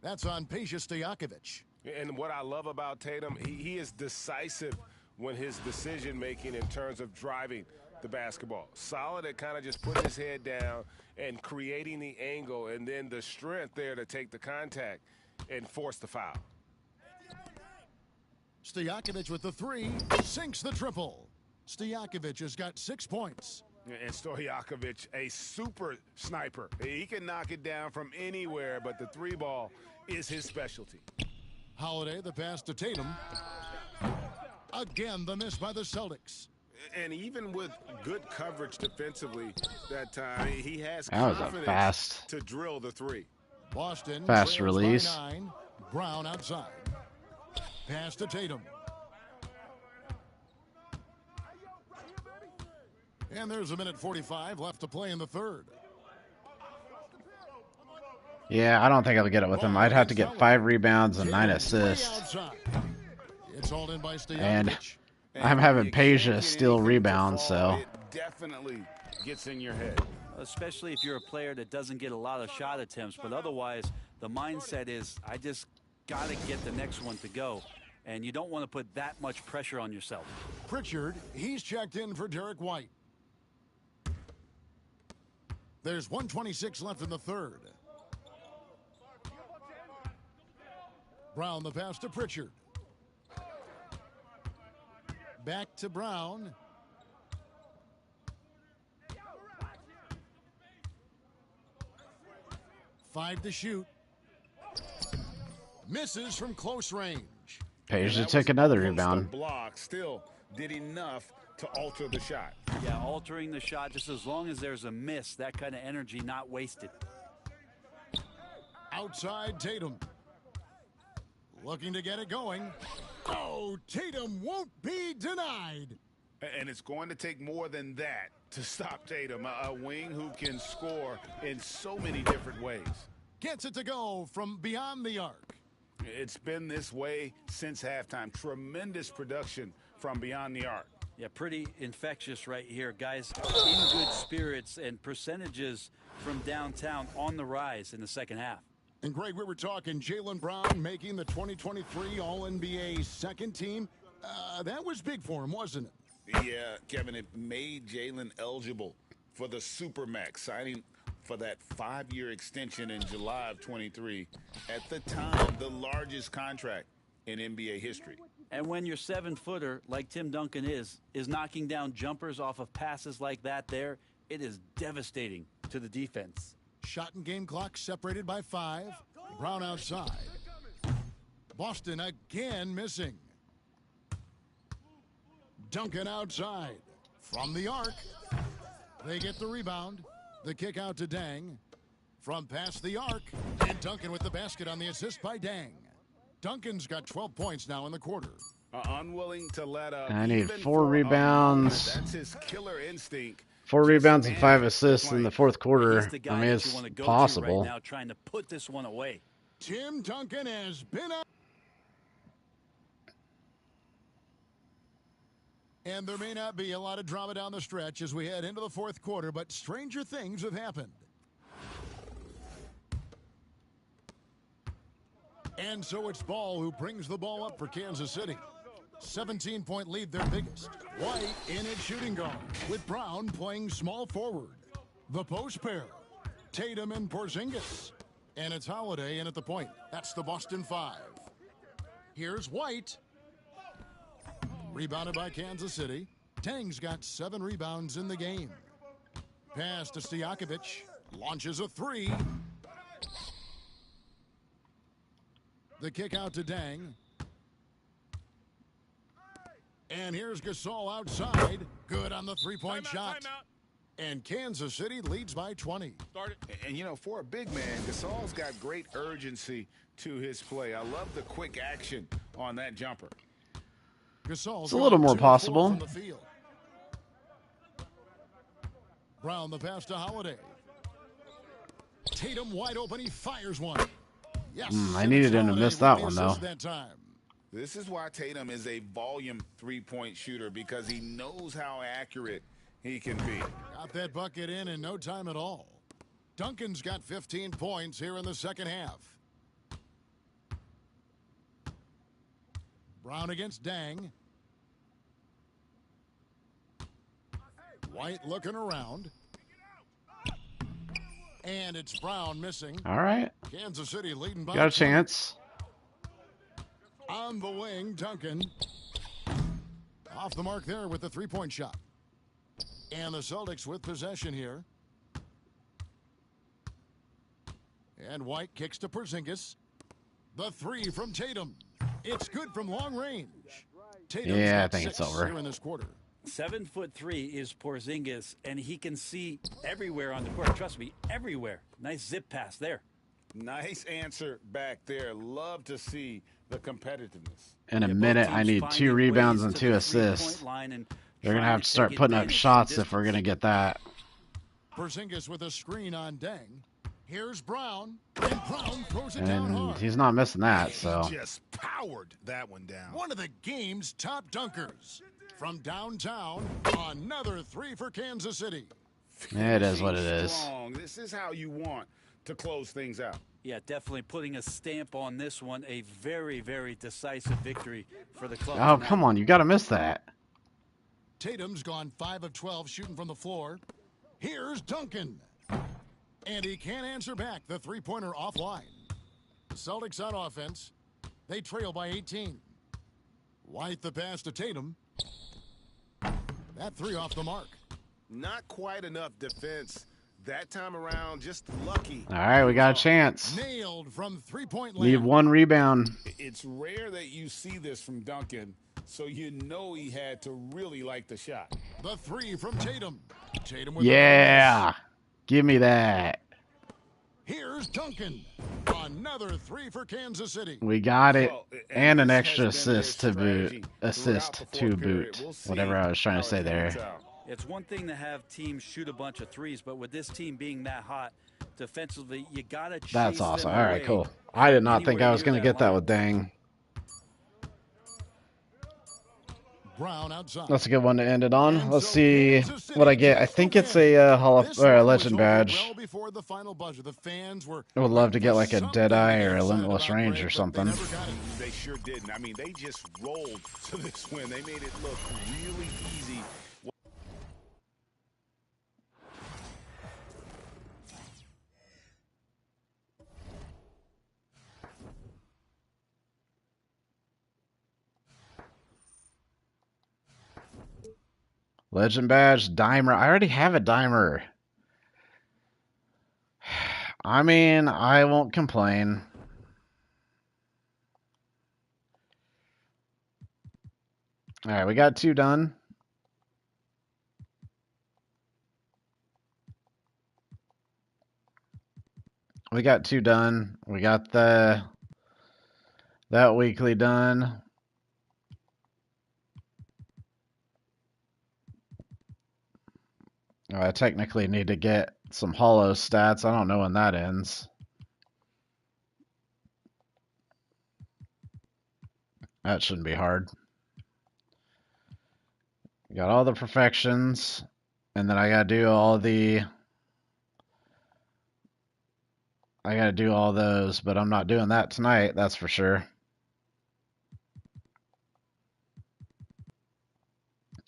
That's on Peja Stojakovic. And what I love about Tatum, he is decisive when his decision-making in terms of driving the basketball. Solid at kind of just putting his head down and creating the angle, and then the strength there to take the contact and force the foul. Stojakovic with the 3, sinks the triple. Stojakovic has got 6 points. And Stojakovic, a super sniper. He can knock it down from anywhere, but the 3 ball is his specialty. Holiday, the pass to Tatum. Again, the miss by the Celtics. And even with good coverage defensively that time, he has that confidence to drill the 3. Boston fast release. 9. Brown outside. Pass to Tatum. And there's a minute 45 left to play in the third. Yeah, I don't think I'll get it with him. I'd have to get 5 rebounds and 9 assists. It's hauled in by And I'm having Peja steal rebounds, so. It definitely gets in your head. Especially if you're a player that doesn't get a lot of shot attempts, but otherwise the mindset is I just got to get the next one to go, and you don't want to put that much pressure on yourself. Pritchard, he's checked in for Derek White. There's 1:26 left in the third. Brown the pass to Pritchard. Back to Brown. Five to shoot. Misses from close range. Page to take another rebound. Block still did enough to alter the shot. Yeah, altering the shot just as long as there's a miss. That kind of energy not wasted. Outside Tatum. Looking to get it going. Oh, Tatum won't be denied. And it's going to take more than that to stop Tatum, a wing who can score in so many different ways. Gets it to go from beyond the arc. It's been this way since halftime. Tremendous production from beyond the arc. Yeah, pretty infectious right here. Guys in good spirits and percentages from downtown on the rise in the second half. And Greg, we were talking Jaylen Brown making the 2023 All-NBA second team. That was big for him, wasn't it? Yeah, Kevin, it made Jaylen eligible for the Supermax, signing for that 5-year extension in July of 23. At the time, the largest contract in NBA history. And when your 7-footer, like Tim Duncan is knocking down jumpers off of passes like that there, it is devastating to the defense. Shot and game clock separated by 5. Brown outside. Boston again missing. Duncan outside. From the arc. They get the rebound. The kick out to Dang. From past the arc. And Duncan with the basket on the assist by Dang. Duncan's got 12 points now in the quarter. Unwilling to let up. I need 4 rebounds. That's his killer instinct. 4 rebounds and 5 assists in the fourth quarter. I mean, it's possible. Right now, trying to put this one away. Tim Duncan has been up. And there may not be a lot of drama down the stretch as we head into the fourth quarter, but stranger things have happened. And so it's Ball who brings the ball up for Kansas City. 17-point lead, their biggest. White in at shooting guard, with Brown playing small forward. The post pair, Tatum and Porzingis. And it's Holiday in at the point. That's the Boston 5. Here's White. Rebounded by Kansas City. Tang's got 7 rebounds in the game. Pass to Stojakovic. Launches a 3. The kick out to Dang. And here's Gasol outside. Good on the three-point shot. Timeout. And Kansas City leads by 20. And, you know, for a big man, Gasol's got great urgency to his play. I love the quick action on that jumper. Gasol's It's a little more possible. from the field. Brown the pass to Holiday. Tatum wide open. He fires one. Yes. I needed him to miss that one, though. That time. This is why Tatum is a volume three-point shooter, because he knows how accurate he can be. Got that bucket in no time at all. Duncan's got 15 points here in the second half. Brown against Dang. White looking around. And it's Brown missing. All right. Kansas City leading by Got a chance. On the wing, Duncan. Off the mark there with the three-point shot. And the Celtics with possession here. And White kicks to Porzingis. The 3 from Tatum. It's good from long range. Tatum's Yeah, I got think it's 6 over. here in this quarter. 7'3" is Porzingis, and he can see everywhere on the court. Trust me, everywhere. Nice zip pass there. Nice answer back there. Love to see the competitiveness. In a Yeah, both minute, I teams need finding 2 rebounds ways and to 2 the assists. three-point line and They're going to trying have to start take putting up advantage of shots the if we're going to distance. get that. Porzingis with a screen on Dang. Here's Brown. And Brown throws it down And hard. he's not missing that, so. He just powered that one down. One of the game's top dunkers. From downtown, another 3 for Kansas City. It is what it is. Strong. This is how you want to close things out. Yeah, definitely putting a stamp on this one. A very, very decisive victory for the club. Oh, tonight. come on. You got to miss that. Tatum's gone 5 of 12 shooting from the floor. Here's Duncan. And he can't answer back. The three-pointer offline. The Celtics on offense. They trail by 18. White the pass to Tatum. That 3 off the mark. Not quite enough defense That time around, just lucky. All right, we got a chance. Nailed from three-point Need land. one rebound. It's rare that you see this from Duncan, so you know he had to really like the shot. The three from Tatum. Tatum with Yeah. Give me that. Here's Duncan. Another three for Kansas City. We got it. Well, And an this extra has been their assist to boot. strategy Assist throughout the to fourth period. boot. We'll see Whatever I was trying how to say it there. pans out. It's one thing to have teams shoot a bunch of threes, but with this team being that hot defensively, you got to chase That's awesome. them All right, away cool. I did not think anywhere I was near going to get that line. with Dang. Brown outside. That's a good one to end it on. And Let's so see Kansas City what I get. I takes the think it's win. a Hall of This or a one was Legend over badge. well before the final buzzer. The fans were I would love to waiting get for like a something Deadeye to or get a excited Limitless about, Range Greg, or but they something. never got it. They sure didn't. I mean, they just rolled to this win. They made it look really easy. Legend badge, Dimer. I already have a Dimer. I mean, I won't complain. All right, we got two done. We got two done. We got that weekly done. I technically need to get some hollow stats. I don't know when that ends. That shouldn't be hard. Got all the perfections, and then I gotta do all those, but I'm not doing that tonight, that's for sure.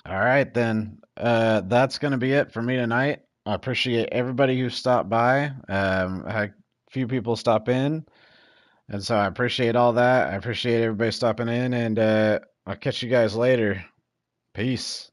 All right, then. That's going to be it for me tonight. I appreciate everybody who stopped by. I had a few people stop in, and so I appreciate all that. I appreciate everybody stopping in, and I'll catch you guys later. Peace.